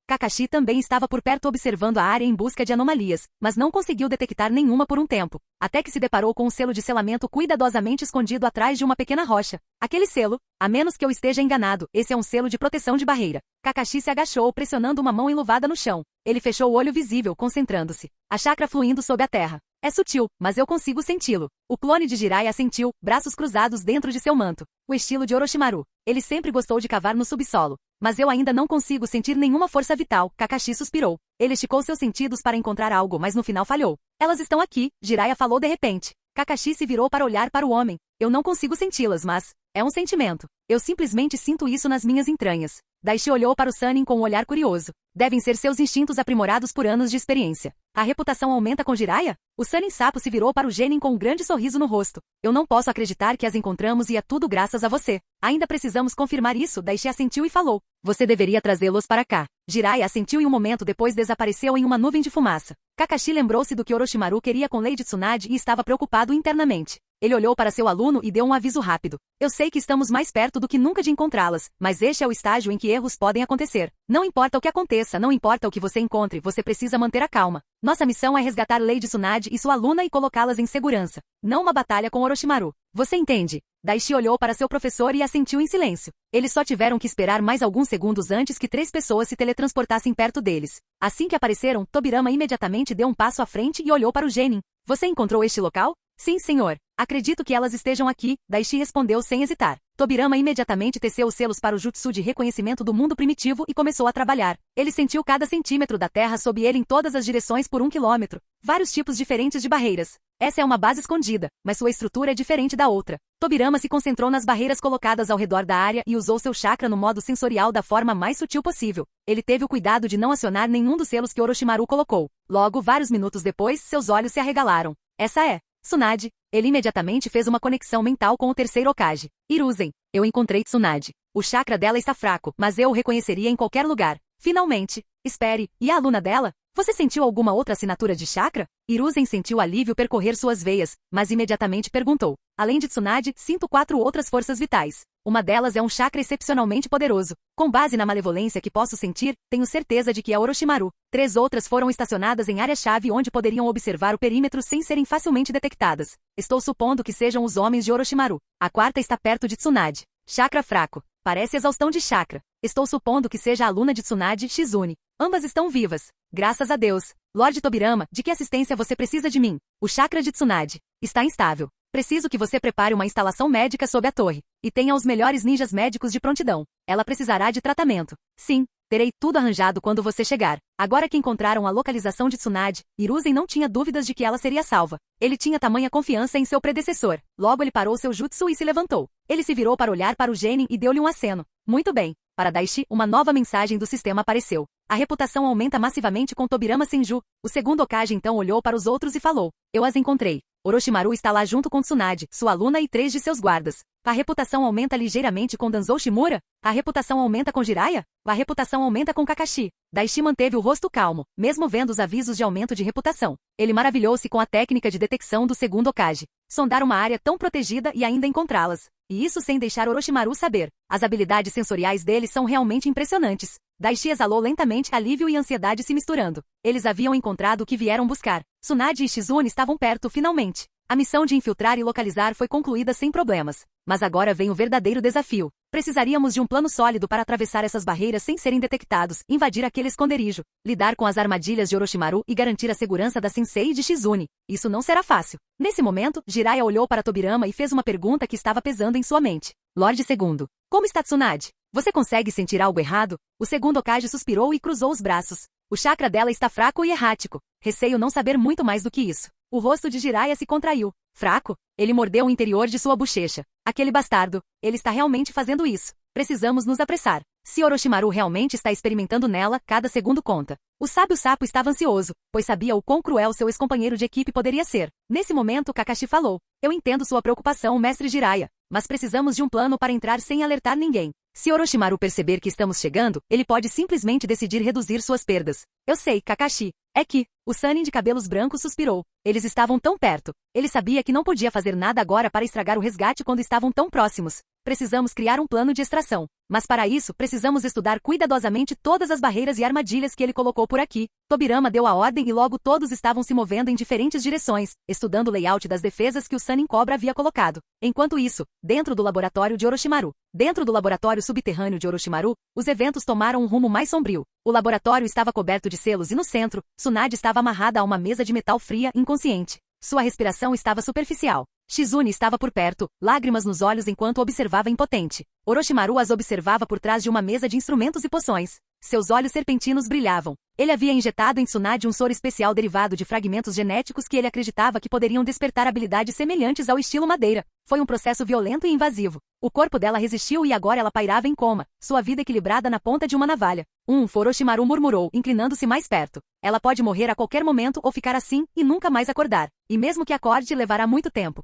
Kakashi também estava por perto observando a área em busca de anomalias, mas não conseguiu detectar nenhuma por um tempo, até que se deparou com um selo de selamento cuidadosamente escondido atrás de uma pequena rocha. Aquele selo, a menos que eu esteja enganado, esse é um selo de proteção de barreira. Kakashi se agachou pressionando uma mão enluvada no chão. Ele fechou o olho visível, concentrando-se. A chakra fluindo sob a terra. É sutil, mas eu consigo senti-lo. O clone de Jiraiya assentiu, braços cruzados dentro de seu manto. O estilo de Orochimaru. Ele sempre gostou de cavar no subsolo. Mas eu ainda não consigo sentir nenhuma força vital, Kakashi suspirou. Ele esticou seus sentidos para encontrar algo, mas no final falhou. Elas estão aqui, Jiraiya falou de repente. Kakashi se virou para olhar para o homem. Eu não consigo senti-las, mas... é um sentimento. Eu simplesmente sinto isso nas minhas entranhas. Daishi olhou para o Sannin com um olhar curioso. Devem ser seus instintos aprimorados por anos de experiência. A reputação aumenta com Jiraiya? O Sannin sapo se virou para o Genin com um grande sorriso no rosto. Eu não posso acreditar que as encontramos e é tudo graças a você. Ainda precisamos confirmar isso, Daishi assentiu e falou. Você deveria trazê-los para cá. Jiraiya assentiu e um momento depois desapareceu em uma nuvem de fumaça. Kakashi lembrou-se do que Orochimaru queria com Lady Tsunade e estava preocupado internamente. Ele olhou para seu aluno e deu um aviso rápido. Eu sei que estamos mais perto do que nunca de encontrá-las, mas este é o estágio em que erros podem acontecer. Não importa o que aconteça, não importa o que você encontre, você precisa manter a calma. Nossa missão é resgatar Lady Tsunade e sua aluna e colocá-las em segurança. Não uma batalha com Orochimaru. Você entende? Daishi olhou para seu professor e assentiu em silêncio. Eles só tiveram que esperar mais alguns segundos antes que 3 pessoas se teletransportassem perto deles. Assim que apareceram, Tobirama imediatamente deu um passo à frente e olhou para o Genin. Você encontrou este local? Sim, senhor. Acredito que elas estejam aqui, Daishi respondeu sem hesitar. Tobirama imediatamente teceu os selos para o jutsu de reconhecimento do mundo primitivo e começou a trabalhar. Ele sentiu cada centímetro da terra sob ele em todas as direções por 1 quilômetro. Vários tipos diferentes de barreiras. Essa é uma base escondida, mas sua estrutura é diferente da outra. Tobirama se concentrou nas barreiras colocadas ao redor da área e usou seu chakra no modo sensorial da forma mais sutil possível. Ele teve o cuidado de não acionar nenhum dos selos que Orochimaru colocou. Logo, vários minutos depois, seus olhos se arregalaram. Essa é Tsunade. Ele imediatamente fez uma conexão mental com o terceiro Hokage. Hiruzen. Eu encontrei Tsunade. O chakra dela está fraco, mas eu o reconheceria em qualquer lugar. Finalmente. Espere, e a aluna dela? Você sentiu alguma outra assinatura de chakra? Hiruzen sentiu alívio percorrer suas veias, mas imediatamente perguntou. Além de Tsunade, sinto 4 outras forças vitais. Uma delas é um chakra excepcionalmente poderoso. Com base na malevolência que posso sentir, tenho certeza de que é Orochimaru. 3 outras foram estacionadas em área-chave onde poderiam observar o perímetro sem serem facilmente detectadas. Estou supondo que sejam os homens de Orochimaru. A quarta está perto de Tsunade. Chakra fraco. Parece exaustão de chakra. Estou supondo que seja a aluna de Tsunade, Shizune. Ambas estão vivas. Graças a Deus. Lord Tobirama, de que assistência você precisa de mim? O chakra de Tsunade está instável. Preciso que você prepare uma instalação médica sob a torre. E tenha os melhores ninjas médicos de prontidão. Ela precisará de tratamento. Sim, terei tudo arranjado quando você chegar. Agora que encontraram a localização de Tsunade, Hiruzen não tinha dúvidas de que ela seria salva. Ele tinha tamanha confiança em seu predecessor. Logo ele parou seu jutsu e se levantou. Ele se virou para olhar para o genin e deu-lhe um aceno. Muito bem. Para Daishi, uma nova mensagem do sistema apareceu. A reputação aumenta massivamente com Tobirama Senju. O segundo Hokage então olhou para os outros e falou. Eu as encontrei. Orochimaru está lá junto com Tsunade, sua aluna e 3 de seus guardas. A reputação aumenta ligeiramente com Danzou Shimura? A reputação aumenta com Jiraiya? A reputação aumenta com Kakashi. Daishi manteve o rosto calmo, mesmo vendo os avisos de aumento de reputação. Ele maravilhou-se com a técnica de detecção do segundo Hokage. Sondar uma área tão protegida e ainda encontrá-las. E isso sem deixar Orochimaru saber. As habilidades sensoriais dele são realmente impressionantes. Daishi exalou lentamente, alívio e ansiedade se misturando. Eles haviam encontrado o que vieram buscar. Tsunade e Shizune estavam perto finalmente. A missão de infiltrar e localizar foi concluída sem problemas. Mas agora vem o verdadeiro desafio. Precisaríamos de um plano sólido para atravessar essas barreiras sem serem detectados, invadir aquele esconderijo, lidar com as armadilhas de Orochimaru e garantir a segurança da Sensei e de Shizune. Isso não será fácil. Nesse momento, Jiraiya olhou para Tobirama e fez uma pergunta que estava pesando em sua mente. Lorde II, como está Tsunade? Você consegue sentir algo errado? O segundo Hokage suspirou e cruzou os braços. O chakra dela está fraco e errático. Receio não saber muito mais do que isso. O rosto de Jiraiya se contraiu. Fraco? Ele mordeu o interior de sua bochecha. Aquele bastardo. Ele está realmente fazendo isso. Precisamos nos apressar. Se Orochimaru realmente está experimentando nela, cada segundo conta. O sábio sapo estava ansioso, pois sabia o quão cruel seu ex-companheiro de equipe poderia ser. Nesse momento, Kakashi falou. Eu entendo sua preocupação, mestre Jiraiya. Mas precisamos de um plano para entrar sem alertar ninguém. Se Orochimaru perceber que estamos chegando, ele pode simplesmente decidir reduzir suas perdas. Eu sei, Kakashi. É que, o Sannin de cabelos brancos suspirou. Eles estavam tão perto. Ele sabia que não podia fazer nada agora para estragar o resgate quando estavam tão próximos. Precisamos criar um plano de extração. Mas para isso, precisamos estudar cuidadosamente todas as barreiras e armadilhas que ele colocou por aqui. Tobirama deu a ordem e logo todos estavam se movendo em diferentes direções, estudando o layout das defesas que o Sannin Cobra havia colocado. Enquanto isso, dentro do laboratório de Orochimaru. Dentro do laboratório subterrâneo de Orochimaru, os eventos tomaram um rumo mais sombrio. O laboratório estava coberto de selos e no centro, Tsunade estava amarrada a uma mesa de metal fria, inconsciente. Sua respiração estava superficial. Shizune estava por perto, lágrimas nos olhos enquanto observava impotente. Orochimaru as observava por trás de uma mesa de instrumentos e poções. Seus olhos serpentinos brilhavam. Ele havia injetado em Tsunade um soro especial derivado de fragmentos genéticos que ele acreditava que poderiam despertar habilidades semelhantes ao estilo madeira. Foi um processo violento e invasivo. O corpo dela resistiu e agora ela pairava em coma, sua vida equilibrada na ponta de uma navalha. Orochimaru murmurou, inclinando-se mais perto. Ela pode morrer a qualquer momento ou ficar assim e nunca mais acordar. E mesmo que acorde, levará muito tempo.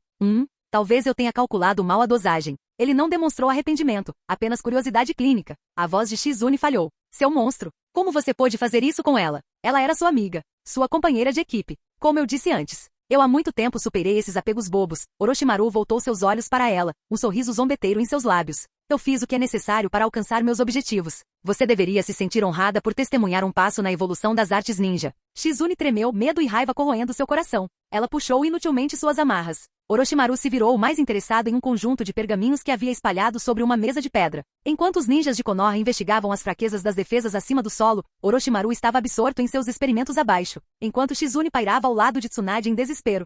Talvez eu tenha calculado mal a dosagem. Ele não demonstrou arrependimento, apenas curiosidade clínica. A voz de Shizune falhou. Seu monstro. Como você pôde fazer isso com ela? Ela era sua amiga, sua companheira de equipe. Como eu disse antes. Eu há muito tempo superei esses apegos bobos. Orochimaru voltou seus olhos para ela, um sorriso zombeteiro em seus lábios. Eu fiz o que é necessário para alcançar meus objetivos. Você deveria se sentir honrada por testemunhar um passo na evolução das artes ninja. Shizune tremeu, medo e raiva corroendo seu coração. Ela puxou inutilmente suas amarras. Orochimaru se virou mais interessado em um conjunto de pergaminhos que havia espalhado sobre uma mesa de pedra. Enquanto os ninjas de Konoha investigavam as fraquezas das defesas acima do solo, Orochimaru estava absorto em seus experimentos abaixo, enquanto Shizune pairava ao lado de Tsunade em desespero.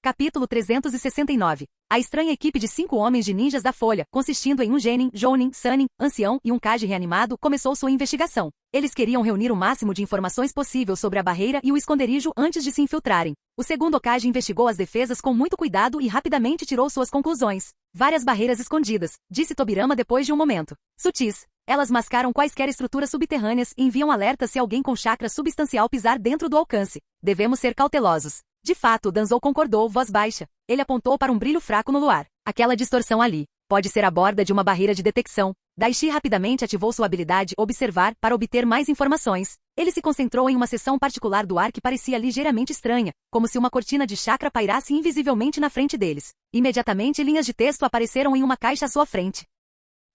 Capítulo 369. A estranha equipe de 5 homens de ninjas da Folha, consistindo em um genin, jounin, sannin, ancião e um kage reanimado, começou sua investigação. Eles queriam reunir o máximo de informações possível sobre a barreira e o esconderijo antes de se infiltrarem. O segundo Hokage investigou as defesas com muito cuidado e rapidamente tirou suas conclusões. Várias barreiras escondidas, disse Tobirama depois de um momento. Sutis. Elas mascaram quaisquer estruturas subterrâneas e enviam alertas se alguém com chakra substancial pisar dentro do alcance. Devemos ser cautelosos. De fato, Danzou concordou, voz baixa. Ele apontou para um brilho fraco no luar. Aquela distorção ali. Pode ser a borda de uma barreira de detecção. Daishi rapidamente ativou sua habilidade Observar para obter mais informações. Ele se concentrou em uma seção particular do ar que parecia ligeiramente estranha, como se uma cortina de chakra pairasse invisivelmente na frente deles. Imediatamente linhas de texto apareceram em uma caixa à sua frente.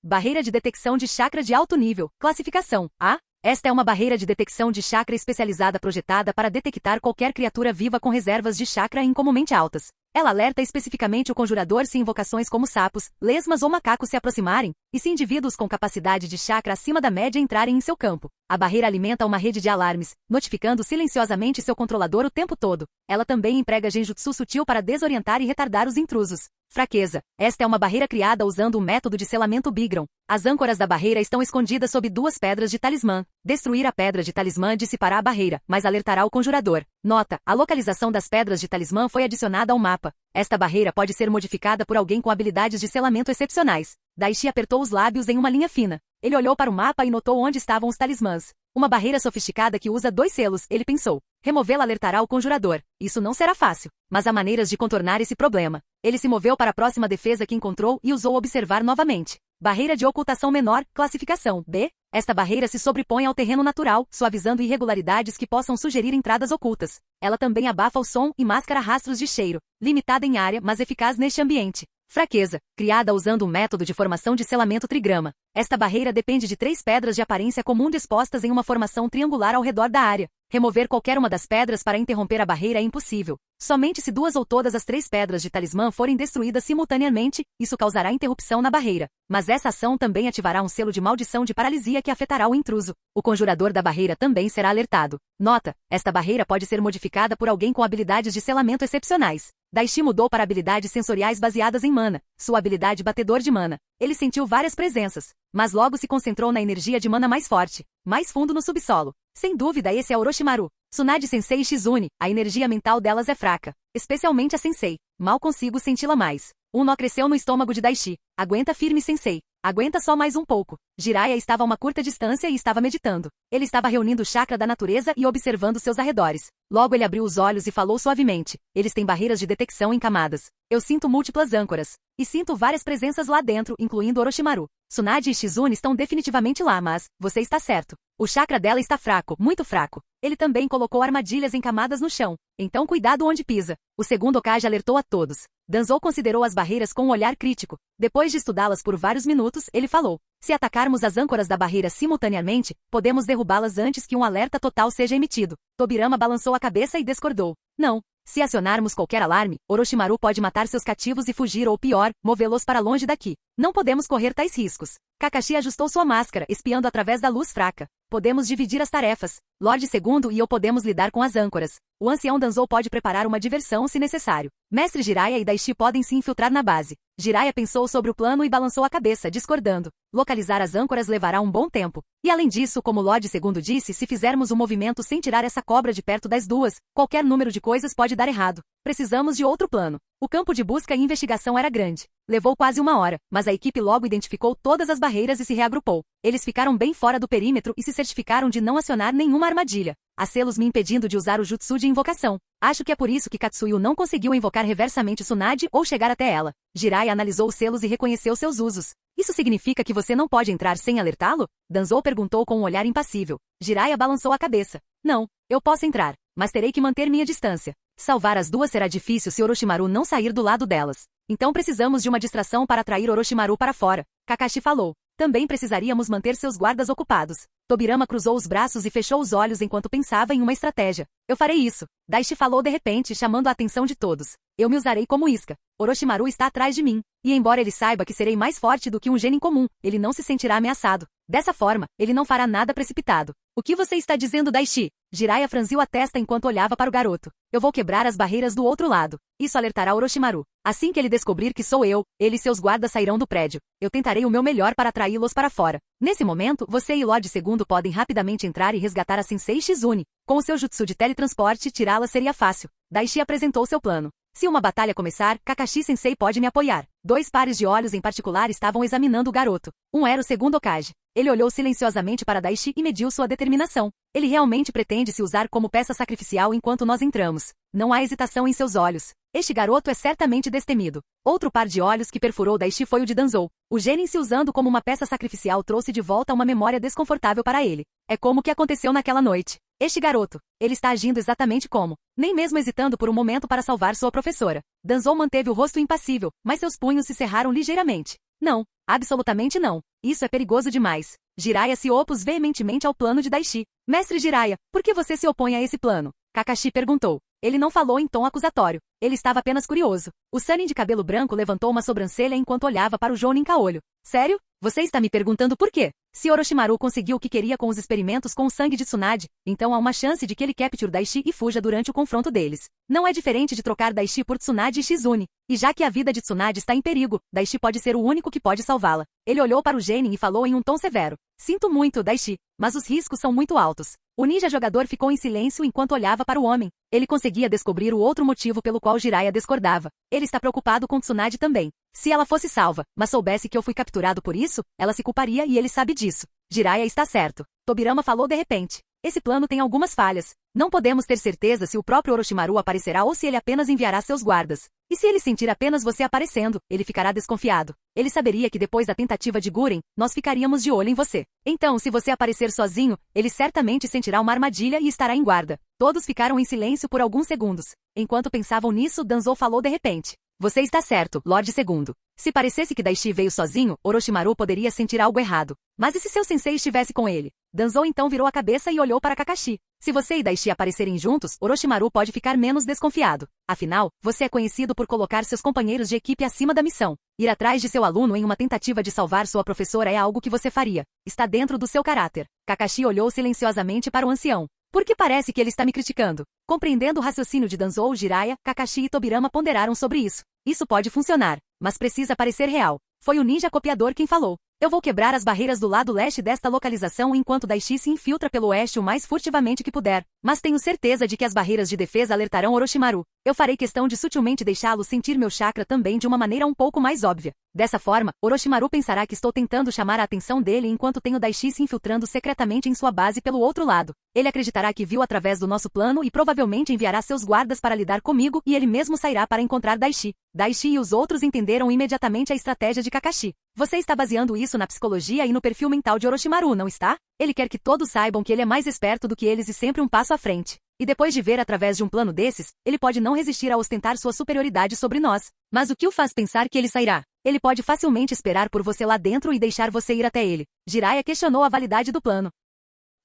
Barreira de detecção de chakra de alto nível. Classificação A. Esta é uma barreira de detecção de chakra especializada projetada para detectar qualquer criatura viva com reservas de chakra incomumente altas. Ela alerta especificamente o conjurador se invocações como sapos, lesmas ou macacos se aproximarem, e se indivíduos com capacidade de chakra acima da média entrarem em seu campo. A barreira alimenta uma rede de alarmes, notificando silenciosamente seu controlador o tempo todo. Ela também emprega genjutsu sutil para desorientar e retardar os intrusos. Fraqueza. Esta é uma barreira criada usando o método de selamento Bigron. As âncoras da barreira estão escondidas sob duas pedras de talismã. Destruir a pedra de talismã dissipará a barreira, mas alertará o conjurador. Nota: a localização das pedras de talismã foi adicionada ao mapa. Esta barreira pode ser modificada por alguém com habilidades de selamento excepcionais. Daishi apertou os lábios em uma linha fina. Ele olhou para o mapa e notou onde estavam os talismãs. Uma barreira sofisticada que usa 2 selos, ele pensou. Removê-la alertará o conjurador. Isso não será fácil, mas há maneiras de contornar esse problema. Ele se moveu para a próxima defesa que encontrou e usou Observar novamente. Barreira de ocultação menor, classificação B. Esta barreira se sobrepõe ao terreno natural, suavizando irregularidades que possam sugerir entradas ocultas. Ela também abafa o som e mascara rastros de cheiro. Limitada em área, mas eficaz neste ambiente. Fraqueza. Criada usando um método de formação de selamento trigrama. Esta barreira depende de 3 pedras de aparência comum dispostas em uma formação triangular ao redor da área. Remover qualquer uma das pedras para interromper a barreira é impossível. Somente se 2 ou todas as 3 pedras de talismã forem destruídas simultaneamente, isso causará interrupção na barreira. Mas essa ação também ativará um selo de maldição de paralisia que afetará o intruso. O conjurador da barreira também será alertado. Nota: esta barreira pode ser modificada por alguém com habilidades de selamento excepcionais. Daishi mudou para habilidades sensoriais baseadas em mana, sua habilidade batedor de mana. Ele sentiu várias presenças, mas logo se concentrou na energia de mana mais forte, mais fundo no subsolo. Sem dúvida esse é Orochimaru. Tsunade Sensei e Shizune, a energia mental delas é fraca, especialmente a Sensei. Mal consigo senti-la mais. Um nó cresceu no estômago de Daishi. Aguenta firme, Sensei. Aguenta só mais um pouco. Jiraiya estava a uma curta distância e estava meditando. Ele estava reunindo o chakra da natureza e observando seus arredores. Logo ele abriu os olhos e falou suavemente. Eles têm barreiras de detecção em camadas. Eu sinto múltiplas âncoras. E sinto várias presenças lá dentro, incluindo Orochimaru. Tsunade e Shizune estão definitivamente lá, mas você está certo. O chakra dela está fraco, muito fraco. Ele também colocou armadilhas em camadas no chão. Então cuidado onde pisa. O segundo Hokage alertou a todos. Danzou considerou as barreiras com um olhar crítico. Depois de estudá-las por vários minutos, ele falou. Se atacarmos as âncoras da barreira simultaneamente, podemos derrubá-las antes que um alerta total seja emitido. Tobirama balançou a cabeça e discordou. Não. Se acionarmos qualquer alarme, Orochimaru pode matar seus cativos e fugir ou pior, movê-los para longe daqui. Não podemos correr tais riscos. Kakashi ajustou sua máscara, espiando através da luz fraca. Podemos dividir as tarefas. Lorde Segundo e eu podemos lidar com as âncoras. O ancião Danzou pode preparar uma diversão se necessário. Mestre Jiraiya e Daishi podem se infiltrar na base. Jiraiya pensou sobre o plano e balançou a cabeça, discordando. Localizar as âncoras levará um bom tempo. E além disso, como Lorde Segundo disse, se fizermos um movimento sem tirar essa cobra de perto das duas, qualquer número de coisas pode dar errado. Precisamos de outro plano. O campo de busca e investigação era grande. Levou quase 1 hora, mas a equipe logo identificou todas as barreiras e se reagrupou. Eles ficaram bem fora do perímetro e se certificaram de não acionar nenhuma armadilha. Há selos me impedindo de usar o jutsu de invocação. Acho que é por isso que Katsuyu não conseguiu invocar reversamente Tsunade ou chegar até ela. Jiraiya analisou os selos e reconheceu seus usos. Isso significa que você não pode entrar sem alertá-lo? Danzou perguntou com um olhar impassível. Jiraiya balançou a cabeça. Não, eu posso entrar, mas terei que manter minha distância. Salvar as duas será difícil se Orochimaru não sair do lado delas. Então precisamos de uma distração para atrair Orochimaru para fora. Kakashi falou. Também precisaríamos manter seus guardas ocupados. Tobirama cruzou os braços e fechou os olhos enquanto pensava em uma estratégia. Eu farei isso. Daishi falou de repente, chamando a atenção de todos. Eu me usarei como isca. Orochimaru está atrás de mim. E embora ele saiba que serei mais forte do que um genin comum, ele não se sentirá ameaçado. Dessa forma, ele não fará nada precipitado. O que você está dizendo, Daishi? Jiraiya franziu a testa enquanto olhava para o garoto. Eu vou quebrar as barreiras do outro lado. Isso alertará Orochimaru. Assim que ele descobrir que sou eu, ele e seus guardas sairão do prédio. Eu tentarei o meu melhor para atraí-los para fora. Nesse momento, você e Lorde Segundo podem rapidamente entrar e resgatar a Sensei Shizune. Com o seu jutsu de teletransporte, tirá-la seria fácil. Daishi apresentou seu plano. Se uma batalha começar, Kakashi Sensei pode me apoiar. 2 pares de olhos em particular estavam examinando o garoto. Um era o segundo Hokage. Ele olhou silenciosamente para Daishi e mediu sua determinação. Ele realmente pretende se usar como peça sacrificial enquanto nós entramos. Não há hesitação em seus olhos. Este garoto é certamente destemido. Outro par de olhos que perfurou Daishi foi o de Danzou. O Genin se usando como uma peça sacrificial trouxe de volta uma memória desconfortável para ele. É como o que aconteceu naquela noite. Este garoto, ele está agindo exatamente como, nem mesmo hesitando por um momento para salvar sua professora. Danzou manteve o rosto impassível, mas seus punhos se cerraram ligeiramente. Não, absolutamente não. Isso é perigoso demais. Jiraiya se opôs veementemente ao plano de Daishi. Mestre Jiraiya, por que você se opõe a esse plano? Kakashi perguntou. Ele não falou em tom acusatório. Ele estava apenas curioso. O Sannin de cabelo branco levantou uma sobrancelha enquanto olhava para o Jounin caolho. Sério? Você está me perguntando por quê? Se Orochimaru conseguiu o que queria com os experimentos com o sangue de Tsunade, então há uma chance de que ele capture Daishi e fuja durante o confronto deles. Não é diferente de trocar Daishi por Tsunade e Shizune. E já que a vida de Tsunade está em perigo, Daishi pode ser o único que pode salvá-la. Ele olhou para o Genin e falou em um tom severo. Sinto muito, Daishi, mas os riscos são muito altos. O ninja jogador ficou em silêncio enquanto olhava para o homem. Ele conseguia descobrir o outro motivo pelo qual Jiraiya discordava. Ele está preocupado com Tsunade também. Se ela fosse salva, mas soubesse que eu fui capturado por isso, ela se culparia e ele sabe disso. Jiraiya está certo. Tobirama falou de repente. Esse plano tem algumas falhas. Não podemos ter certeza se o próprio Orochimaru aparecerá ou se ele apenas enviará seus guardas. E se ele sentir apenas você aparecendo, ele ficará desconfiado. Ele saberia que depois da tentativa de Guren, nós ficaríamos de olho em você. Então, se você aparecer sozinho, ele certamente sentirá uma armadilha e estará em guarda. Todos ficaram em silêncio por alguns segundos. Enquanto pensavam nisso, Danzou falou de repente. Você está certo, Lorde Segundo. Se parecesse que Daishi veio sozinho, Orochimaru poderia sentir algo errado. Mas e se seu sensei estivesse com ele? Danzou então virou a cabeça e olhou para Kakashi. Se você e Daishi aparecerem juntos, Orochimaru pode ficar menos desconfiado. Afinal, você é conhecido por colocar seus companheiros de equipe acima da missão. Ir atrás de seu aluno em uma tentativa de salvar sua professora é algo que você faria. Está dentro do seu caráter. Kakashi olhou silenciosamente para o ancião. Por que parece que ele está me criticando? Compreendendo o raciocínio de Danzou, Jiraiya, Kakashi e Tobirama ponderaram sobre isso. Isso pode funcionar, mas precisa parecer real. Foi o ninja copiador quem falou. Eu vou quebrar as barreiras do lado leste desta localização enquanto Daishi se infiltra pelo oeste o mais furtivamente que puder. Mas tenho certeza de que as barreiras de defesa alertarão Orochimaru. Eu farei questão de sutilmente deixá-lo sentir meu chakra também de uma maneira um pouco mais óbvia. Dessa forma, Orochimaru pensará que estou tentando chamar a atenção dele enquanto tenho Daishi se infiltrando secretamente em sua base pelo outro lado. Ele acreditará que viu através do nosso plano e provavelmente enviará seus guardas para lidar comigo e ele mesmo sairá para encontrar Daishi. Daishi e os outros entenderam imediatamente a estratégia de Kakashi. Você está baseando isso na psicologia e no perfil mental de Orochimaru, não está? Ele quer que todos saibam que ele é mais esperto do que eles e sempre um passo à frente. E depois de ver através de um plano desses, ele pode não resistir a ostentar sua superioridade sobre nós. Mas o que o faz pensar que ele sairá? Ele pode facilmente esperar por você lá dentro e deixar você ir até ele. Jiraiya questionou a validade do plano.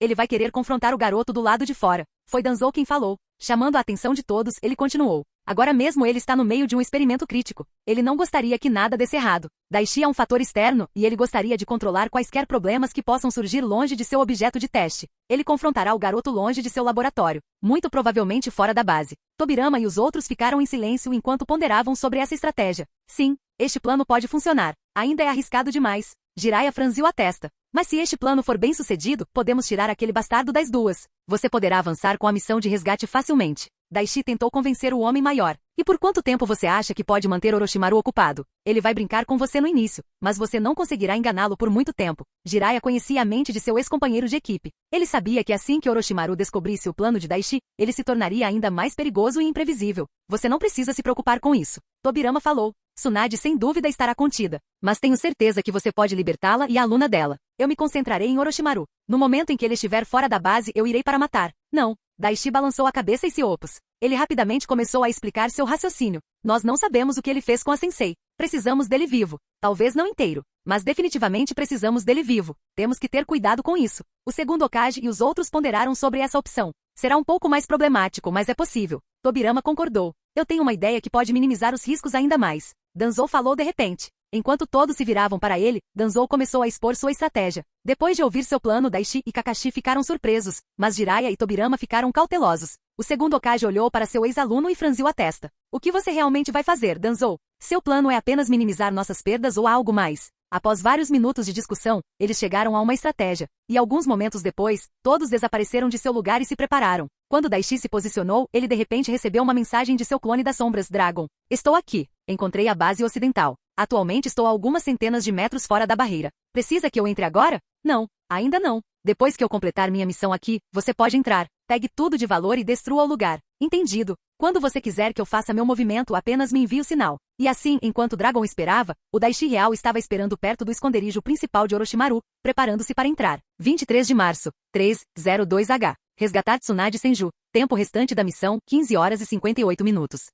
Ele vai querer confrontar o garoto do lado de fora. Foi Danzou quem falou. Chamando a atenção de todos, ele continuou. Agora mesmo ele está no meio de um experimento crítico. Ele não gostaria que nada desse errado. Daishi é um fator externo, e ele gostaria de controlar quaisquer problemas que possam surgir longe de seu objeto de teste. Ele confrontará o garoto longe de seu laboratório, muito provavelmente fora da base. Tobirama e os outros ficaram em silêncio enquanto ponderavam sobre essa estratégia. Sim, este plano pode funcionar. Ainda é arriscado demais. Jiraiya franziu a testa. Mas se este plano for bem sucedido, podemos tirar aquele bastardo das duas. Você poderá avançar com a missão de resgate facilmente. Daishi tentou convencer o homem maior. E por quanto tempo você acha que pode manter Orochimaru ocupado? Ele vai brincar com você no início, mas você não conseguirá enganá-lo por muito tempo. Jiraiya conhecia a mente de seu ex-companheiro de equipe. Ele sabia que assim que Orochimaru descobrisse o plano de Daishi, ele se tornaria ainda mais perigoso e imprevisível. Você não precisa se preocupar com isso. Tobirama falou. Tsunade sem dúvida estará contida, mas tenho certeza que você pode libertá-la e a aluna dela. Eu me concentrarei em Orochimaru. No momento em que ele estiver fora da base, eu irei para matar. Não. Daishi balançou a cabeça e se opôs. Ele rapidamente começou a explicar seu raciocínio. Nós não sabemos o que ele fez com a sensei. Precisamos dele vivo. Talvez não inteiro, mas definitivamente precisamos dele vivo. Temos que ter cuidado com isso. O segundo Hokage e os outros ponderaram sobre essa opção. Será um pouco mais problemático, mas é possível. Tobirama concordou. Eu tenho uma ideia que pode minimizar os riscos ainda mais. Danzou falou de repente. Enquanto todos se viravam para ele, Danzou começou a expor sua estratégia. Depois de ouvir seu plano, Daishi e Kakashi ficaram surpresos, mas Jiraiya e Tobirama ficaram cautelosos. O segundo Hokage olhou para seu ex-aluno e franziu a testa. O que você realmente vai fazer, Danzou? Seu plano é apenas minimizar nossas perdas ou há algo mais? Após vários minutos de discussão, eles chegaram a uma estratégia. E alguns momentos depois, todos desapareceram de seu lugar e se prepararam. Quando Daishi se posicionou, ele de repente recebeu uma mensagem de seu clone das sombras, Dragon. Estou aqui. Encontrei a base ocidental. Atualmente estou a algumas centenas de metros fora da barreira. Precisa que eu entre agora? Não, ainda não. Depois que eu completar minha missão aqui, você pode entrar. Pegue tudo de valor e destrua o lugar. Entendido. Quando você quiser que eu faça meu movimento, apenas me envie o sinal. E assim, enquanto Dragon esperava, o Daishi real estava esperando perto do esconderijo principal de Orochimaru, preparando-se para entrar. 23 de março, 3:02 h. Resgatar Tsunade Senju. Tempo restante da missão, 15 horas e 58 minutos.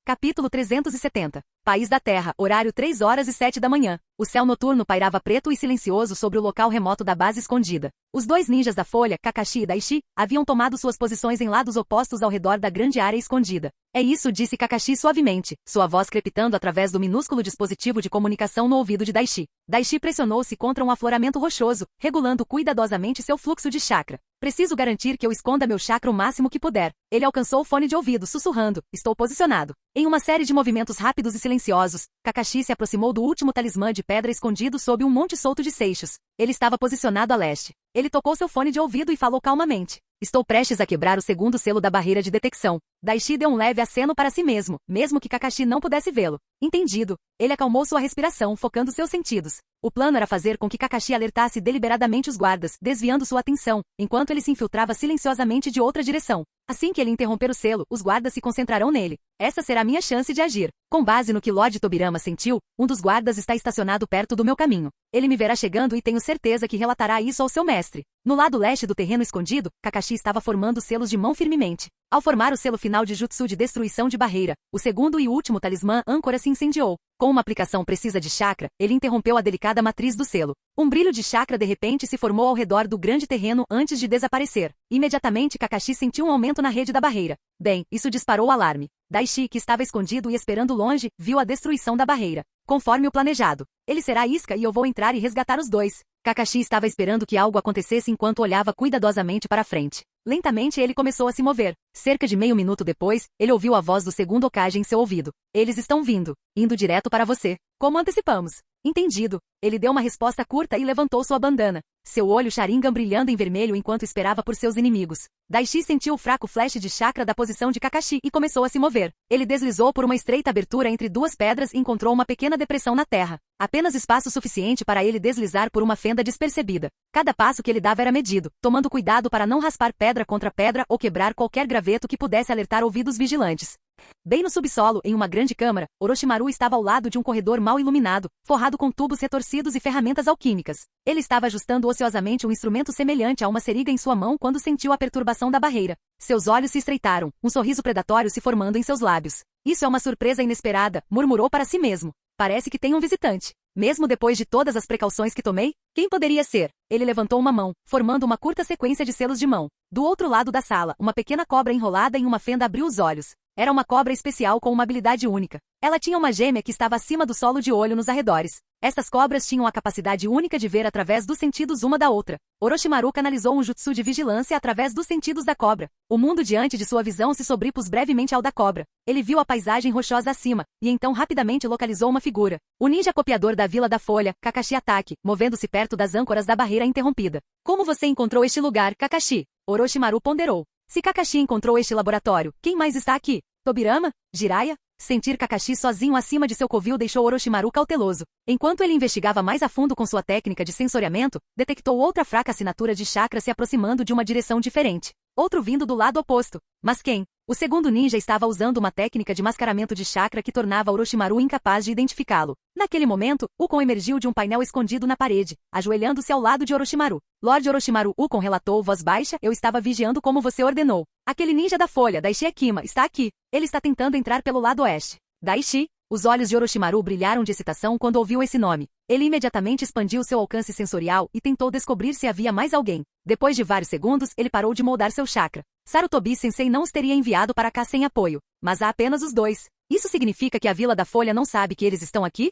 Capítulo 370. País da Terra, horário 3h07 da manhã. O céu noturno pairava preto e silencioso sobre o local remoto da base escondida. Os dois ninjas da Folha, Kakashi e Daishi, haviam tomado suas posições em lados opostos ao redor da grande área escondida. É isso, disse Kakashi suavemente, sua voz crepitando através do minúsculo dispositivo de comunicação no ouvido de Daishi. Daishi pressionou-se contra um afloramento rochoso, regulando cuidadosamente seu fluxo de chakra. Preciso garantir que eu esconda meu chakra o máximo que puder. Ele alcançou o fone de ouvido, sussurrando. Estou posicionado. Em uma série de movimentos rápidos e silenciosos, Kakashi se aproximou do último talismã de pedra escondido sob um monte solto de seixos. Ele estava posicionado a leste. Ele tocou seu fone de ouvido e falou calmamente. Estou prestes a quebrar o segundo selo da barreira de detecção. Daishi deu um leve aceno para si mesmo, mesmo que Kakashi não pudesse vê-lo. Entendido. Ele acalmou sua respiração, focando seus sentidos. O plano era fazer com que Kakashi alertasse deliberadamente os guardas, desviando sua atenção, enquanto ele se infiltrava silenciosamente de outra direção. Assim que ele interromper o selo, os guardas se concentrarão nele. Essa será minha chance de agir. Com base no que Lord Tobirama sentiu, um dos guardas está estacionado perto do meu caminho. Ele me verá chegando e tenho certeza que relatará isso ao seu mestre. No lado leste do terreno escondido, Kakashi estava formando selos de mão firmemente. Ao formar o selo final de Jutsu de destruição de barreira, o segundo e último talismã âncora se incendiou. Com uma aplicação precisa de chakra, ele interrompeu a delicada matriz do selo. Um brilho de chakra de repente se formou ao redor do grande terreno antes de desaparecer. Imediatamente Kakashi sentiu um aumento na rede da barreira. Bem, isso disparou o alarme. Daishi, que estava escondido e esperando longe, viu a destruição da barreira. Conforme o planejado. Ele será a isca e eu vou entrar e resgatar os dois. Kakashi estava esperando que algo acontecesse enquanto olhava cuidadosamente para frente. Lentamente ele começou a se mover. Cerca de meio minuto depois, ele ouviu a voz do segundo Hokage em seu ouvido. Eles estão vindo. Indo direto para você. Como antecipamos. Entendido. Ele deu uma resposta curta e levantou sua bandana. Seu olho Sharingan brilhando em vermelho enquanto esperava por seus inimigos. Daishi sentiu o fraco flash de chakra da posição de Kakashi e começou a se mover. Ele deslizou por uma estreita abertura entre duas pedras e encontrou uma pequena depressão na terra. Apenas espaço suficiente para ele deslizar por uma fenda despercebida. Cada passo que ele dava era medido, tomando cuidado para não raspar pedra contra pedra ou quebrar qualquer graveto que pudesse alertar ouvidos vigilantes. Bem no subsolo, em uma grande câmara, Orochimaru estava ao lado de um corredor mal iluminado, forrado com tubos retorcidos e ferramentas alquímicas. Ele estava ajustando ociosamente um instrumento semelhante a uma seriga em sua mão quando sentiu a perturbação da barreira. Seus olhos se estreitaram, um sorriso predatório se formando em seus lábios. Isso é uma surpresa inesperada, murmurou para si mesmo. Parece que tem um visitante. Mesmo depois de todas as precauções que tomei, quem poderia ser? Ele levantou uma mão, formando uma curta sequência de selos de mão. Do outro lado da sala, uma pequena cobra enrolada em uma fenda abriu os olhos. Era uma cobra especial com uma habilidade única. Ela tinha uma gêmea que estava acima do solo de olho nos arredores. Estas cobras tinham a capacidade única de ver através dos sentidos uma da outra. Orochimaru canalizou um jutsu de vigilância através dos sentidos da cobra. O mundo diante de sua visão se sobrepôs brevemente ao da cobra. Ele viu a paisagem rochosa acima, e então rapidamente localizou uma figura. O ninja copiador da Vila da Folha, Kakashi Atake, movendo-se perto das âncoras da barreira interrompida. Como você encontrou este lugar, Kakashi? Orochimaru ponderou. Se Kakashi encontrou este laboratório, quem mais está aqui? Tobirama? Jiraiya? Sentir Kakashi sozinho acima de seu covil deixou Orochimaru cauteloso. Enquanto ele investigava mais a fundo com sua técnica de sensoriamento, detectou outra fraca assinatura de chakra se aproximando de uma direção diferente. Outro vindo do lado oposto. Mas quem? O segundo ninja estava usando uma técnica de mascaramento de chakra que tornava Orochimaru incapaz de identificá-lo. Naquele momento, Ukon emergiu de um painel escondido na parede, ajoelhando-se ao lado de Orochimaru. Lord Orochimaru, Ukon relatou voz baixa, eu estava vigiando como você ordenou. Aquele ninja da Folha, Daishi Ekima, está aqui. Ele está tentando entrar pelo lado oeste. Daishi? Os olhos de Orochimaru brilharam de excitação quando ouviu esse nome. Ele imediatamente expandiu seu alcance sensorial e tentou descobrir se havia mais alguém. Depois de vários segundos, ele parou de moldar seu chakra. Sarutobi-sensei não os teria enviado para cá sem apoio. Mas há apenas os dois. Isso significa que a Vila da Folha não sabe que eles estão aqui?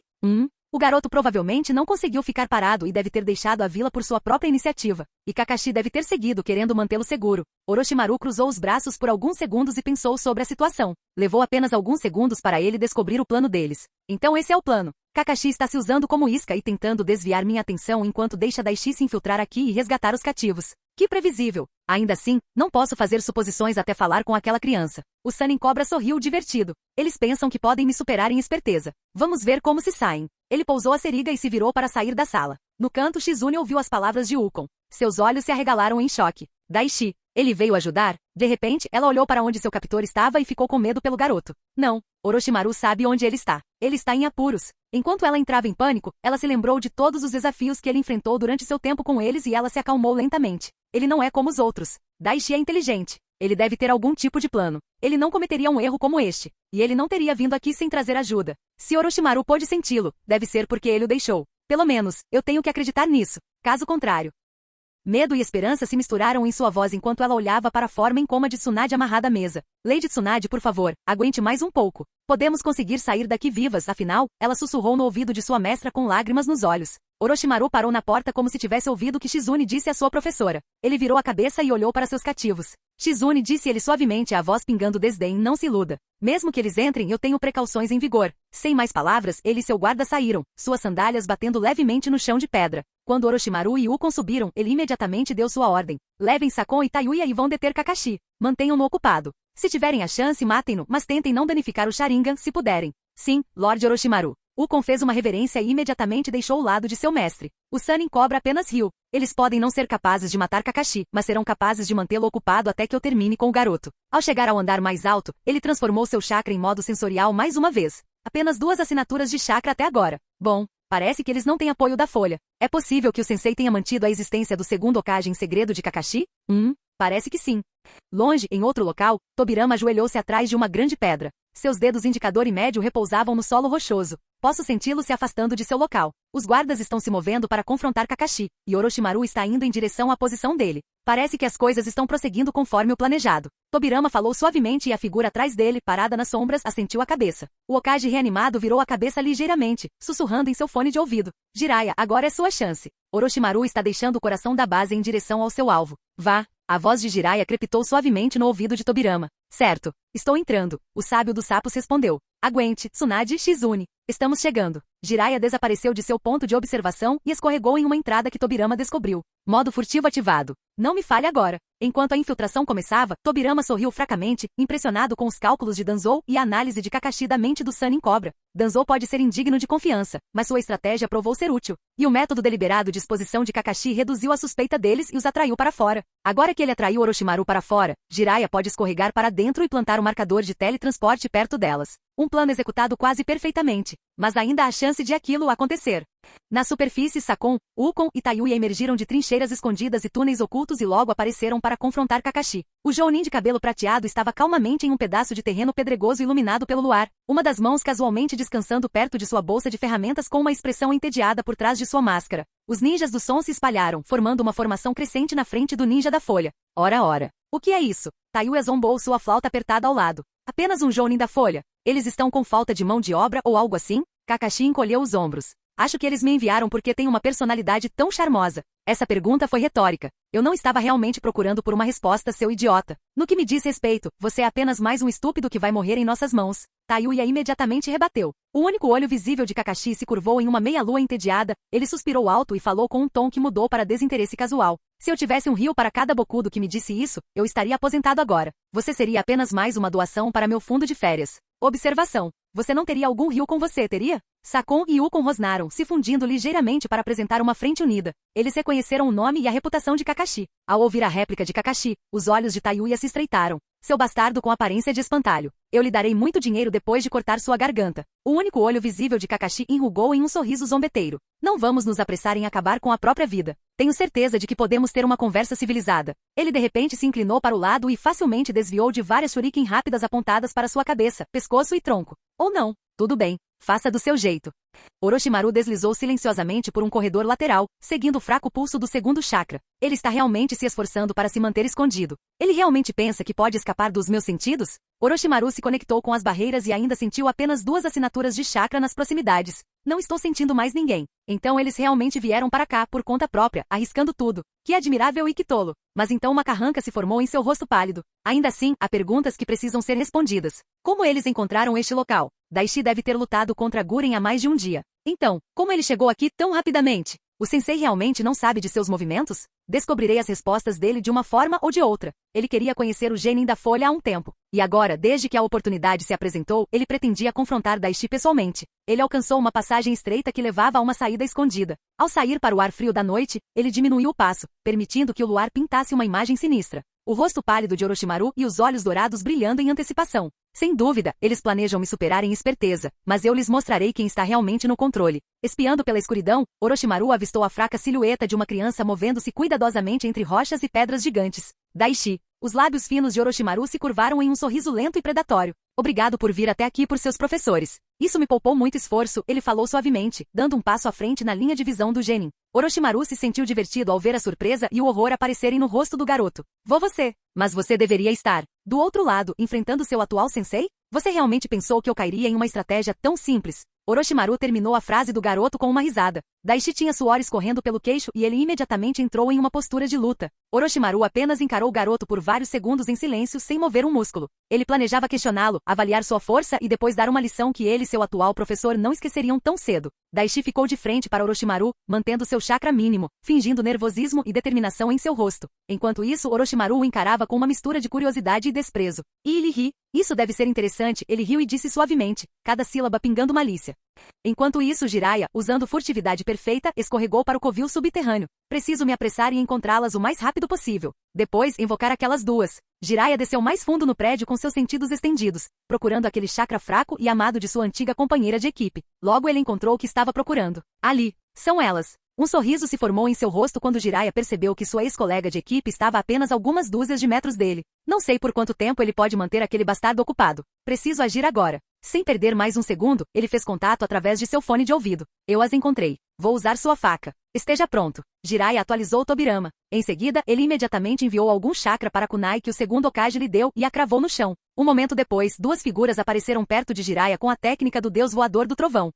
O garoto provavelmente não conseguiu ficar parado e deve ter deixado a vila por sua própria iniciativa. E Kakashi deve ter seguido querendo mantê-lo seguro. Orochimaru cruzou os braços por alguns segundos e pensou sobre a situação. Levou apenas alguns segundos para ele descobrir o plano deles. Então esse é o plano. Kakashi está se usando como isca e tentando desviar minha atenção enquanto deixa Daishi se infiltrar aqui e resgatar os cativos. Que previsível. Ainda assim, não posso fazer suposições até falar com aquela criança. O Sannin Cobra sorriu divertido. Eles pensam que podem me superar em esperteza. Vamos ver como se saem. Ele pousou a seriga e se virou para sair da sala. No canto, Shizune ouviu as palavras de Ukon. Seus olhos se arregalaram em choque. Daishi, ele veio ajudar? De repente, ela olhou para onde seu captor estava e ficou com medo pelo garoto. Não, Orochimaru sabe onde ele está. Ele está em apuros. Enquanto ela entrava em pânico, ela se lembrou de todos os desafios que ele enfrentou durante seu tempo com eles e ela se acalmou lentamente. Ele não é como os outros. Daishi é inteligente. Ele deve ter algum tipo de plano. Ele não cometeria um erro como este. E ele não teria vindo aqui sem trazer ajuda. Se Orochimaru pôde senti-lo, deve ser porque ele o deixou. Pelo menos, eu tenho que acreditar nisso. Caso contrário. Medo e esperança se misturaram em sua voz enquanto ela olhava para a forma em coma de Tsunade amarrada à mesa. Lady Tsunade, por favor, aguente mais um pouco. Podemos conseguir sair daqui vivas, afinal, ela sussurrou no ouvido de sua mestra com lágrimas nos olhos. Orochimaru parou na porta como se tivesse ouvido o que Shizune disse à sua professora. Ele virou a cabeça e olhou para seus cativos. Shizune, disse ele suavemente, a voz pingando desdém, não se iluda. Mesmo que eles entrem, eu tenho precauções em vigor. Sem mais palavras, ele e seu guarda saíram, suas sandálias batendo levemente no chão de pedra. Quando Orochimaru e Ukon subiram, ele imediatamente deu sua ordem. Levem Sakon e Tayuya e vão deter Kakashi. Mantenham-no ocupado. Se tiverem a chance, matem-no, mas tentem não danificar o Sharingan, se puderem. Sim, Lord Orochimaru. Ukon fez uma reverência e imediatamente deixou o lado de seu mestre. O Sannin Cobra apenas riu. Eles podem não ser capazes de matar Kakashi, mas serão capazes de mantê-lo ocupado até que eu termine com o garoto. Ao chegar ao andar mais alto, ele transformou seu chakra em modo sensorial mais uma vez. Apenas 2 assinaturas de chakra até agora. Bom, parece que eles não têm apoio da folha. É possível que o sensei tenha mantido a existência do segundo Hokage em segredo de Kakashi? Parece que sim. Longe, em outro local, Tobirama ajoelhou-se atrás de uma grande pedra. Seus dedos indicador e médio repousavam no solo rochoso. Posso senti-lo se afastando de seu local. Os guardas estão se movendo para confrontar Kakashi, e Orochimaru está indo em direção à posição dele. Parece que as coisas estão prosseguindo conforme o planejado. Tobirama falou suavemente e a figura atrás dele, parada nas sombras, assentiu a cabeça. O Hokage reanimado virou a cabeça ligeiramente, sussurrando em seu fone de ouvido. Jiraiya, agora é sua chance. Orochimaru está deixando o coração da base em direção ao seu alvo. Vá. A voz de Jiraiya crepitou suavemente no ouvido de Tobirama. Certo. Estou entrando. O sábio dos sapos respondeu. Aguente, Tsunade, Shizune. Estamos chegando. Jiraiya desapareceu de seu ponto de observação e escorregou em uma entrada que Tobirama descobriu. Modo furtivo ativado. Não me falhe agora. Enquanto a infiltração começava, Tobirama sorriu fracamente, impressionado com os cálculos de Danzou e a análise de Kakashi da mente do Sannin Cobra. Danzou pode ser indigno de confiança, mas sua estratégia provou ser útil. E o método deliberado de exposição de Kakashi reduziu a suspeita deles e os atraiu para fora. Agora que ele atraiu Orochimaru para fora, Jiraiya pode escorregar para dentro e plantar um marcador de teletransporte perto delas. Um plano executado quase perfeitamente. Mas ainda há chance de aquilo acontecer. Na superfície, Sakon, Ukon e Tayuya emergiram de trincheiras escondidas e túneis ocultos e logo apareceram para confrontar Kakashi. O Jounin de cabelo prateado estava calmamente em um pedaço de terreno pedregoso iluminado pelo luar, uma das mãos casualmente descansando perto de sua bolsa de ferramentas com uma expressão entediada por trás de sua máscara. Os ninjas do som se espalharam, formando uma formação crescente na frente do ninja da folha. Ora. O que é isso? Tayuya zombou sua flauta apertada ao lado. Apenas um Jounin da folha. Eles estão com falta de mão de obra ou algo assim? Kakashi encolheu os ombros. Acho que eles me enviaram porque tem uma personalidade tão charmosa. Essa pergunta foi retórica. Eu não estava realmente procurando por uma resposta, seu idiota. No que me diz respeito, você é apenas mais um estúpido que vai morrer em nossas mãos. Tayuya imediatamente rebateu. O único olho visível de Kakashi se curvou em uma meia-lua entediada, ele suspirou alto e falou com um tom que mudou para desinteresse casual. Se eu tivesse um rio para cada bocudo que me disse isso, eu estaria aposentado agora. Você seria apenas mais uma doação para meu fundo de férias. Observação. Você não teria algum rio com você, teria? Sakon e Ukon rosnaram, se fundindo ligeiramente para apresentar uma frente unida. Eles reconheceram o nome e a reputação de Kakashi. Ao ouvir a réplica de Kakashi, os olhos de Tayuya se estreitaram. Seu bastardo com aparência de espantalho. Eu lhe darei muito dinheiro depois de cortar sua garganta. O único olho visível de Kakashi enrugou em um sorriso zombeteiro. Não vamos nos apressar em acabar com a própria vida. Tenho certeza de que podemos ter uma conversa civilizada. Ele de repente se inclinou para o lado e facilmente desviou de várias shuriken rápidas apontadas para sua cabeça, pescoço e tronco. Ou não. Tudo bem. Faça do seu jeito. Orochimaru deslizou silenciosamente por um corredor lateral, seguindo o fraco pulso do segundo chakra. Ele está realmente se esforçando para se manter escondido. Ele realmente pensa que pode escapar dos meus sentidos? Orochimaru se conectou com as barreiras e ainda sentiu apenas 2 assinaturas de chakra nas proximidades. Não estou sentindo mais ninguém. Então eles realmente vieram para cá por conta própria, arriscando tudo. Que admirável e que tolo. Mas então uma carranca se formou em seu rosto pálido. Ainda assim, há perguntas que precisam ser respondidas. Como eles encontraram este local? Daishi deve ter lutado contra Guren há mais de um dia. Então, como ele chegou aqui tão rapidamente? O sensei realmente não sabe de seus movimentos? Descobrirei as respostas dele de uma forma ou de outra. Ele queria conhecer o Genin da Folha há um tempo. E agora, desde que a oportunidade se apresentou, ele pretendia confrontar Daishi pessoalmente. Ele alcançou uma passagem estreita que levava a uma saída escondida. Ao sair para o ar frio da noite, ele diminuiu o passo, permitindo que o luar pintasse uma imagem sinistra. O rosto pálido de Orochimaru e os olhos dourados brilhando em antecipação. Sem dúvida, eles planejam me superar em esperteza, mas eu lhes mostrarei quem está realmente no controle. Espiando pela escuridão, Orochimaru avistou a fraca silhueta de uma criança movendo-se cuidadosamente entre rochas e pedras gigantes. Daishi. Os lábios finos de Orochimaru se curvaram em um sorriso lento e predatório. Obrigado por vir até aqui por seus professores. Isso me poupou muito esforço, ele falou suavemente, dando um passo à frente na linha de visão do Genin. Orochimaru se sentiu divertido ao ver a surpresa e o horror aparecerem no rosto do garoto. Vou você. Mas você deveria estar do outro lado, enfrentando seu atual sensei? Você realmente pensou que eu cairia em uma estratégia tão simples? Orochimaru terminou a frase do garoto com uma risada. Daishi tinha suor escorrendo pelo queixo e ele imediatamente entrou em uma postura de luta. Orochimaru apenas encarou o garoto por vários segundos em silêncio sem mover um músculo. Ele planejava questioná-lo, avaliar sua força e depois dar uma lição que ele e seu atual professor não esqueceriam tão cedo. Daishi ficou de frente para Orochimaru, mantendo seu chakra mínimo, fingindo nervosismo e determinação em seu rosto. Enquanto isso, Orochimaru o encarava com uma mistura de curiosidade e desprezo. E ele ri. Isso deve ser interessante, ele riu e disse suavemente, cada sílaba pingando malícia. Enquanto isso, Jiraiya, usando furtividade perfeita, escorregou para o covil subterrâneo. Preciso me apressar e encontrá-las o mais rápido possível. Depois, invocar aquelas duas. Jiraiya desceu mais fundo no prédio com seus sentidos estendidos, procurando aquele chakra fraco e amado de sua antiga companheira de equipe. Logo ele encontrou o que estava procurando. Ali. São elas. Um sorriso se formou em seu rosto quando Jiraiya percebeu que sua ex-colega de equipe estava a apenas algumas dúzias de metros dele. Não sei por quanto tempo ele pode manter aquele bastardo ocupado. Preciso agir agora. Sem perder mais um segundo, ele fez contato através de seu fone de ouvido. Eu as encontrei. Vou usar sua faca. Esteja pronto. Jiraiya atualizou o Tobirama. Em seguida, ele imediatamente enviou algum chakra para a kunai que o segundo Hokage lhe deu e a cravou no chão. Um momento depois, duas figuras apareceram perto de Jiraiya com a técnica do deus voador do trovão.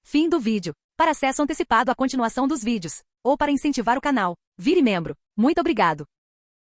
Fim do vídeo. Para acesso antecipado à continuação dos vídeos, ou para incentivar o canal, vire membro. Muito obrigado.